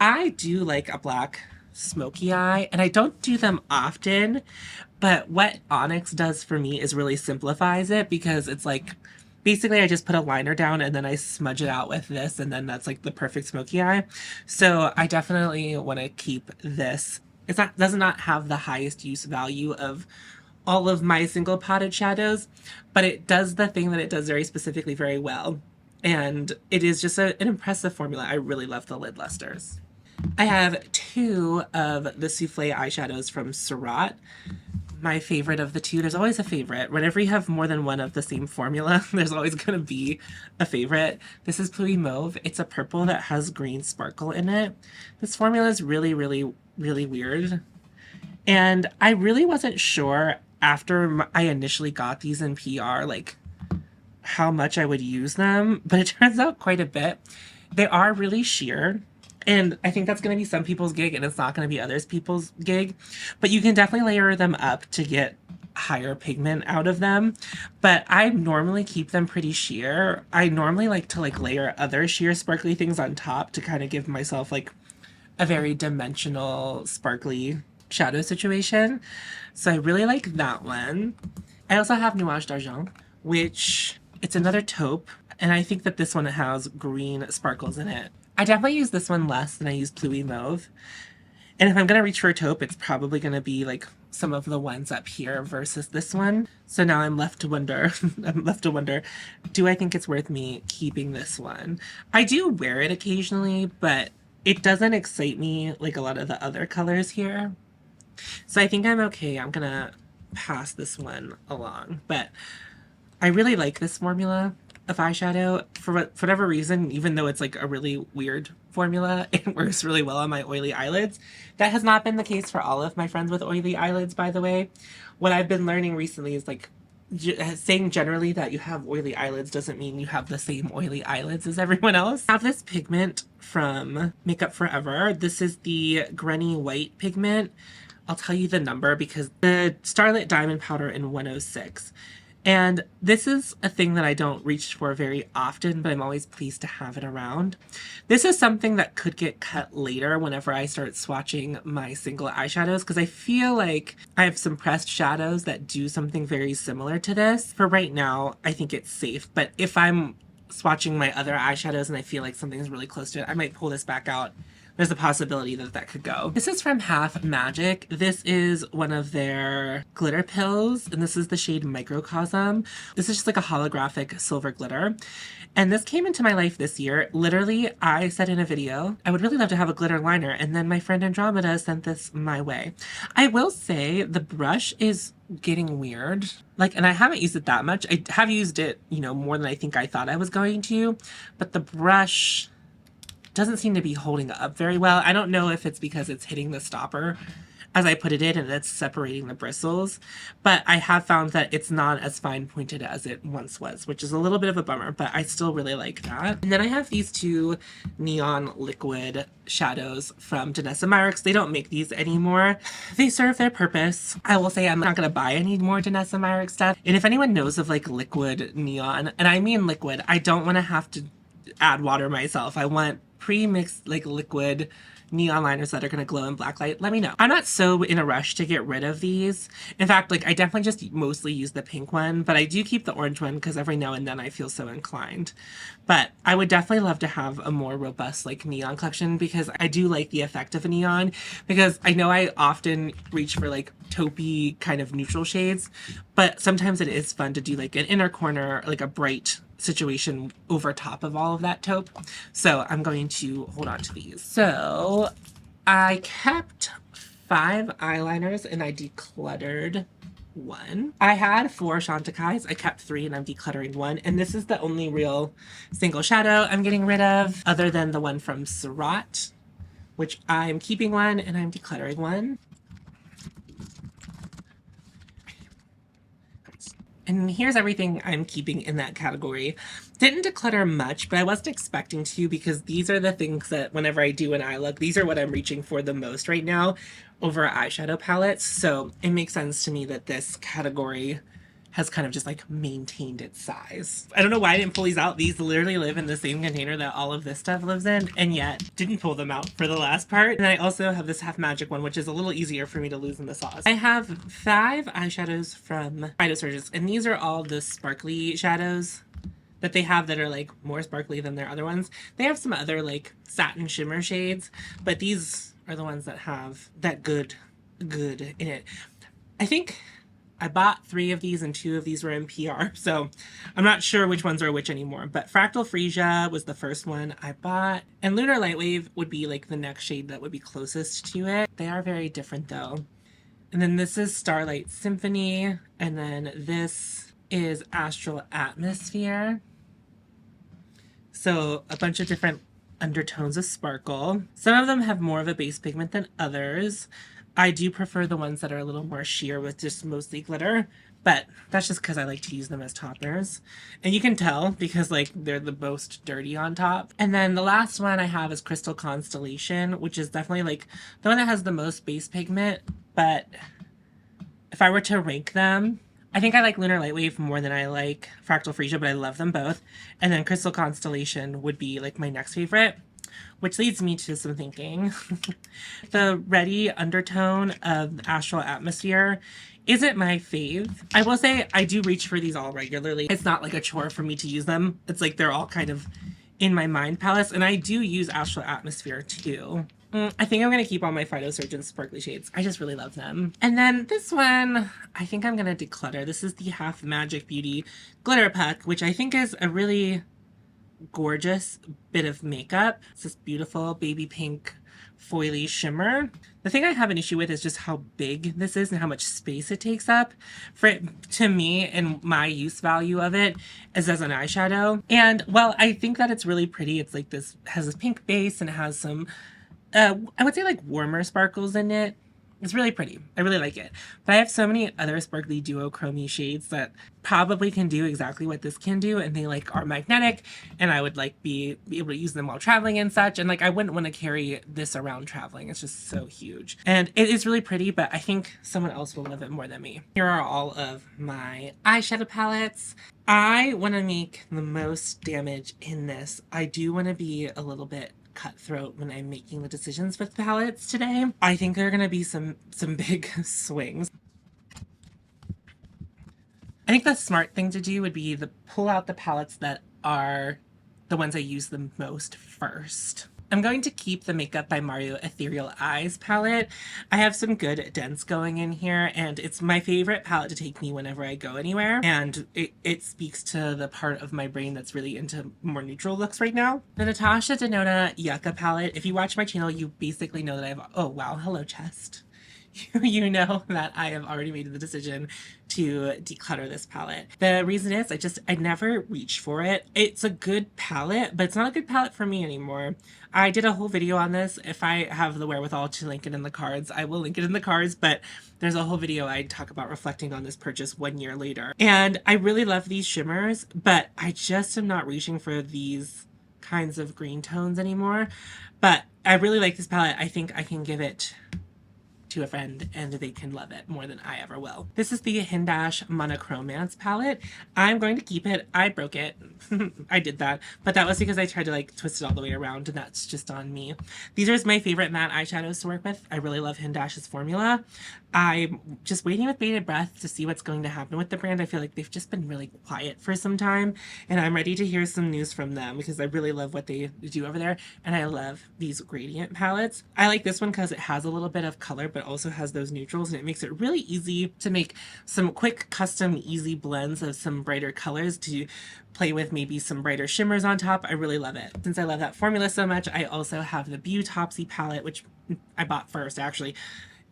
I do like a black smoky eye, and I don't do them often, but what Onyx does for me is really simplifies it, because it's like basically I just put a liner down and then I smudge it out with this, and then that's like the perfect smoky eye. So I definitely want to keep this. Does not have the highest use value of all of my single potted shadows, but it does the thing that it does very specifically very well. And it is just an impressive formula. I really love the lid lusters. I have two of the Souffle eyeshadows from Surratt. My favorite of the two. There's always a favorite. Whenever you have more than one of the same formula, there's always going to be a favorite. This is Pluie Mauve. It's a purple that has green sparkle in it. This formula is really, really, really weird. And I really wasn't sure after I initially got these in PR, like how much I would use them, but it turns out quite a bit. They are really sheer, and I think that's going to be some people's gig, and it's not going to be others people's gig, but you can definitely layer them up to get higher pigment out of them. But I normally keep them pretty sheer. I normally like to like layer other sheer sparkly things on top to kind of give myself like a very dimensional sparkly shadow situation. So I really like that one. I also have Nuage d'Argent, which it's another taupe, and I think that this one has green sparkles in it. I definitely use this one less than I use Pluie Mauve. And if I'm going to reach for a taupe, it's probably going to be like some of the ones up here versus this one. So now I'm left to wonder, do I think it's worth me keeping this one? I do wear it occasionally, but it doesn't excite me like a lot of the other colors here. So I think I'm okay. I'm going to pass this one along, but I really like this formula of eyeshadow for whatever reason. Even though it's like a really weird formula, it works really well on my oily eyelids. That has not been the case for all of my friends with oily eyelids, by the way. What I've been learning recently is like saying generally that you have oily eyelids doesn't mean you have the same oily eyelids as everyone else. I have this pigment from Makeup Forever. This is the Granny White pigment. I'll tell you the number because the Starlit Diamond Powder in 106. And this is a thing that I don't reach for very often, but I'm always pleased to have it around. This is something that could get cut later whenever I start swatching my single eyeshadows, because I feel like I have some pressed shadows that do something very similar to this. For right now, I think it's safe, but if I'm swatching my other eyeshadows and I feel like something's really close to it, I might pull this back out. There's a possibility that that could go. This is from Half Magic. This is one of their glitter pills, and this is the shade Microcosm. This is just like a holographic silver glitter. And this came into my life this year. Literally, I said in a video, I would really love to have a glitter liner, and then my friend Andromeda sent this my way. I will say the brush is getting weird. Like, and I haven't used it that much. I have used it, you know, more than I think I thought I was going to, but the brush doesn't seem to be holding up very well. I don't know if it's because it's hitting the stopper as I put it in, and it's separating the bristles. But I have found that it's not as fine pointed as it once was, which is a little bit of a bummer, but I still really like that. And then I have these two neon liquid shadows from Danessa Myricks. They don't make these anymore. They serve their purpose. I will say I'm not going to buy any more Danessa Myricks stuff. And if anyone knows of like liquid neon, and I mean liquid, I don't want to have to add water myself. I want pre-mixed like liquid neon liners that are going to glow in black light. Let me know. I'm not so in a rush to get rid of these. In fact, like I definitely just mostly use the pink one, but I do keep the orange one because every now and then I feel so inclined. But I would definitely love to have a more robust like neon collection because I do like the effect of a neon, because I know I often reach for like taupey kind of neutral shades, but sometimes it is fun to do like an inner corner, like a bright situation over top of all of that taupe. So I'm going to hold on to these. So I kept 5 eyeliners and I decluttered 1. I had 4 Chanticais. I kept 3 and I'm decluttering 1. And this is the only real single shadow I'm getting rid of, other than the one from Surratt, which I'm keeping 1 and I'm decluttering 1. And here's everything I'm keeping in that category. Didn't declutter much, but I wasn't expecting to, because these are the things that whenever I do an eye look, these are what I'm reaching for the most right now over eyeshadow palettes. So it makes sense to me that this category has kind of just like maintained its size. I don't know why I didn't pull these out. These literally live in the same container that all of this stuff lives in, and yet didn't pull them out for the last part. And I also have this half magic one, which is a little easier for me to lose in the sauce. I have 5 eyeshadows from Phytosurgeons, and these are all the sparkly shadows that they have that are like more sparkly than their other ones. They have some other like satin shimmer shades, but these are the ones that have that good in it. I think I bought 3 of these and 2 of these were in PR, so I'm not sure which ones are which anymore. But Fractal Freesia was the first one I bought, and Lunar Lightwave would be like the next shade that would be closest to it. They are very different though. And then this is Starlight Symphony, and then this is Astral Atmosphere. So a bunch of different undertones of sparkle. Some of them have more of a base pigment than others. I do prefer the ones that are a little more sheer with just mostly glitter, but that's just because I like to use them as toppers. And you can tell because like they're the most dirty on top. And then the last one I have is Crystal Constellation, which is definitely like the one that has the most base pigment. But if I were to rank them, I think I like Lunar Lightwave more than I like Fractal Freesia, but I love them both. And then Crystal Constellation would be like my next favorite, which leads me to some thinking. The ready undertone of Astral Atmosphere isn't my fave. I will say I do reach for these all regularly. It's not like a chore for me to use them. It's like they're all kind of in my mind palettes, and I do use Astral Atmosphere too. I think I'm going to keep all my Phytosurgeon sparkly shades. I just really love them. And then this one, I think I'm going to declutter. This is the Half Magic Beauty Glitter Puck, which I think is a really gorgeous bit of makeup. It's this beautiful baby pink foily shimmer. The thing I have an issue with is just how big this is and how much space it takes up. For it, to me, and my use value of it is as an eyeshadow. And while I think that it's really pretty, it's like this, has this pink base and it has some I would say like warmer sparkles in it. It's really pretty. I really like it. But I have so many other sparkly duochrome shades that probably can do exactly what this can do, and they like are magnetic, and I would like be able to use them while traveling and such. And like I wouldn't want to carry this around traveling. It's just so huge. And it is really pretty, but I think someone else will love it more than me. Here are all of my eyeshadow palettes. I want to make the most damage in this. I do want to be a little bit cutthroat when I'm making the decisions with palettes today. I think there are going to be some big swings. I think the smart thing to do would be to pull out the palettes that are the ones I use the most first. I'm going to keep the Makeup by Mario Ethereal Eyes palette. I have some good dents going in here, and it's my favorite palette to take me whenever I go anywhere. And it speaks to the part of my brain that's really into more neutral looks right now. The Natasha Denona Yucca palette. If you watch my channel, you basically know that I have, oh wow, hello chest. you know that I have already made the decision to declutter this palette. The reason is I never reach for it. It's a good palette, but it's not a good palette for me anymore. I did a whole video on this. If I have the wherewithal to link it in the cards, I will link it in the cards, but there's a whole video I talk about reflecting on this purchase 1 year later. And I really love these shimmers, but I just am not reaching for these kinds of green tones anymore. But I really like this palette. I think I can give it to a friend and they can love it more than I ever will. This is the Hindash Monochromance palette. I'm going to keep it. I broke it. I did that, but that was because I tried to like twist it all the way around, and that's just on me. These are my favorite matte eyeshadows to work with. I really love Hindash's formula. I'm just waiting with bated breath to see what's going to happen with the brand. I feel like they've just been really quiet for some time, and I'm ready to hear some news from them because I really love what they do over there, and I love these gradient palettes. I like this one because it has a little bit of color, but also has those neutrals, and it makes it really easy to make some quick, custom, easy blends of some brighter colors to play with maybe some brighter shimmers on top. I really love it. Since I love that formula so much, I also have the Beautopsy palette, which I bought first actually,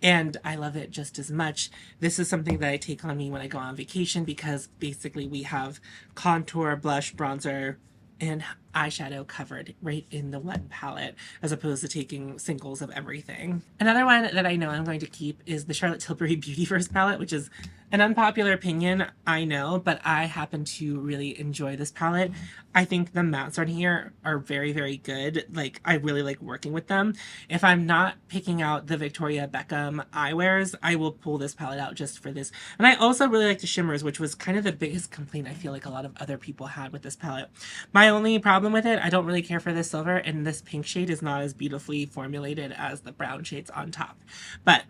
and I love it just as much. This is something that I take on me when I go on vacation because basically we have contour, blush, bronzer, and eyeshadow covered right in the one palette, as opposed to taking singles of everything. Another one that I know I'm going to keep is the Charlotte Tilbury Beautyverse palette, which is an unpopular opinion, I know, but I happen to really enjoy this palette. I think the mattes on here are very, very good. Like, I really like working with them. If I'm not picking out the Victoria Beckham eyewears, I will pull this palette out just for this. And I also really like the shimmers, which was kind of the biggest complaint I feel like a lot of other people had with this palette. My only problem with it, I don't really care for the silver, and this pink shade is not as beautifully formulated as the brown shades on top. But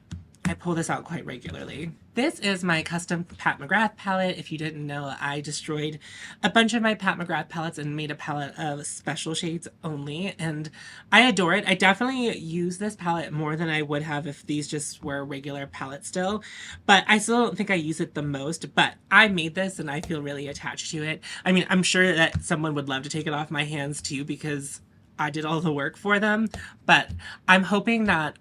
I pull this out quite regularly. This is my custom Pat McGrath palette. If you didn't know, I destroyed a bunch of my Pat McGrath palettes and made a palette of special shades only, and I adore it. I definitely use this palette more than I would have if these just were regular palettes still, but I still don't think I use it the most, but I made this and I feel really attached to it. I mean, I'm sure that someone would love to take it off my hands too because I did all the work for them, but I'm hoping that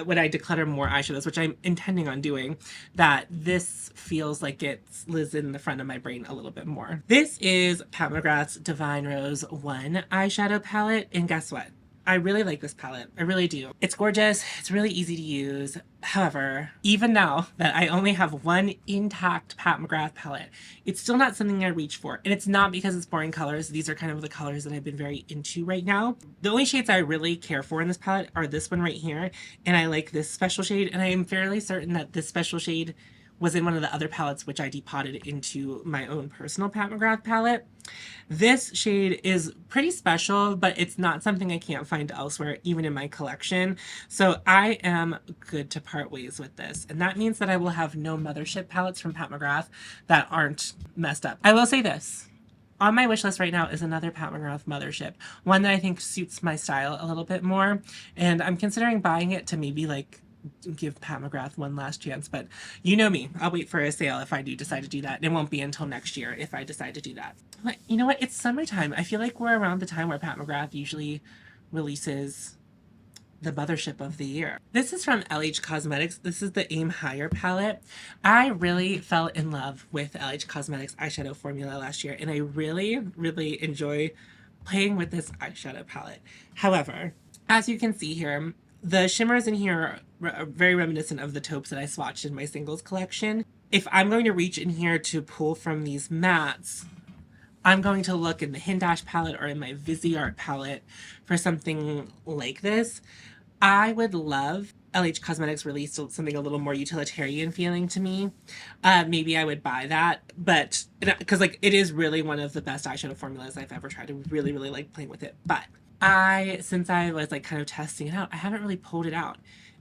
when I declutter more eyeshadows, which I'm intending on doing, that this feels like it lives in the front of my brain a little bit more. This is Pat McGrath's Divine Rose 1 eyeshadow palette, and guess what? I really like this palette. I really do. It's gorgeous. It's really easy to use. However, even now that I only have one intact Pat McGrath palette, it's still not something I reach for. And it's not because it's boring colors. These are kind of the colors that I've been very into right now. The only shades I really care for in this palette are this one right here. And I like this special shade. And I am fairly certain that this special shade was in one of the other palettes, which I depotted into my own personal Pat McGrath palette. This shade is pretty special, but it's not something I can't find elsewhere, even in my collection. So I am good to part ways with this. And that means that I will have no Mothership palettes from Pat McGrath that aren't messed up. I will say this. On my wish list right now is another Pat McGrath Mothership, one that I think suits my style a little bit more. And I'm considering buying it to maybe like give Pat McGrath one last chance, but you know me, I'll wait for a sale if I do decide to do that. It won't be until next year if I decide to do that. But you know what? It's summertime. I feel like we're around the time where Pat McGrath usually releases the Mothership of the year. This is from LH Cosmetics. This is the Aim Higher palette. I really fell in love with LH Cosmetics eyeshadow formula last year, and I really, really enjoy playing with this eyeshadow palette. However, as you can see here, the shimmers in here are very reminiscent of the taupes that I swatched in my singles collection. If I'm going to reach in here to pull from these mattes, I'm going to look in the Hindash palette or in my Viseart palette for something like this. I would love LH Cosmetics released something a little more utilitarian feeling to me. Maybe I would buy that, but because like it is really one of the best eyeshadow formulas I've ever tried. I really, really like playing with it, but since I was like kind of testing it out, I haven't really pulled it out,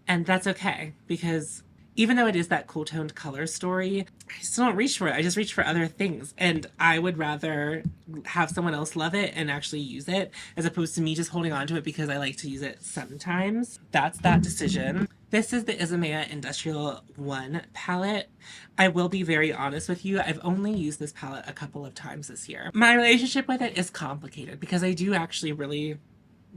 and that's okay because even though it is that cool toned color story, I still don't reach for it. I just reach for other things, and I would rather have someone else love it and actually use it as opposed to me just holding on to it because I like to use it sometimes. That's that decision. This is the Isamaya Industrial 1 palette. I will be very honest with you. I've only used this palette a couple of times this year. My relationship with it is complicated because I do actually really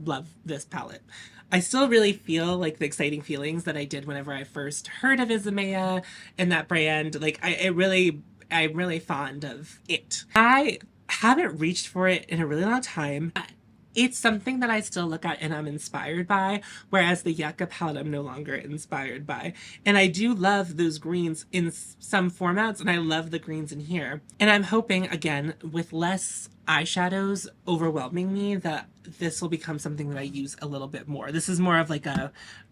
love this palette. I still really feel like the exciting feelings that I did whenever I first heard of Isamaya and that brand. Like I'm really fond of it. I haven't reached for it in a really long time. It's something that I still look at and I'm inspired by, whereas the Yucca palette I'm no longer inspired by. And I do love those greens in some formats, and I love the greens in here. And I'm hoping, again, with less eyeshadows overwhelming me, that this will become something that I use a little bit more. This is more of like a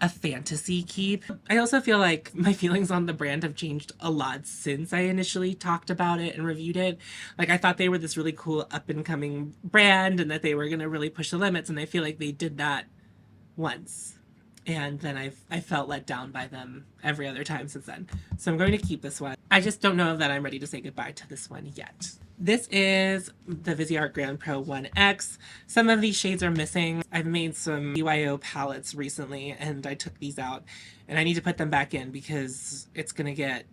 fantasy keep. I also feel like my feelings on the brand have changed a lot since I initially talked about it and reviewed it. Like, I thought they were this really cool up and coming brand and that they were going to really push the limits, and I feel like they did that once. And then I felt let down by them every other time since then. So I'm going to keep this one. I just don't know that I'm ready to say goodbye to this one yet. This is the Viseart Grand Pro 1X. Some of these shades are missing. I've made some BYO palettes recently and I took these out and I need to put them back in because it's going to get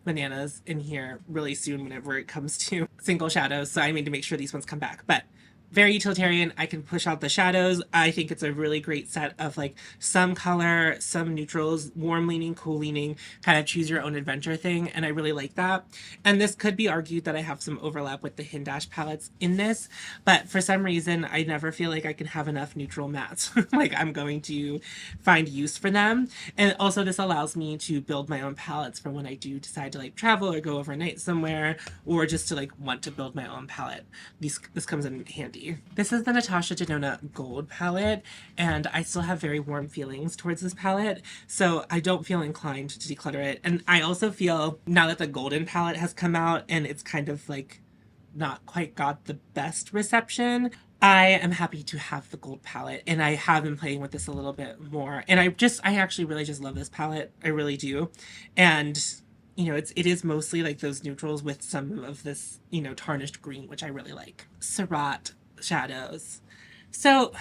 bananas in here really soon whenever it comes to single shadows. So I need to make sure these ones come back. But very utilitarian. I can push out the shadows. I think it's a really great set of like some color, some neutrals, warm leaning, cool leaning, kind of choose your own adventure thing. And I really like that. And this could be argued that I have some overlap with the Hindash palettes in this, but for some reason, I never feel like I can have enough neutral mattes. Like I'm going to find use for them. And also this allows me to build my own palettes for when I do decide to like travel or go overnight somewhere, or just to like want to build my own palette. This comes in handy. This is the Natasha Denona Gold palette, and I still have very warm feelings towards this palette, so I don't feel inclined to declutter it. And I also feel now that the golden palette has come out and it's kind of like not quite got the best reception, I am happy to have the gold palette, and I have been playing with this a little bit more. And I actually really just love this palette. I really do. And you know, it is mostly like those neutrals with some of this, you know, tarnished green, which I really like. Surratt shadows. So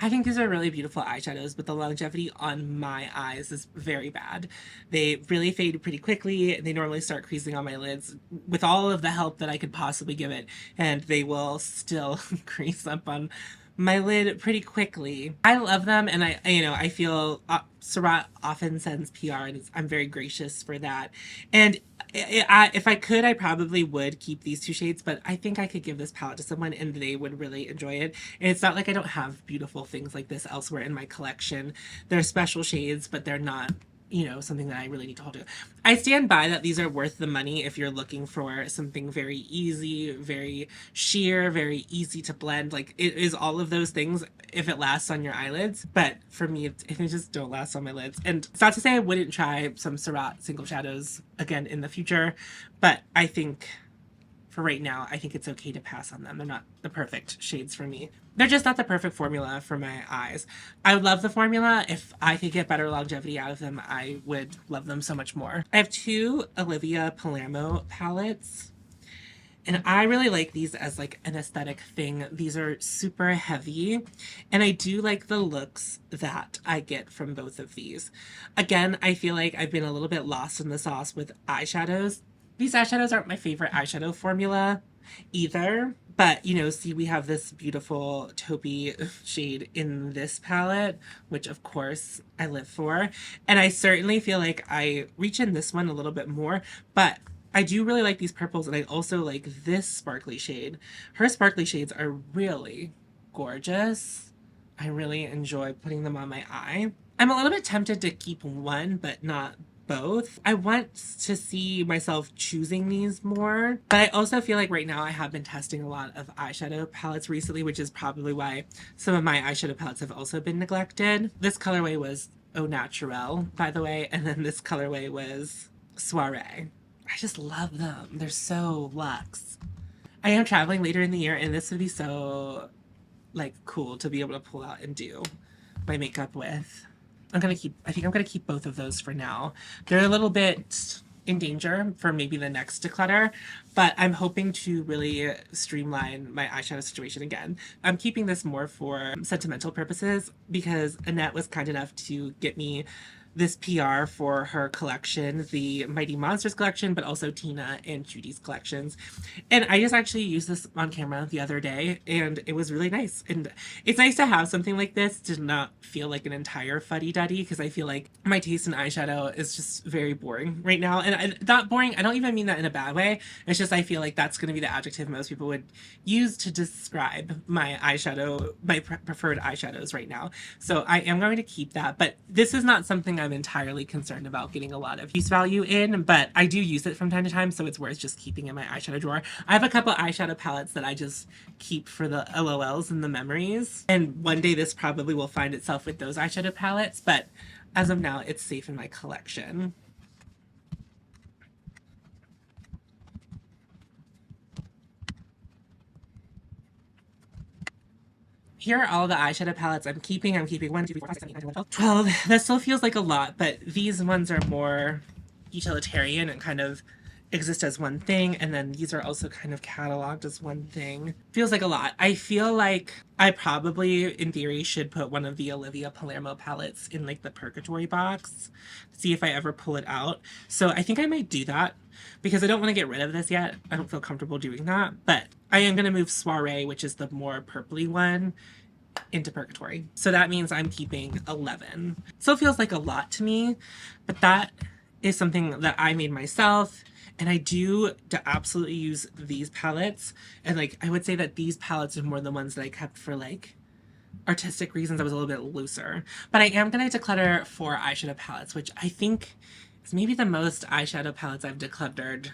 I think these are really beautiful eyeshadows, but the longevity on my eyes is very bad. They really fade pretty quickly. They normally start creasing on my lids with all of the help that I could possibly give it, and they will still crease up on my lid pretty quickly. I love them, and I feel Surratt often sends PR, and I'm very gracious for that. And if I could, I probably would keep these two shades, but I think I could give this palette to someone and they would really enjoy it. And it's not like I don't have beautiful things like this elsewhere in my collection. They're special shades, but they're not, you know, something that I really need to hold to. I stand by that these are worth the money if you're looking for something very easy, very sheer, very easy to blend. Like, it is all of those things if it lasts on your eyelids. But for me, it just don't last on my lids. And it's not to say I wouldn't try some Surratt single shadows again in the future, but I think for right now, I think it's okay to pass on them. They're not the perfect shades for me. They're just not the perfect formula for my eyes. I would love the formula. If I could get better longevity out of them, I would love them so much more. I have two Olivia Palermo palettes, and I really like these as like an aesthetic thing. These are super heavy, and I do like the looks that I get from both of these. Again, I feel like I've been a little bit lost in the sauce with eyeshadows. These eyeshadows aren't my favorite eyeshadow formula either, but you know, see, we have this beautiful taupey shade in this palette, which of course I live for. And I certainly feel like I reach in this one a little bit more, but I do really like these purples, and I also like this sparkly shade. Her sparkly shades are really gorgeous. I really enjoy putting them on my eye. I'm a little bit tempted to keep one, but not both. I want to see myself choosing these more, but I also feel like right now I have been testing a lot of eyeshadow palettes recently, which is probably why some of my eyeshadow palettes have also been neglected. This colorway was Au Naturel, by the way, and then this colorway was Soiree. I just love them. They're so luxe. I am traveling later in the year, and this would be so like cool to be able to pull out and do my makeup with. I think I'm gonna keep both of those for now. They're a little bit in danger for maybe the next declutter, but I'm hoping to really streamline my eyeshadow situation again. I'm keeping this more for sentimental purposes because Annette was kind enough to get me this PR for her collection, the Mighty Monsters collection, but also Tina and Judy's collections. And I just actually used this on camera the other day, and it was really nice. And it's nice to have something like this to not feel like an entire fuddy-duddy, because I feel like my taste in eyeshadow is just very boring right now. And not boring, I don't even mean that in a bad way. It's just I feel like that's going to be the adjective most people would use to describe my eyeshadow, my preferred eyeshadows right now. So I am going to keep that, but this is not something I'm entirely concerned about getting a lot of use value in, but I do use it from time to time, so it's worth just keeping in my eyeshadow drawer. I have a couple eyeshadow palettes that I just keep for the LOLs and the memories, and one day this probably will find itself with those eyeshadow palettes, but as of now, it's safe in my collection. Here are all the eyeshadow palettes I'm keeping. I'm keeping 1, 2, 3, 4, 5, 6, 7, 8, 9, 10, 11, 12. 12. That still feels like a lot, but these ones are more utilitarian and kind of exist as one thing, and then these are also kind of cataloged as one thing. Feels like a lot. I feel like I probably, in theory, should put one of the Olivia Palermo palettes in like the Purgatory box, see if I ever pull it out. So I think I might do that, because I don't want to get rid of this yet. I don't feel comfortable doing that, but I am going to move Soiree, which is the more purpley one, into Purgatory. So that means I'm keeping 11. Still feels like a lot to me, but that is something that I made myself. And I do absolutely use these palettes. And like, I would say that these palettes are more the ones that I kept for like artistic reasons. I was a little bit looser. But I am going to declutter 4 eyeshadow palettes, which I think is maybe the most eyeshadow palettes I've decluttered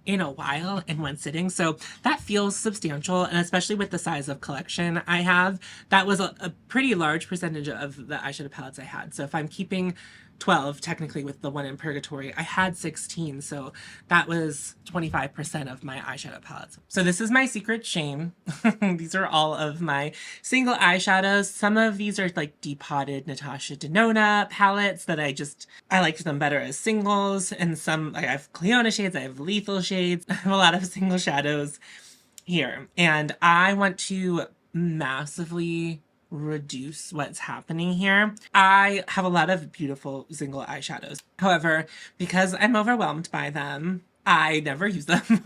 in a while in one sitting. So that feels substantial, and especially with the size of collection I have, that was a pretty large percentage of the eyeshadow palettes I had. So if I'm keeping 12 technically with the one in Purgatory, I had 16, so that was 25% of my eyeshadow palettes. So this is my secret shame. These are all of my single eyeshadows. Some of these are like depotted Natasha Denona palettes that I liked them better as singles, and some, like I have Cleona shades, I have Lethal shades, I have a lot of single shadows here, and I want to massively reduce what's happening here. I have a lot of beautiful single eyeshadows. However, because I'm overwhelmed by them, I never use them.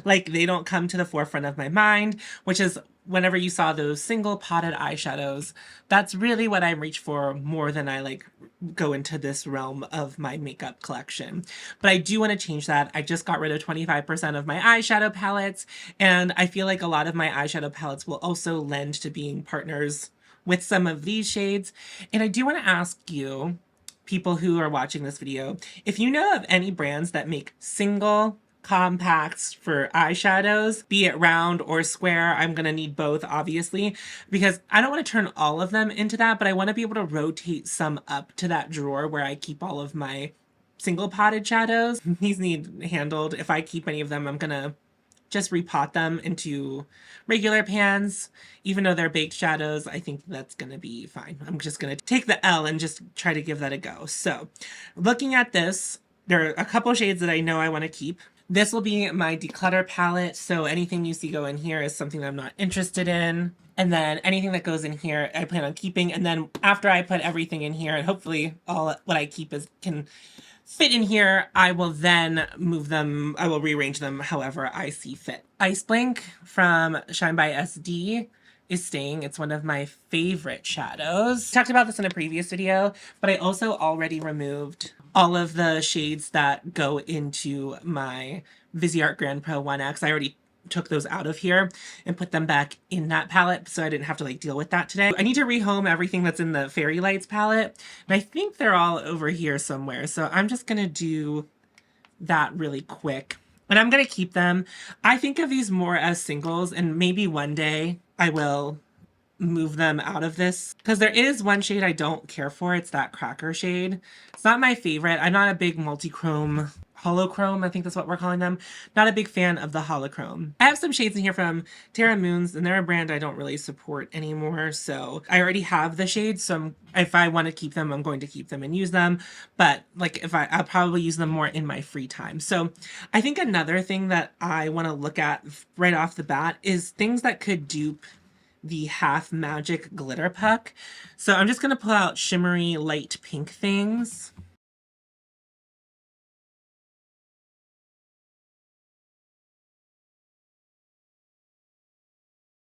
Like, they don't come to the forefront of my mind, which is whenever you saw those single potted eyeshadows, that's really what I reach for more than I like go into this realm of my makeup collection. But I do want to change that. I just got rid of 25% of my eyeshadow palettes, and I feel like a lot of my eyeshadow palettes will also lend to being partners with some of these shades. And I do want to ask you, people who are watching this video, if you know of any brands that make single compacts for eyeshadows, be it round or square. I'm going to need both, obviously, because I don't want to turn all of them into that, but I want to be able to rotate some up to that drawer where I keep all of my single potted shadows. These need handled. If I keep any of them, I'm going to just repot them into regular pans. Even though they're baked shadows, I think that's going to be fine. I'm just going to take the L and just try to give that a go. So looking at this, there are a couple shades that I know I want to keep. This will be my declutter palette, so anything you see go in here is something I'm not interested in. And then anything that goes in here, I plan on keeping. And then after I put everything in here, and hopefully all what I keep can fit in here, I will then move them, I will rearrange them however I see fit. Ice Blink from Shine by SD is staying. It's one of my favorite shadows. I talked about this in a previous video, but I also already removed all of the shades that go into my Viseart Grand Pro 1X. I already took those out of here and put them back in that palette, so I didn't have to like deal with that today. I need to rehome everything that's in the Fairy Lights palette, and I think they're all over here somewhere, so I'm just gonna do that really quick. And I'm gonna keep them. I think of these more as singles, and maybe one day I will move them out of this, because there is one shade I don't care for. It's that Cracker shade. It's not my favorite. I'm not a big multi-chrome, holochrome, I think that's what we're calling them. Not a big fan of the holochrome. I have some shades in here from Terra Moons, and they're a brand I don't really support anymore, so I already have the shades, so if I want to keep them, I'm going to keep them and use them. But like, I'll probably use them more in my free time. So I think another thing that I want to look at right off the bat is things that could dupe the Half Magic Glitter Puck. So I'm just going to pull out shimmery light pink things.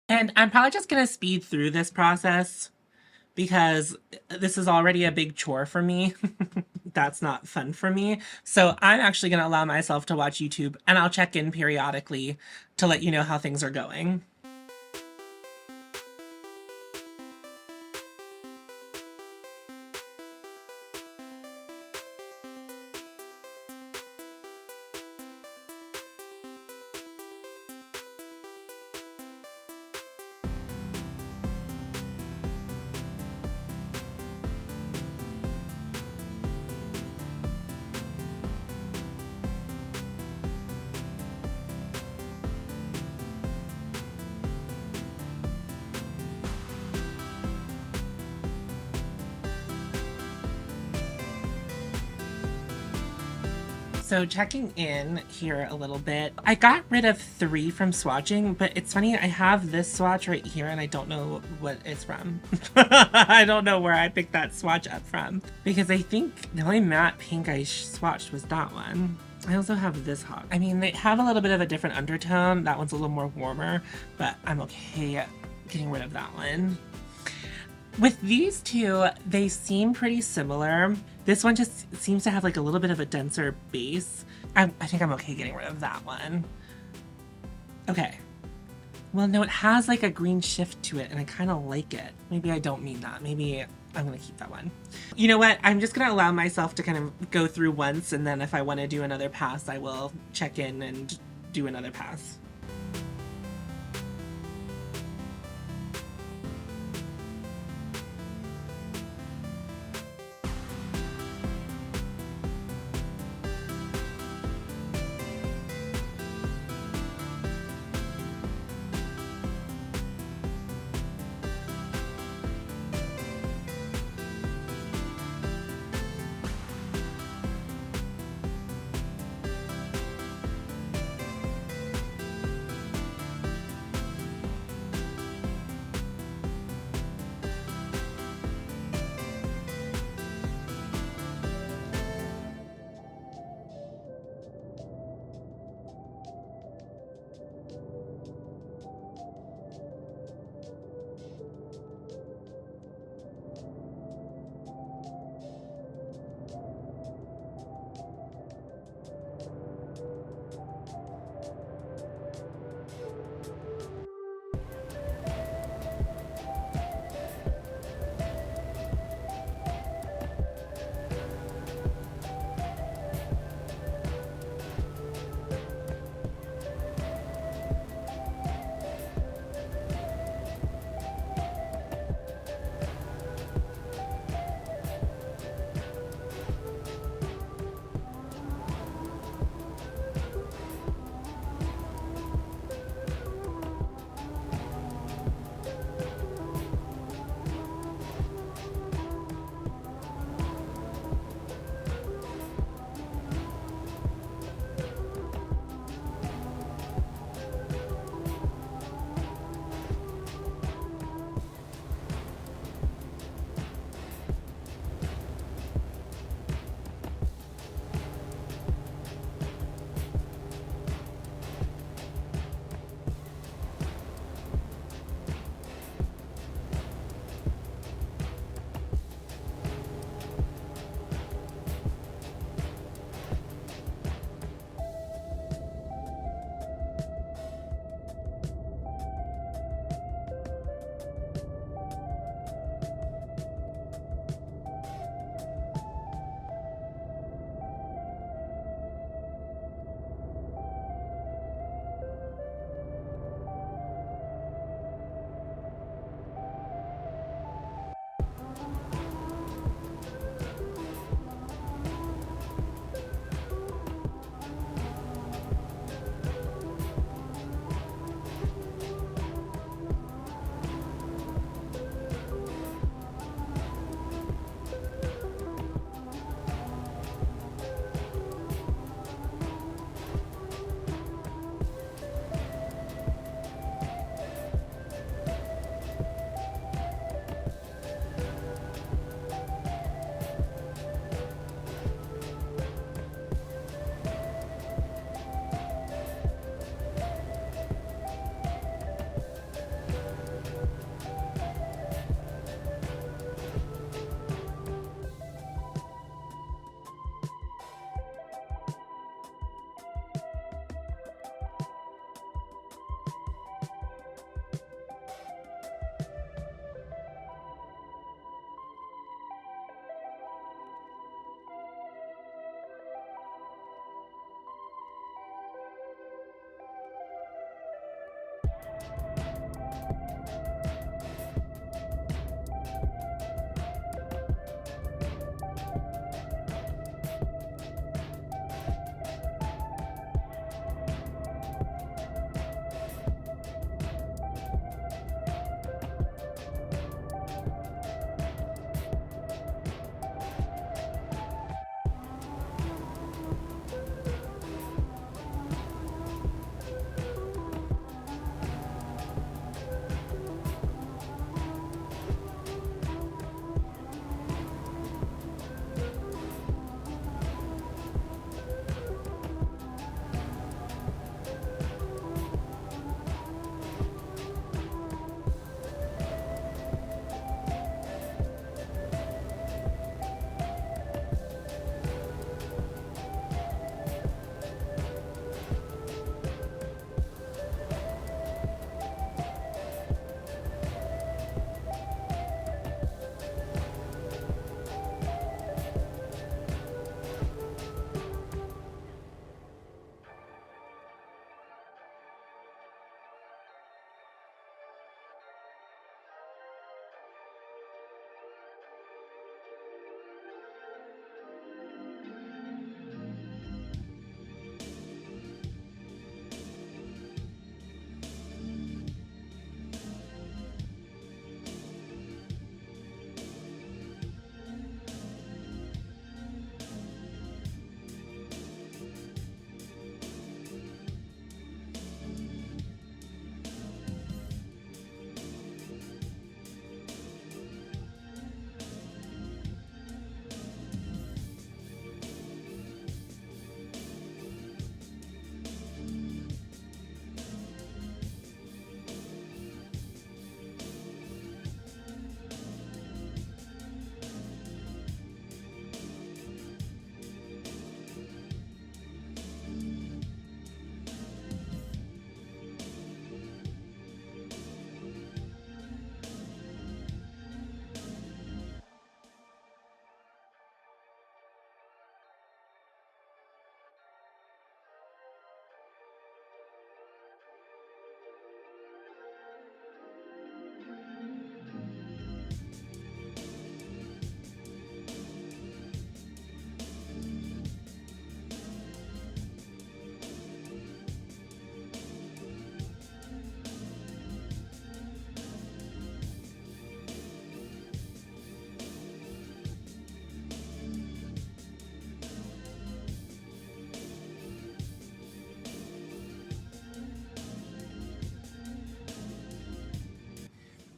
And I'm probably just going to speed through this process because this is already a big chore for me. That's not fun for me. So I'm actually going to allow myself to watch YouTube, and I'll check in periodically to let you know how things are going. So checking in here a little bit, I got rid of 3 from swatching, but it's funny, I have this swatch right here and I don't know what it's from. I don't know where I picked that swatch up from, because I think the only matte pink I swatched was that one. I also have this hawk. I mean, they have a little bit of a different undertone. That one's a little more warmer, but I'm okay getting rid of that one. With these two, they seem pretty similar. This one just seems to have like a little bit of a denser base. I think I'm okay getting rid of that one. Okay. Well, no, it has like a green shift to it and I kind of like it. Maybe I don't mean that. Maybe I'm going to keep that one. You know what? I'm just going to allow myself to kind of go through once, and then if I want to do another pass, I will check in and do another pass.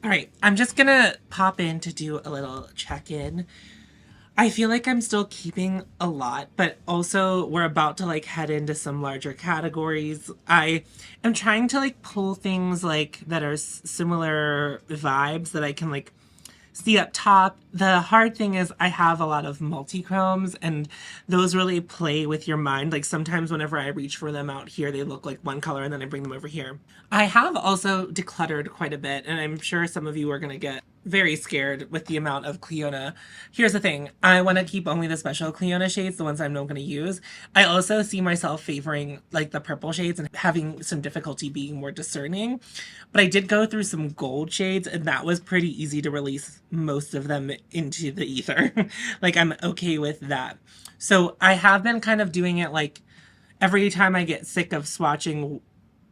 All right, I'm just gonna pop in to do a little check-in. I feel like I'm still keeping a lot, but also we're about to like head into some larger categories. I am trying to like pull things like that are similar vibes that I can like see up top. The hard thing is I have a lot of multi-chromes and those really play with your mind. Like sometimes whenever I reach for them out here, they look like one color and then I bring them over here. I have also decluttered quite a bit, and I'm sure some of you are going to get very scared with the amount of Cleona. Here's the thing. I want to keep only the special Cleona shades, the ones I'm not going to use. I also see myself favoring like the purple shades and having some difficulty being more discerning. But I did go through some gold shades, and that was pretty easy to release most of them into the ether. Like I'm okay with that. So I have been kind of doing it like every time I get sick of swatching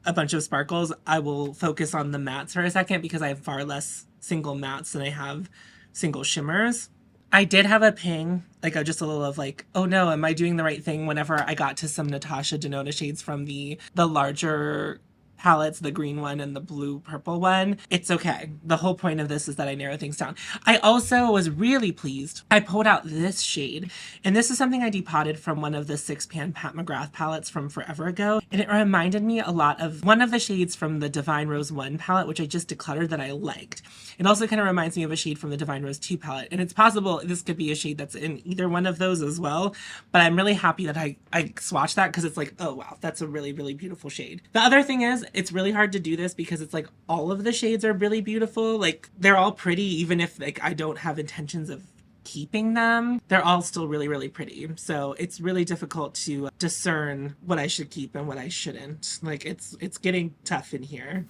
a bunch of sparkles, I will focus on the mattes for a second because I have far less single mattes than I have single shimmers. I did have a ping, like just a little of like, oh no, am I doing the right thing whenever I got to some Natasha Denona shades from the larger palettes, the green one and the blue purple one. It's okay. The whole point of this is that I narrow things down. I also was really pleased. I pulled out this shade, and this is something I depotted from one of the 6-pan Pat McGrath palettes from forever ago, and it reminded me a lot of one of the shades from the Divine Rose 1 palette, which I just decluttered that I liked. It also kind of reminds me of a shade from the Divine Rose 2 palette, and it's possible this could be a shade that's in either one of those as well, but I'm really happy that I swatched that because it's like, oh wow, that's a really, really beautiful shade. The other thing is, it's really hard to do this because it's like all of the shades are really beautiful. Like they're all pretty, even if like I don't have intentions of keeping them. They're all still really, really pretty. So it's really difficult to discern what I should keep and what I shouldn't. Like it's getting tough in here.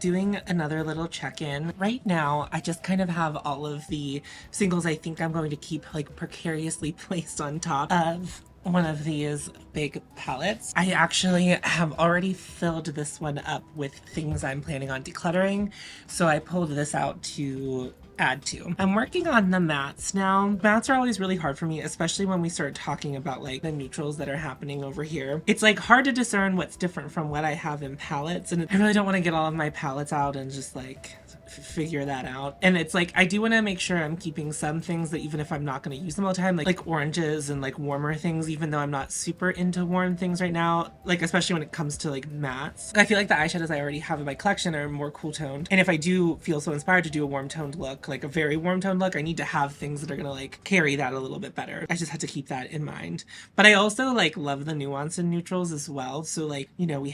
doing another little check-in. Right now, I just kind of have all of the singles I think I'm going to keep like precariously placed on top of one of these big palettes. I actually have already filled this one up with things I'm planning on decluttering, so I pulled this out to add to. I'm working on the mattes now. Mattes are always really hard for me, especially when we start talking about like the neutrals that are happening over here. It's like hard to discern what's different from what I have in palettes, and I really don't want to get all of my palettes out and just like figure that out. And it's like I do want to make sure I'm keeping some things that even if I'm not going to use them all the time, like oranges and like warmer things, even though I'm not super into warm things right now, like especially when it comes to like mattes. I feel like the eyeshadows I already have in my collection are more cool toned, and if I do feel so inspired to do a warm toned look, like a very warm toned look, I need to have things that are gonna like carry that a little bit better. I just had to keep that in mind. But I also like love the nuance in neutrals as well, so like, you know,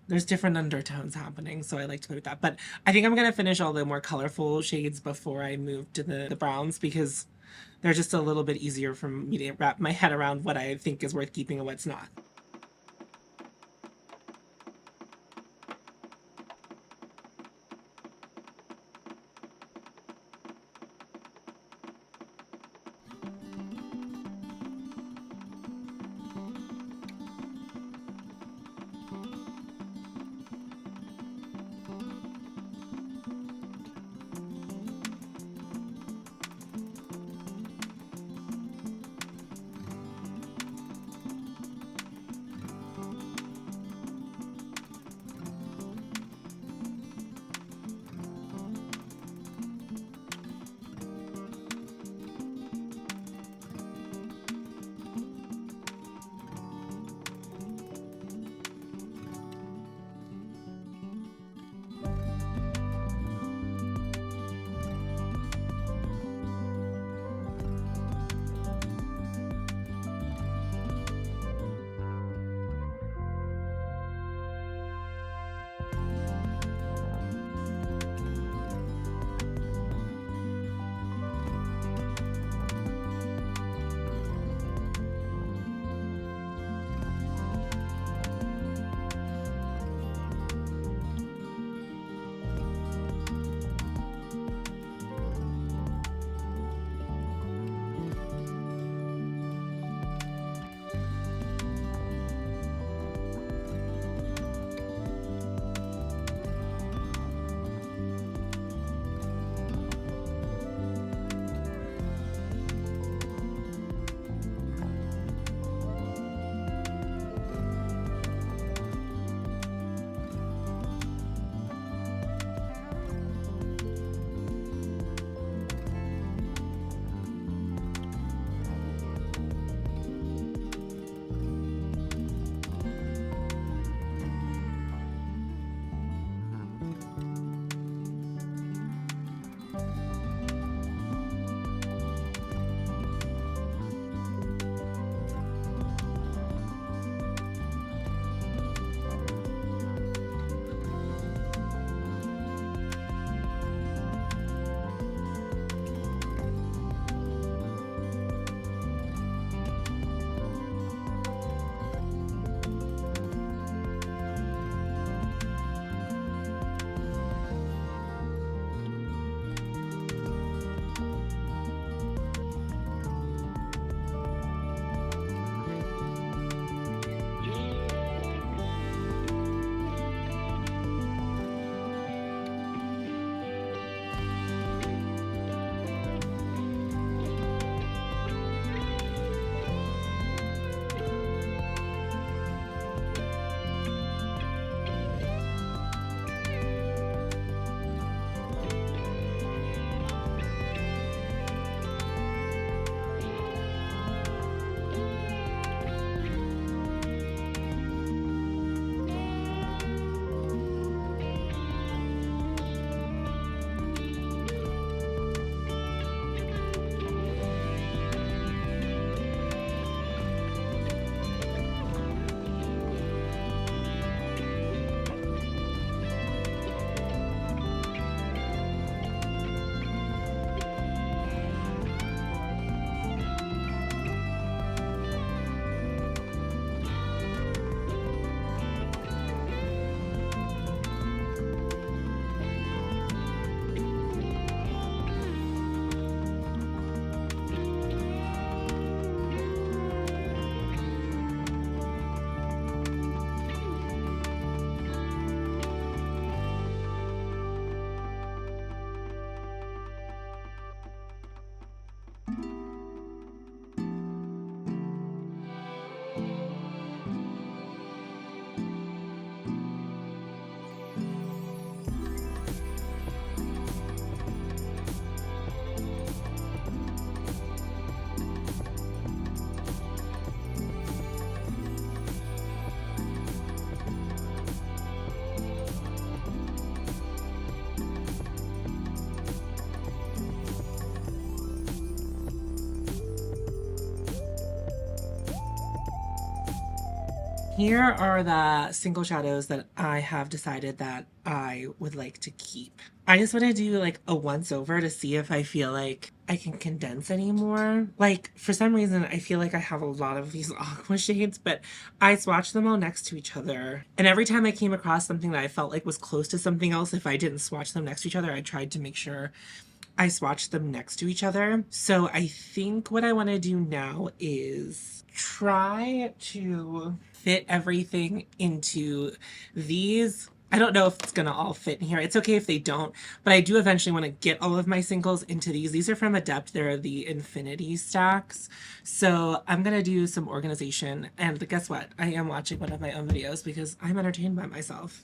there's different undertones happening, so I like to play with that. But I think I'm going to finish all the more colorful shades before I move to the browns, because they're just a little bit easier for me to wrap my head around what I think is worth keeping and what's not. Here are the single shadows that I have decided that I would like to keep. I just want to do like a once over to see if I feel like I can condense anymore. Like for some reason, I feel like I have a lot of these aqua shades, but I swatched them all next to each other. And every time I came across something that I felt like was close to something else, if I didn't swatch them next to each other, I tried to make sure I swatched them next to each other. So I think what I want to do now is try to fit everything into these. I don't know if it's going to all fit in here. It's okay if they don't, but I do eventually want to get all of my singles into these. These are from Adept. They're the infinity stacks. So I'm going to do some organization. And guess what? I am watching one of my own videos because I'm entertained by myself.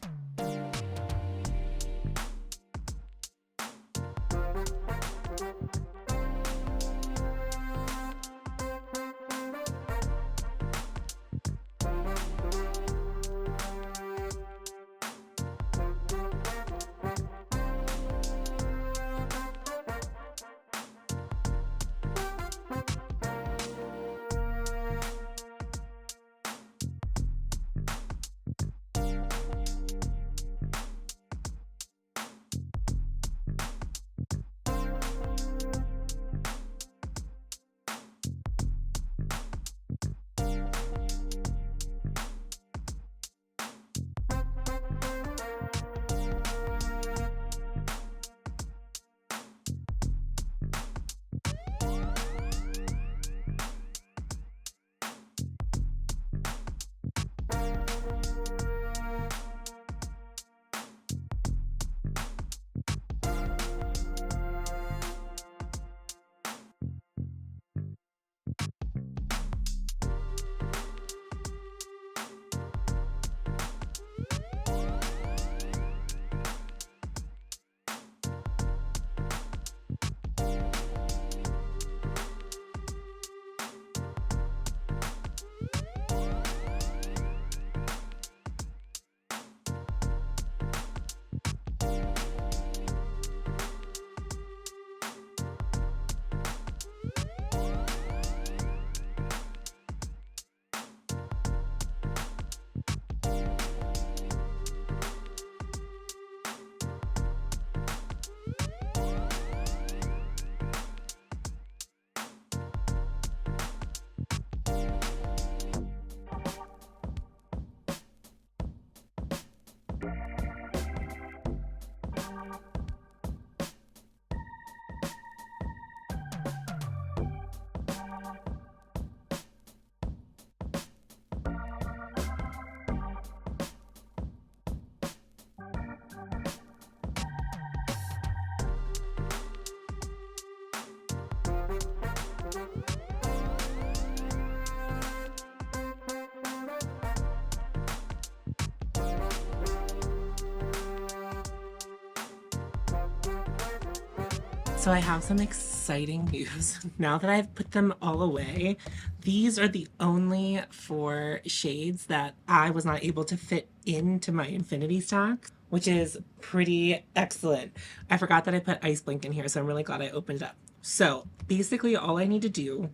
So I have some exciting news. Now that I've put them all away, these are the only 4 shades that I was not able to fit into my infinity stacks, which is pretty excellent. I forgot that I put Ice Blink in here, so I'm really glad I opened it up. So basically all I need to do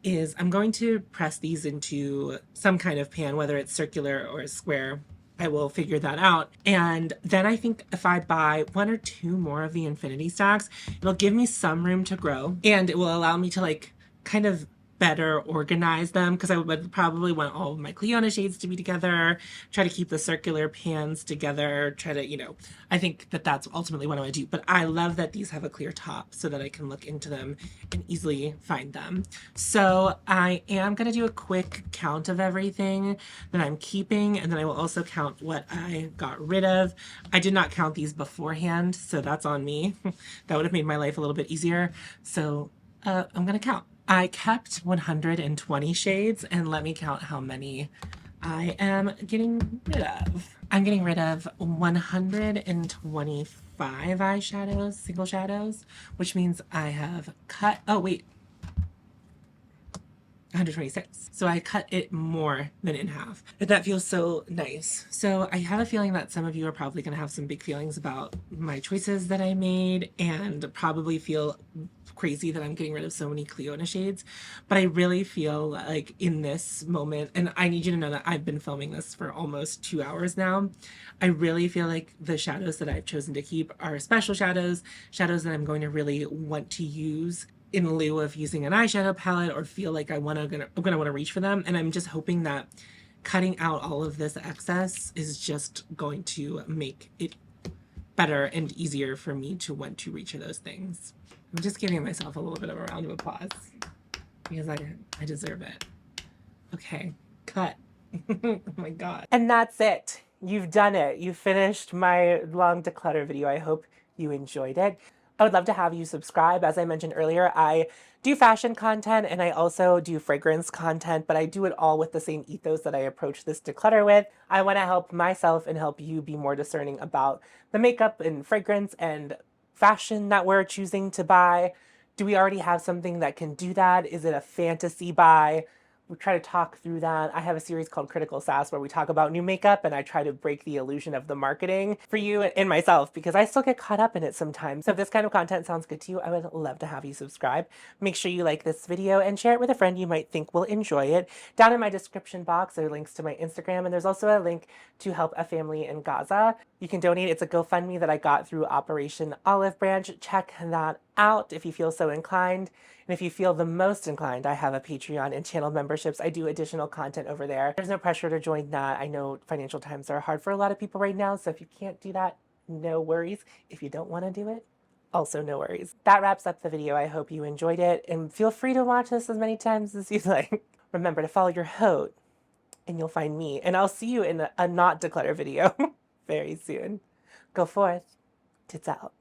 is I'm going to press these into some kind of pan, whether it's circular or square. I will figure that out. And then I think if I buy 1 or 2 more of the infinity stacks, it'll give me some room to grow and it will allow me to like kind of better organize them, because I would probably want all of my Cleona shades to be together, try to keep the circular pans together, try to, I think that that's ultimately what I want to do. But I love that these have a clear top so that I can look into them and easily find them. So I am going to do a quick count of everything that I'm keeping, and then I will also count what I got rid of. I did not count these beforehand, so that's on me. That would have made my life a little bit easier. So I'm going to count. I kept 120 shades, and let me count how many I am getting rid of. I'm getting rid of 125 eyeshadows, single shadows, which means I have cut, oh wait, 126. So I cut it more than in half. And that feels so nice. So I have a feeling that some of you are probably going to have some big feelings about my choices that I made and probably feel crazy that I'm getting rid of so many Cleona shades. But I really feel like in this moment, and I need you to know that I've been filming this for almost 2 hours now, I really feel like the shadows that I've chosen to keep are special shadows, shadows that I'm going to really want to use in lieu of using an eyeshadow palette or feel like I'm gonna want to reach for them. And I'm just hoping that cutting out all of this excess is just going to make it better and easier for me to want to reach for those things. I'm just giving myself a little bit of a round of applause because I deserve it. Okay, cut. Oh my god. And that's it. You've done it. You finished my long declutter video. I hope you enjoyed it. I would love to have you subscribe. As I mentioned earlier, I do fashion content and I also do fragrance content, but I do it all with the same ethos that I approach this declutter with. I want to help myself and help you be more discerning about the makeup and fragrance and fashion that we're choosing to buy. Do we already have something that can do that? Is it a fantasy buy? We try to talk through that. I have a series called Critical Sass where we talk about new makeup and I try to break the illusion of the marketing for you and myself because I still get caught up in it sometimes. So if this kind of content sounds good to you, I would love to have you subscribe. Make sure you like this video and share it with a friend you might think will enjoy it. Down in my description box there are links to my Instagram and there's also a link to help a family in Gaza. You can donate. It's a GoFundMe that I got through Operation Olive Branch. Check that out if you feel so inclined. And if you feel the most inclined, I have a Patreon and channel memberships. I do additional content over there. There's no pressure to join that. I know financial times are hard for a lot of people right now, so if you can't do that, no worries. If you don't want to do it, also no worries. That wraps up the video. I hope you enjoyed it, and feel free to watch this as many times as you like. Remember to follow your haute, and you'll find me. And I'll see you in a not declutter video very soon. Go forth. Tits out.